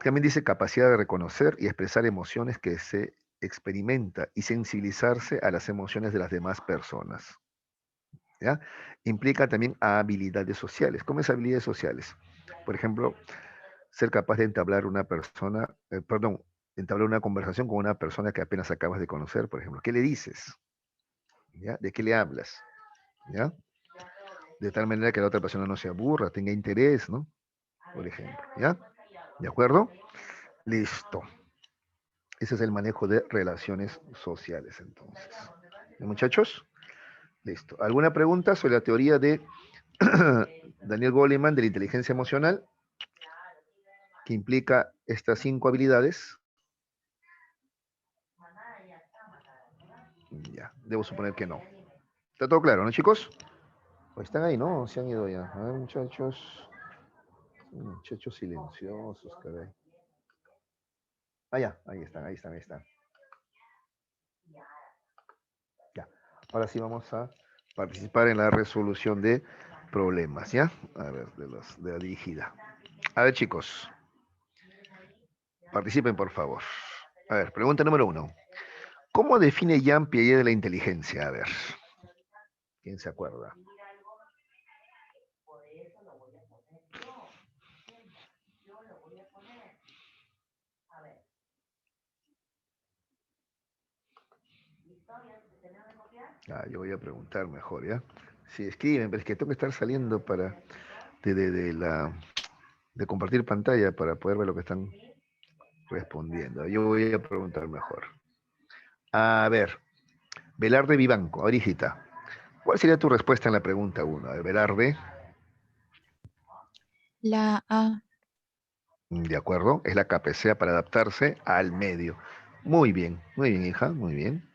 También dice capacidad de reconocer y expresar emociones que se experimenta y sensibilizarse a las emociones de las demás personas. ¿Ya? Implica también habilidades sociales. ¿Cómo es habilidades sociales? Por ejemplo, ser capaz de entablar una persona, perdón, entablar una conversación con una persona que apenas acabas de conocer, por ejemplo. ¿Qué le dices? ¿Ya? ¿De qué le hablas? ¿Ya? De tal manera que la otra persona no se aburra, tenga interés, ¿no? Por ejemplo. ¿Ya? ¿De acuerdo? Listo. Ese es el manejo de relaciones sociales, entonces. ¿Ya, muchachos? Listo. ¿Alguna pregunta sobre la teoría de Daniel Goleman de la inteligencia emocional, que implica estas 5 habilidades? Ya, debo suponer que no. ¿Está todo claro, no, chicos? Pues están ahí, ¿no? Se han ido ya. A ver, muchachos. Muchachos silenciosos, caray. Ah, ya, ahí están, ahí están, ahí están. Ya. Ahora sí vamos a participar en la resolución de problemas, ¿ya? A ver, de la dirigida. A ver, chicos, participen, por favor. A ver, pregunta número 1. ¿Cómo define Jean Piaget de la inteligencia? A ver, ¿quién se acuerda? Ah, yo voy a preguntar mejor, ¿ya? Sí, escriben, pero es que tengo que estar saliendo para de compartir pantalla para poder ver lo que están respondiendo. Yo voy a preguntar mejor. A ver, Velarde Vivanco, ahorita. ¿Cuál sería tu respuesta en la pregunta 1? A ver, Velarde. La A. ¿De acuerdo? Es la capacidad para adaptarse al medio. Muy bien, hija, muy bien.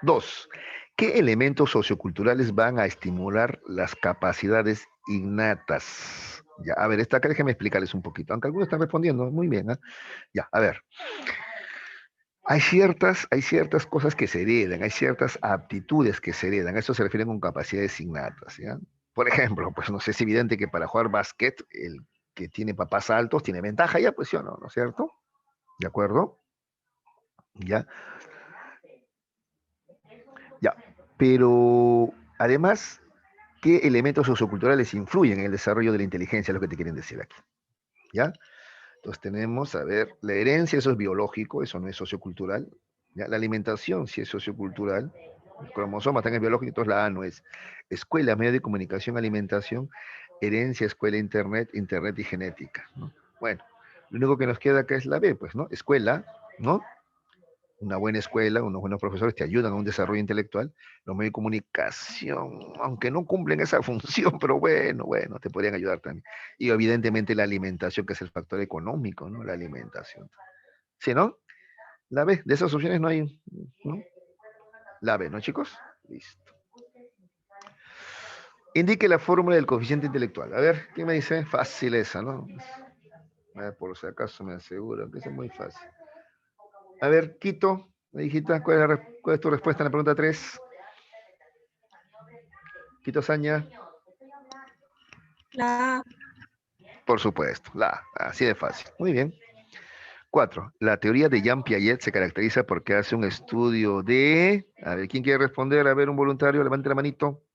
Dos, ¿qué elementos socioculturales van a estimular las capacidades innatas? Ya, a ver, esta acá déjenme explicarles un poquito, aunque algunos están respondiendo, muy bien, ¿ah? Ya, a ver, hay ciertas cosas que se heredan, hay ciertas aptitudes que se heredan, a eso se refieren con capacidades innatas, ¿ya? Por ejemplo, pues no sé, es evidente que para jugar básquet, el que tiene papás altos tiene ventaja, ya, pues sí o no, ¿no es cierto? ¿De acuerdo? Ya, ya. Pero además, ¿qué elementos socioculturales influyen en el desarrollo de la inteligencia? Es lo que te quieren decir aquí, ¿ya? Entonces tenemos, a ver, la herencia, eso es biológico, eso no es sociocultural, ¿ya? La alimentación, sí es sociocultural, el cromosoma también es biológico, entonces la A no es. Escuela, medio de comunicación, alimentación, herencia, escuela, internet, internet y genética, ¿no? Bueno, lo único que nos queda acá es la B, pues, ¿no? Escuela, ¿no? Una buena escuela, unos buenos profesores te ayudan a un desarrollo intelectual. Los medios de comunicación, aunque no cumplen esa función, pero bueno, te podrían ayudar también. Y evidentemente la alimentación, que es el factor económico, ¿no? La alimentación. ¿Sí, no? La B, de esas opciones no hay, ¿no? La B, ¿no, chicos? Listo. Indique la fórmula del coeficiente intelectual. A ver, ¿quién me dice? Fácil esa, ¿no? A ver, por si acaso me aseguro que es muy fácil. A ver, Quito, hijita, ¿cuál es tu respuesta en la pregunta 3? Quito Saña. La Por supuesto, así de fácil. Muy bien. 4. La teoría de Jean Piaget se caracteriza porque hace un estudio de... A ver, ¿quién quiere responder? A ver, un voluntario, levante la manito.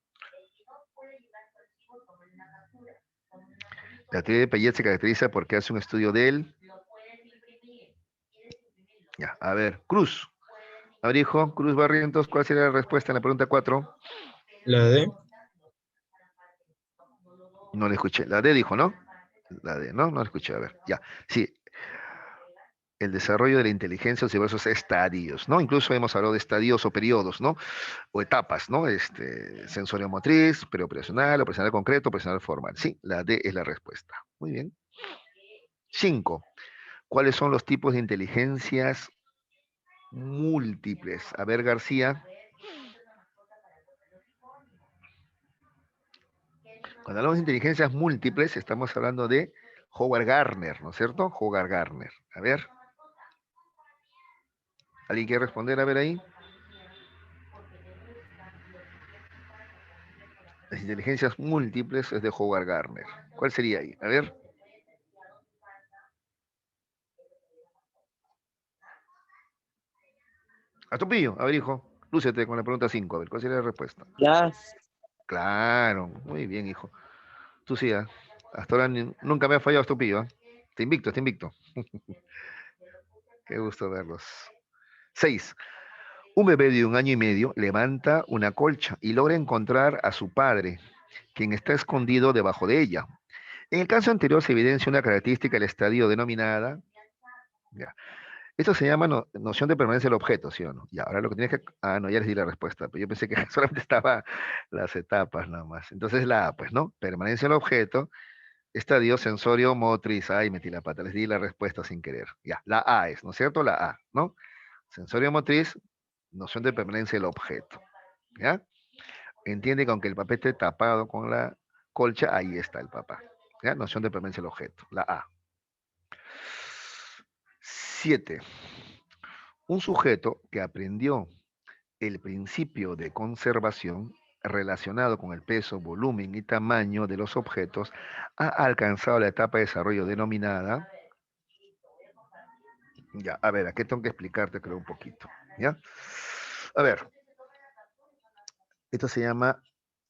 La teoría de Piaget se caracteriza porque hace un estudio de él. Ya, a ver, Cruz. A ver, hijo, Cruz Barrientos, ¿cuál sería la respuesta en la pregunta 4? La D. No le escuché. La D dijo, ¿no? La D, ¿no? No la escuché. A ver, ya. Sí, el desarrollo de la inteligencia en diversos estadios, ¿no? Incluso hemos hablado de estadios o periodos, ¿no? O etapas, ¿no? Sensorio motriz, preoperacional, operacional concreto, operacional formal. Sí, la D es la respuesta. Muy bien. 5. ¿Cuáles son los tipos de inteligencias múltiples? A ver, García. Cuando hablamos de inteligencias múltiples, estamos hablando de Howard Gardner, ¿no es cierto? Howard Gardner. A ver. ¿Alguien quiere responder? A ver ahí. Las inteligencias múltiples es de Howard Gardner. ¿Cuál sería ahí? A ver. A tu pillo. A ver, hijo. Lúcete con la pregunta 5. A ver, ¿cuál sería la respuesta? La, Claro. Muy bien, hijo. Tú sí, ¿eh? Hasta ahora nunca me ha fallado tu pillo. Te invicto, te invicto. Qué gusto verlos. 6. Un bebé de 1 año y medio levanta una colcha y logra encontrar a su padre, quien está escondido debajo de ella. En el caso anterior se evidencia una característica del estadio denominada, ya, esto se llama noción de permanencia del objeto, ¿sí o no? Ya, ahora lo que tienes que, no, ya les di la respuesta, pero yo pensé que solamente estaba las etapas nada más. Entonces la A, pues, ¿no? Permanencia del objeto, estadio sensorio motriz, ay, metí la pata, les di la respuesta sin querer. Ya, la A es, ¿no es cierto? La A, ¿no? Sensorio motriz, noción de permanencia del objeto, ¿ya? Entiende que aunque el papel esté tapado con la colcha, ahí está el papá. ¿Ya? Noción de permanencia del objeto, la A. 7. Un sujeto que aprendió el principio de conservación relacionado con el peso, volumen y tamaño de los objetos ha alcanzado la etapa de desarrollo denominada... Ya, a ver, aquí tengo que explicarte creo un poquito, ¿ya? A ver, esto se llama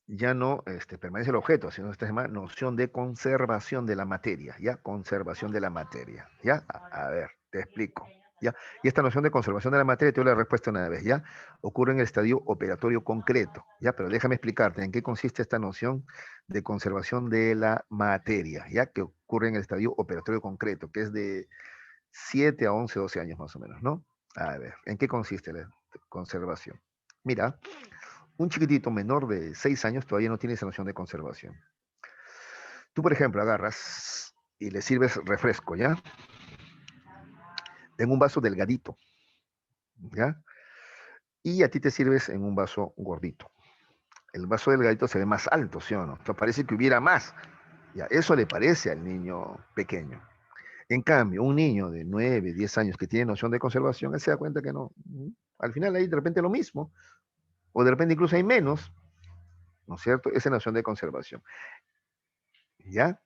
ya no permanece el objeto, sino esta se llama noción de conservación de la materia, ¿ya? Conservación de la materia, ¿ya? A ver, te explico, ¿ya? Y esta noción de conservación de la materia, te doy la respuesta una vez, ¿ya? Ocurre en el estadio operatorio concreto, ¿ya? Pero déjame explicarte en qué consiste esta noción de conservación de la materia, ¿ya? Que ocurre en el estadio operatorio concreto, que es de 7 a 11, 12 años más o menos, ¿no? A ver, ¿en qué consiste la conservación? Mira, un chiquitito menor de 6 años todavía no tiene esa noción de conservación. Tú, por ejemplo, agarras y le sirves refresco, ¿ya? En un vaso delgadito, ¿ya? Y a ti te sirves en un vaso gordito. El vaso delgadito se ve más alto, ¿sí o no? Entonces parece que hubiera más. Ya, eso le parece al niño pequeño. En cambio, un niño de 9, 10 años que tiene noción de conservación, él se da cuenta que no. Al final hay de repente lo mismo, o de repente incluso hay menos, ¿no es cierto? Esa noción de conservación. ¿Ya?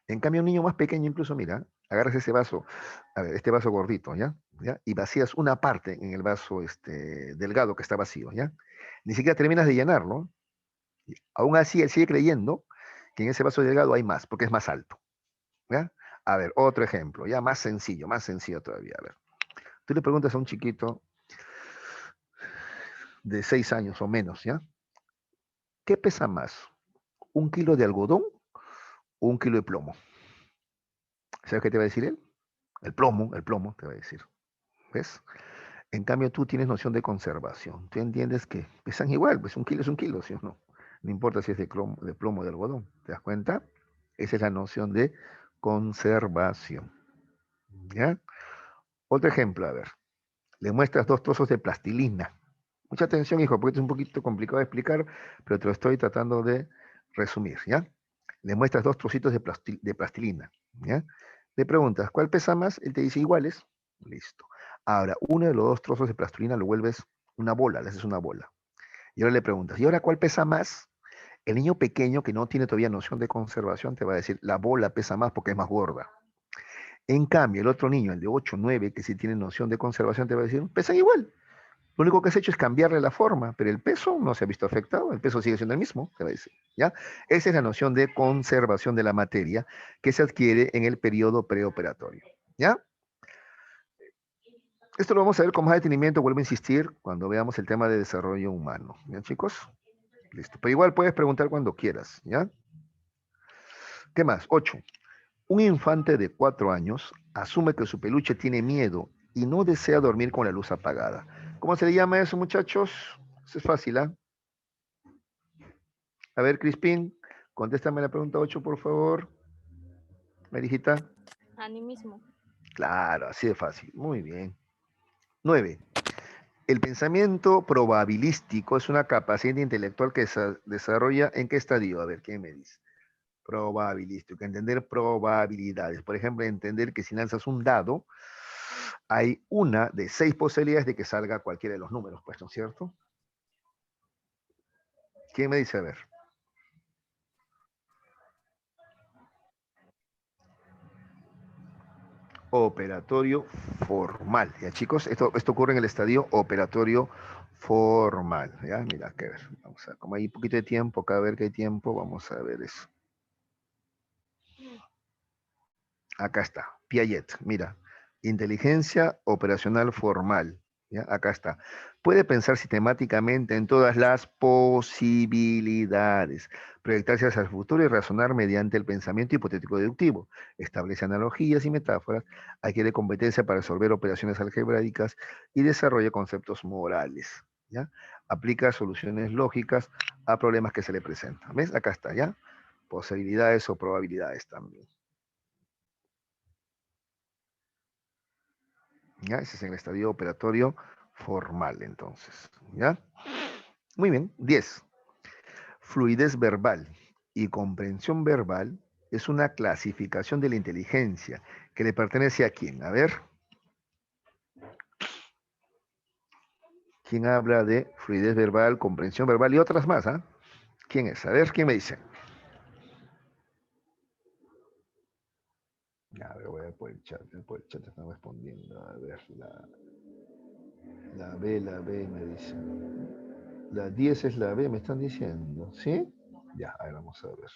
En cambio, un niño más pequeño, incluso, mira, agarras ese vaso, a ver, este vaso gordito, ¿ya? ¿Ya? Y vacías una parte en el vaso delgado que está vacío, ¿ya? Ni siquiera terminas de llenarlo. Aún así, él sigue creyendo que en ese vaso delgado hay más, porque es más alto, ¿ya? A ver, otro ejemplo, ya más sencillo todavía. A ver, tú le preguntas a un chiquito de 6 años o menos, ¿ya? ¿Qué pesa más? ¿Un kilo de algodón o un kilo de plomo? ¿Sabes qué te va a decir él? El plomo, te va a decir. ¿Ves? En cambio, tú tienes noción de conservación. Tú entiendes que pesan igual, pues un kilo es un kilo, ¿sí o no? No importa si es de plomo o de algodón. ¿Te das cuenta? Esa es la noción de conservación. ¿Ya? Otro ejemplo, a ver. Le muestras 2 trozos de plastilina. Mucha atención, hijo, porque esto es un poquito complicado de explicar, pero te lo estoy tratando de resumir, ¿ya? Le muestras 2 trocitos de plastilina, ¿ya? Le preguntas, ¿cuál pesa más? Él te dice iguales. Listo. Ahora, uno de los 2 trozos de plastilina lo vuelves una bola, le haces una bola. Y ahora le preguntas, ¿y ahora cuál pesa más? El niño pequeño que no tiene todavía noción de conservación te va a decir, la bola pesa más porque es más gorda. En cambio, el otro niño, el de 8, 9, que sí tiene noción de conservación, te va a decir, pesan igual. Lo único que has hecho es cambiarle la forma, pero el peso no se ha visto afectado, el peso sigue siendo el mismo, te va a decir, ¿ya? Esa es la noción de conservación de la materia que se adquiere en el periodo preoperatorio, ¿ya? Esto lo vamos a ver con más detenimiento, vuelvo a insistir, cuando veamos el tema de desarrollo humano, ¿ya, chicos? Listo, pero igual puedes preguntar cuando quieras, ¿ya? ¿Qué más? 8. Un infante de 4 años asume que su peluche tiene miedo y no desea dormir con la luz apagada. ¿Cómo se le llama eso, muchachos? Eso es fácil, ¿ah? A ver, Crispín, contéstame la pregunta 8, por favor. Marijita. Animismo. Claro, así de fácil. Muy bien. 9. El pensamiento probabilístico es una capacidad intelectual que se desarrolla en qué estadio. A ver, ¿quién me dice? Probabilístico, entender probabilidades. Por ejemplo, entender que si lanzas un dado, hay una de 6 posibilidades de que salga cualquiera de los números, pues, ¿no es cierto? ¿Quién me dice? A ver. Operatorio formal. Ya, chicos, esto ocurre en el estadio operatorio formal. Ya, mira, que ver. Vamos a, como hay un poquito de tiempo, acá a ver qué hay tiempo, vamos a ver eso. Acá está, Piaget, mira. Inteligencia operacional formal. ¿Ya? Acá está. Puede pensar sistemáticamente en todas las posibilidades, proyectarse hacia el futuro y razonar mediante el pensamiento hipotético deductivo. Establece analogías y metáforas, adquiere competencia para resolver operaciones algebraicas y desarrolla conceptos morales. ¿Ya? Aplica soluciones lógicas a problemas que se le presentan. ¿Ves? Acá está, ¿ya? Posibilidades o probabilidades también. ¿Ya? Ese es el estadio operatorio formal, entonces. ¿Ya? Muy bien. 10. Fluidez verbal y comprensión verbal es una clasificación de la inteligencia que le pertenece a quién. A ver. ¿Quién habla de fluidez verbal, comprensión verbal y otras más? ¿Ah? ¿Quién es? A ver, ¿quién me dice? A ver, voy a ver por el chat están respondiendo. A ver, la B me dice. La 10 es la B, me están diciendo, ¿sí? Ya, a ver, vamos a ver.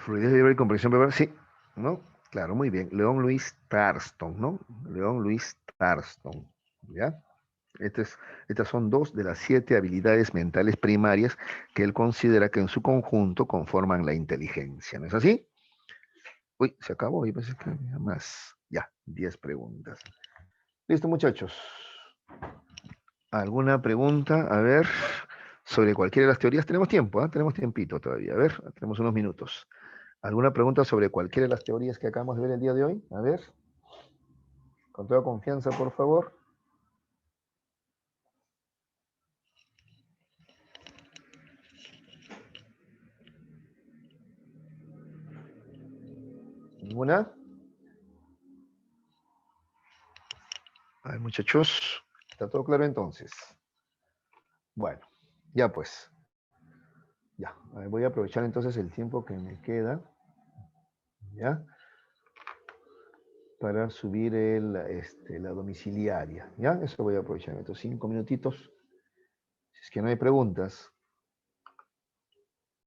Fluidez verbal y comprensión verbal, sí, ¿no? Claro, muy bien. León Luis Tarston, ¿no? León Luis Tarston, ¿ya? Estas son 2 de las 7 habilidades mentales primarias que él considera que en su conjunto conforman la inteligencia, ¿no es así? Uy, se acabó, y pensé que había más. Ya, 10 preguntas. Listo, muchachos. ¿Alguna pregunta? A ver, sobre cualquiera de las teorías. Tenemos tiempo, ¿ah? Tenemos tiempito todavía. A ver, tenemos unos minutos. ¿Alguna pregunta sobre cualquiera de las teorías que acabamos de ver el día de hoy? A ver, con toda confianza, por favor. ¿Ninguna? A ver, muchachos, ¿está todo claro entonces? Bueno, ya pues. Ya, a ver, voy a aprovechar entonces el tiempo que me queda, ¿ya? Para subir la domiciliaria, ¿ya? Eso voy a aprovechar estos 5 minutitos. Si es que no hay preguntas,